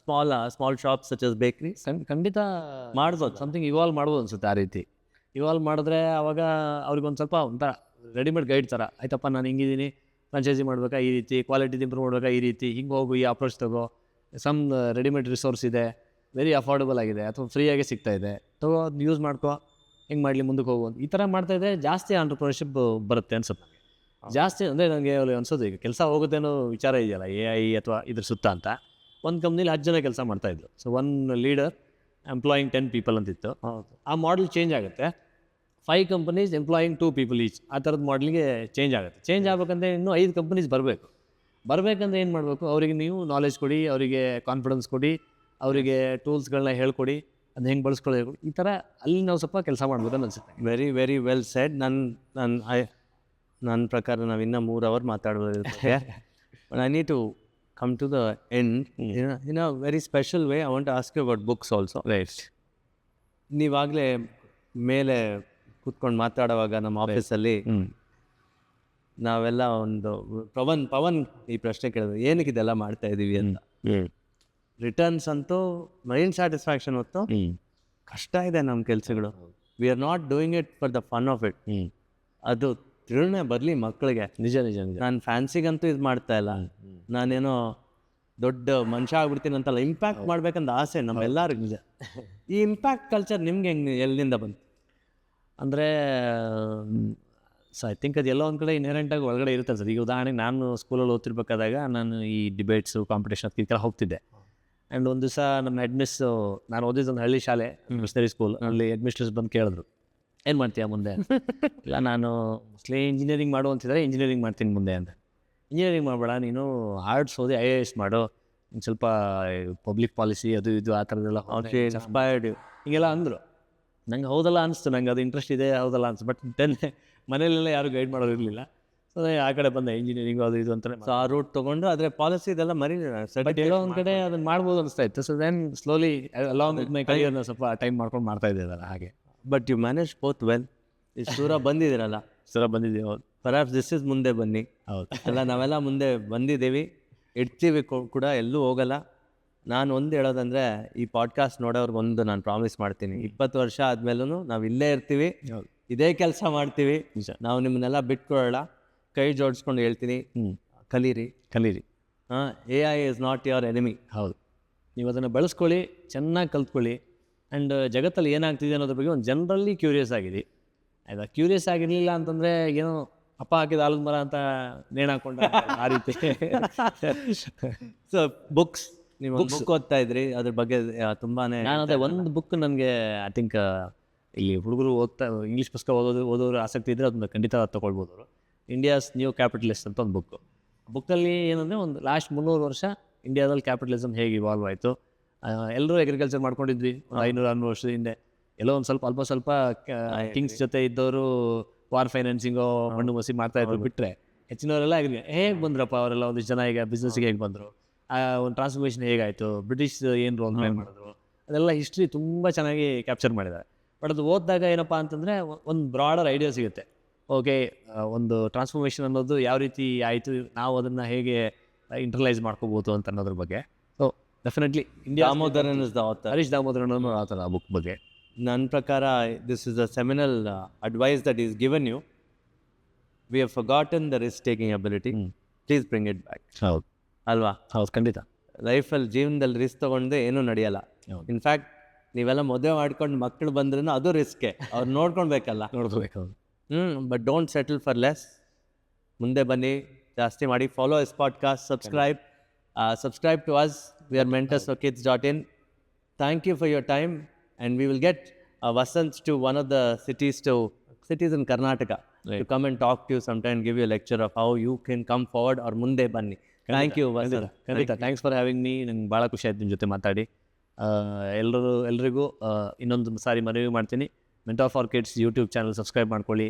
small shops such as ಬೇಕ್ರೀಸ್?
ಖಂಡಿತ
ಮಾಡ್ಬೋದು.
Something evolve ಮಾಡ್ಬೋದು ಅನ್ಸುತ್ತೆ. ಆ ರೀತಿ ಇವಾಲ್ವ್ ಮಾಡಿದ್ರೆ ಅವಾಗ ಅವ್ರಿಗೊಂದು ಸ್ವಲ್ಪ ಒಂಥರ ರೆಡಿಮೇಡ್ ಗೈಡ್ ಥರ, ಆಯ್ತಪ್ಪ ನಾನು ಹಿಂಗಿದ್ದೀನಿ, ಫ್ರಾಂಚೈಸಿ ಮಾಡ್ಬೇಕಾ ಈ ರೀತಿ, ಕ್ವಾಲಿಟಿ ಇಂಪ್ರೂವ್ ಮಾಡ್ಬೇಕಾ ಈ ರೀತಿ, ಹಿಂಗೆ ಹೋಗು, ಈ ಅಪ್ರೋಚ್ ತಗೋ, ಸಮ್ ರೆಡಿಮೇಡ್ ರಿಸೋರ್ಸ್ ಇದೆ, ವೆರಿ ಅಫೋರ್ಡಬಲ್ ಆಗಿದೆ ಅಥವಾ ಫ್ರೀಯಾಗಿ ಸಿಗ್ತಾ ಇದೆ, ತಗೋ ಅದನ್ನ ಯೂಸ್ ಮಾಡ್ಕೋ, ಹೆಂಗೆ ಮಾಡಲಿ ಮುಂದಕ್ಕೆ ಹೋಗು ಈ ಥರ ಮಾಡ್ತಾಯಿದ್ರೆ ಜಾಸ್ತಿ ಆಂಟ್ರಪ್ರಿನರ್ಶಿಪ್ ಬರುತ್ತೆ ಅನ್ಸುತ್ತೆ. ಜಾಸ್ತಿ ಅಂದರೆ ನನಗೆ ಅನ್ಸೋದು ಈಗ ಕೆಲಸ ಹೋಗುತ್ತೆ ಅನ್ನೋ ವಿಚಾರ ಇದೆಯಲ್ಲ, AI ಅಥವಾ ಇದ್ರ ಸುತ್ತ ಅಂತ. ಒಂದು ಕಂಪ್ನಿಲಿ 10 ಜನ ಕೆಲಸ ಮಾಡ್ತಾಯಿದ್ರು. ಸೊ 1 ಲೀಡರ್ ಎಂಪ್ಲಾಯಿಂಗ್ 10 ಪೀಪಲ್ ಅಂತಿತ್ತು. ಆ ಮಾಡಲ್ ಚೇಂಜ್ ಆಗುತ್ತೆ. 5 ಕಂಪನೀಸ್ ಎಂಪ್ಲಾಯಿಂಗ್ 2 ಪೀಪಲ್ ಈಚ್, ಆ ಥರದ ಮಾಡಲಿಗೆ ಚೇಂಜ್ ಆಗುತ್ತೆ. ಚೇಂಜ್ ಆಗ್ಬೇಕಂದ್ರೆ ಇನ್ನೂ 5 ಕಂಪನೀಸ್ ಬರಬೇಕಂದ್ರೆ ಏನು ಮಾಡಬೇಕು, ಅವರಿಗೆ ನೀವು ನಾಲೆಜ್ ಕೊಡಿ, ಅವರಿಗೆ ಕಾನ್ಫಿಡೆನ್ಸ್ ಕೊಡಿ, ಅವರಿಗೆ ಟೂಲ್ಸ್ಗಳನ್ನ ಹೇಳ್ಕೊಡಿ, ಅದು ಹೆಂಗೆ ಬಳಸ್ಕೊಳ್ಳೋದು, ಈ ಥರ ಅಲ್ಲಿ ನಾವು ಸ್ವಲ್ಪ ಕೆಲಸ ಮಾಡ್ಬೇಕು ಅಂತ ಅನ್ಸುತ್ತೆ.
Very very well said. ನನ್ನ ಪ್ರಕಾರ ನಾವು ಇನ್ನೂ 3 hours ಮಾತಾಡ್ಬೋದು. But I need to come to the end in a very special way. I want to ask you about books also.
Right.
ನೀವಾಗಲೇ ಮೇಲೆ ಕೂತ್ಕೊಂಡು ಮಾತಾಡುವಾಗ ನಮ್ಮ ಆಫೀಸಲ್ಲಿ ನಾವೆಲ್ಲ ಒಂದು ಪವನ್ ಈ ಪ್ರಶ್ನೆ ಕೇಳಿದ್ರು, ಏನಕ್ಕೆ ಇದೆಲ್ಲ ಮಾಡ್ತಾ ಇದ್ದೀವಿ ಅಂತ. ರಿಟರ್ನ್ಸ್ ಅಂತೂ ಮೈಂಡ್ ಸ್ಯಾಟಿಸ್ಫ್ಯಾಕ್ಷನ್ ಹೊತ್ತು ಕಷ್ಟ ಇದೆ ನಮ್ಮ ಕೆಲಸಗಳು. We are not doing it for the fun of it. ಅದು ತಿರುಣೆ ಬರಲಿ ಮಕ್ಕಳಿಗೆ.
ನಿಜ ನಿಜ ನಿಜ.
ನಾನು ಫ್ಯಾನ್ಸಿಗಂತೂ ಇದು ಮಾಡ್ತಾ ಇಲ್ಲ, ನಾನೇನೋ ದೊಡ್ಡ ಮನುಷ್ಯ ಆಗ್ಬಿಡ್ತೀನಿ ಅಂತಲ್ಲ, ಇಂಪ್ಯಾಕ್ಟ್ ಮಾಡ್ಬೇಕಂತ ಆಸೆ ನಮ್ಮೆಲ್ಲರಿಗೂ. ನಿಜ. ಈ ಇಂಪ್ಯಾಕ್ಟ್ ಕಲ್ಚರ್ ನಿಮ್ಗೆ ಎಲ್ಲಿಂದ ಬಂತು?
ಅಂದರೆ ಸೊ ಐ ಥಿಂಕ್ ಅದು ಎಲ್ಲೋ ಒಂದು ಕಡೆ ಇನ್ಹೆರೆಂಟಾಗಿ ಒಳಗಡೆ ಇರುತ್ತೆ ಸರ್. ಈಗ ಉದಾಹರಣೆಗೆ ನಾನು ಸ್ಕೂಲಲ್ಲಿ ಓದ್ತಿರ್ಬೇಕಾದಾಗ ನಾನು ಈ ಡಿಬೇಟ್ಸು, ಕಾಂಪಿಟೇಷನ್ ಅದಕ್ಕೆಲ್ಲ ಹೋಗ್ತಿದ್ದೆ. ಆ್ಯಂಡ್ ಒಂದು ದಿವಸ ನಮ್ಮ ನಾನು ಓದಿದ್ದೊಂದು ಹಳ್ಳಿ ಶಾಲೆ, ಮಿಷನರಿ ಸ್ಕೂಲ್. ಅಲ್ಲಿ ಅಡ್ಮಿನಿಸ್ಟ್ರೇಟರ್ಸ್ ಬಂದು ಕೇಳಿದ್ರು, ಏನು ಮಾಡ್ತೀಯಾ ಮುಂದೆ? ಇಲ್ಲ, ನಾನು ಮೋಸ್ಟ್ಲಿ ಇಂಜಿನಿಯರಿಂಗ್ ಮಾಡು ಅಂತಿದ್ದಾರೆ, ಇಂಜಿನಿಯರಿಂಗ್ ಮಾಡ್ತೀನಿ ಮುಂದೆ ಅಂತ. ಇಂಜಿನಿಯರಿಂಗ್ ಮಾಡಬೇಡ, ನೀನು ಆರ್ಟ್ಸ್ ಓದಿ IAS ಮಾಡು, ಒಂದು ಸ್ವಲ್ಪ ಪಬ್ಲಿಕ್ ಪಾಲಿಸಿ ಅದು ಇದು ಆ ಥರದ್ದೆಲ್ಲ
ಇನ್ಸ್ಪೈರ್ಡ್
ಹೀಗೆಲ್ಲ ಅಂದರು. ನಂಗೆ ಹೌದಲ್ಲ ಅನಿಸ್ತು, ನಂಗೆ ಅದು ಇಂಟ್ರೆಸ್ಟ್ ಇದೆ, ಹೌದಲ್ಲ ಅನಿಸ್ತು. ಬಟ್ ದೆನ್ ಮನೇಲೆಲ್ಲ ಯಾರು ಗೈಡ್ ಮಾಡೋರು ಇರಲಿಲ್ಲ. ಸೊ ಆ ಕಡೆ ಬಂದೆ, ಇಂಜಿನಿಯರಿಂಗು ಅದು ಇದು ಅಂತಾನೆ.
ಸೊ ಆ ರೂಟ್ ತೊಗೊಂಡು ಆದರೆ ಪಾಲಿಸಿ ಇದೆಲ್ಲ ಮರಿ
ಬಟ್ ಎಲ್ಲೋ ಒಂದು ಕಡೆ ಅದನ್ನು ಮಾಡ್ಬೋದು ಅನಿಸ್ತಾ ಇತ್ತು. So then slowly along with my ಕರಿಯರ್ನ ಸ್ವಲ್ಪ ಟೈಮ್ ಮಾಡ್ಕೊಂಡು ಮಾಡ್ತಾ ಇದ್ದೀರಲ್ಲ ಹಾಗೆ.
But you manage both well. ಇಷ್ಟು ದೂರ ಬಂದಿದ್ದೀರಲ್ಲ,
ಸರ ಬಂದಿದ್ದೀವಿ. ಹೌದು,
ಪರ್ಹ್ಯಾಪ್ಸ್ ದಿಸ್ ಇಸ್ ಮುಂದೆ ಬನ್ನಿ.
ಹೌದು,
ಎಲ್ಲ ನಾವೆಲ್ಲ ಮುಂದೆ ಬಂದಿದ್ದೀವಿ, ಇಡ್ತೀವಿ ಕೂಡ, ಎಲ್ಲೂ ಹೋಗಲ್ಲ. ನಾನು ಒಂದು ಹೇಳೋದಂದರೆ, ಈ ಪಾಡ್ಕಾಸ್ಟ್ ನೋಡೋರ್ಗೊಂದು ನಾನು ಪ್ರಾಮಿಸ್ ಮಾಡ್ತೀನಿ, 20 ವರ್ಷ ಆದಮೇಲೂ ನಾವು ಇಲ್ಲೇ ಇರ್ತೀವಿ, ಇದೇ ಕೆಲಸ ಮಾಡ್ತೀವಿ. ನಾವು ನಿಮ್ಮನ್ನೆಲ್ಲ ಬಿಟ್ಕೊಡೋಣ. ಕೈ ಜೋಡಿಸ್ಕೊಂಡು ಹೇಳ್ತೀನಿ, ಕಲೀರಿ. AI is not your enemy.
ಹೌದು, ನೀವು ಅದನ್ನು ಬಳಸ್ಕೊಳ್ಳಿ, ಚೆನ್ನಾಗಿ ಕಲ್ತ್ಕೊಳ್ಳಿ. ಆ್ಯಂಡ್ ಜಗತ್ತಲ್ಲಿ ಏನಾಗ್ತಿದೆ ಅನ್ನೋದ್ರ ಬಗ್ಗೆ ಒಂದು ಜನರಲ್ಲಿ ಕ್ಯೂರಿಯಸ್ ಆಗಿರಿ. ಆಯಿತಾ? ಕ್ಯೂರಿಯಸ್ ಆಗಿರಲಿಲ್ಲ ಅಂತಂದರೆ ಏನೋ ಅಪ್ಪ ಹಾಕಿದ ಆಲದ ಮರ ಅಂತ ನೇಣು ಹಾಕೊಂಡ ಆ ರೀತಿ.
ಸೊ ಬುಕ್ಸ್, ನೀವು ಬುಕ್ ಓದ್ತಾ ಇದ್ರಿ, ಅದ್ರ ಬಗ್ಗೆ ತುಂಬಾ.
ನಾನು ಅದೇ ಒಂದು ಬುಕ್ ನನಗೆ ಐ ಥಿಂಕ್ ಇಲ್ಲಿ ಹುಡುಗರು ಇಂಗ್ಲೀಷ್ ಪುಸ್ತಕ ಓದೋರು ಆಸಕ್ತಿ ಇದ್ದರೆ ಅದನ್ನ ಖಂಡಿತ ತೊಗೊಳ್ಬೋದು ಅವರು. ಇಂಡಿಯಾಸ್ ನ್ಯೂ ಕ್ಯಾಪಿಟಲಿಸ್ಟ್ ಅಂತ ಒಂದು ಬುಕ್ಕಲ್ಲಿ ಏನಂದರೆ, ಒಂದು ಲಾಸ್ಟ್ 300 ವರ್ಷ ಇಂಡಿಯಾದಲ್ಲಿ ಕ್ಯಾಪಿಟಲಿಸಮ್ ಹೇಗೆ ಇವಾಲ್ವ್ ಆಯಿತು. ಎಲ್ಲರೂ ಅಗ್ರಿಕಲ್ಚರ್ ಮಾಡ್ಕೊಂಡಿದ್ವಿ 500-600 ವರ್ಷದ ಹಿಂದೆ. ಎಲ್ಲೋ ಒಂದು ಅಲ್ಪ ಸ್ವಲ್ಪ ಕಿಂಗ್ಸ್ ಜೊತೆ ಇದ್ದವರು ವಾರ್ ಫೈನಾನ್ಸಿಂಗೋ ಮಣ್ಣು ಮಸಿ ಮಾಡ್ತಾಯಿದ್ರು. ಬಿಟ್ಟರೆ ಹೆಚ್ಚಿನವರೆಲ್ಲ ಹೇಗೆ ಬಂದ್ರಪ್ಪ ಅವರೆಲ್ಲ, ಒಂದಿಷ್ಟು ಜನ ಈಗ ಬಿಸ್ನೆಸ್ಗೆ ಹೇಗೆ ಬಂದರು, ಒಂದು ಟ್ರಾನ್ಸ್ಫರ್ಮೇಷನ್ ಹೇಗಾಯಿತು, ಬ್ರಿಟಿಷ್ ಏನು ರೋಲ್ ಪ್ಲೇ ಮಾಡಿದ್ರು, ಅದೆಲ್ಲ ಹಿಸ್ಟ್ರಿ ತುಂಬ ಚೆನ್ನಾಗಿ ಕ್ಯಾಪ್ಚರ್ ಮಾಡಿದ್ದಾರೆ. ಬಟ್ ಅದು ಓದಿದಾಗ ಏನಪ್ಪ ಅಂತಂದರೆ ಒಂದು ಬ್ರಾಡರ್ ಐಡಿಯಾ ಸಿಗುತ್ತೆ. ಓಕೆ, ಒಂದು ಟ್ರಾನ್ಸ್ಫರ್ಮೇಷನ್ ಅನ್ನೋದು ಯಾವ ರೀತಿ ಆಯಿತು, ನಾವು ಅದನ್ನು ಹೇಗೆ ಇಂಟರ್ಲೈಸ್ ಮಾಡ್ಕೋಬೋದು ಅಂತ ಅನ್ನೋದ್ರ ಬಗ್ಗೆ. So definitely India
Damodaran is the author.
Harish Damodaran ಅನ್ನೋ ಆ ಥರ ಆ ಬುಕ್ ಬಗ್ಗೆ.
ನನ್ನ ಪ್ರಕಾರ this is a seminal advice that is given you. We have forgotten the risk taking ability. Please bring it back.
ಹೌದು
ಅಲ್ವಾ?
ಹೌದು, ಖಂಡಿತ.
ಲೈಫಲ್ಲಿ ಜೀವನದಲ್ಲಿ ರಿಸ್ಕ್ ತೊಗೊಂಡೆ ಏನೂ ನಡೆಯಲ್ಲ. ಇನ್ಫ್ಯಾಕ್ಟ್ ನೀವೆಲ್ಲ ಮದುವೆ ಮಾಡ್ಕೊಂಡು ಮಕ್ಕಳು ಬಂದ್ರೂ ಅದು ರಿಸ್ಕೆ, ಅವ್ರು ನೋಡ್ಕೊಳ್ಬೇಕಲ್ಲ.
ನೋಡ್ಕೋಬೇಕು.
But don't settle for less. ಮುಂದೆ ಬನ್ನಿ, ಜಾಸ್ತಿ ಮಾಡಿ. Follow is podcast, subscribe to us. We are mentorsforkids.in. Thank you for your time, and we will get Vasant to one of the cities in Karnataka to come and talk to you sometime, give you a lecture of how you can come forward or ಮುಂದೆ ಬನ್ನಿ. Thank you Vasant.
ಖಂಡಿತ thanks for having me. ನಂಗೆ ಭಾಳ ಖುಷಿ ಆಯ್ತು ನಿಮ್ಮ ಜೊತೆ ಮಾತಾಡಿ. ಎಲ್ರಿಗೂ ಇನ್ನೊಂದು ಸಾರಿ ಮನವಿ ಮಾಡ್ತೀನಿ, mentor for kids YouTube channel subscribe ಮಾಡ್ಕೊಳ್ಳಿ.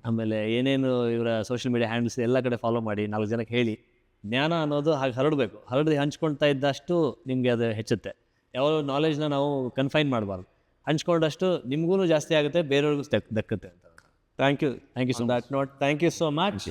ಆಮೇಲೆ ಏನೇನು ಇವರ ಸೋಷಿಯಲ್ ಮೀಡಿಯಾ ಹ್ಯಾಂಡಲ್ಸ್ ಎಲ್ಲ ಕಡೆ ಫಾಲೋ ಮಾಡಿ, 4 ಜನಕ್ಕೆ ಹೇಳಿ. ಜ್ಞಾನ ಅನ್ನೋದು ಹಾಗೆ ಹರಡಬೇಕು. ಹಂಚ್ಕೊಳ್ತಾ ಇದ್ದಷ್ಟು ನಿಮಗೆ ಅದು ಹೆಚ್ಚುತ್ತೆ. ಯಾವ ನಾಲೆಜ್ನ ನಾವು ಕನ್ಫೈನ್ ಮಾಡಬಾರ್ದು. ಹಂಚ್ಕೊಂಡಷ್ಟು ನಿಮಗೂ ಜಾಸ್ತಿ ಆಗುತ್ತೆ, ಬೇರೆಯವ್ರಿಗೂ ದಕ್ಕುತ್ತೆ ಅಂತ.
Thank you.
Thank you so
On
much.
that note, thank you so much.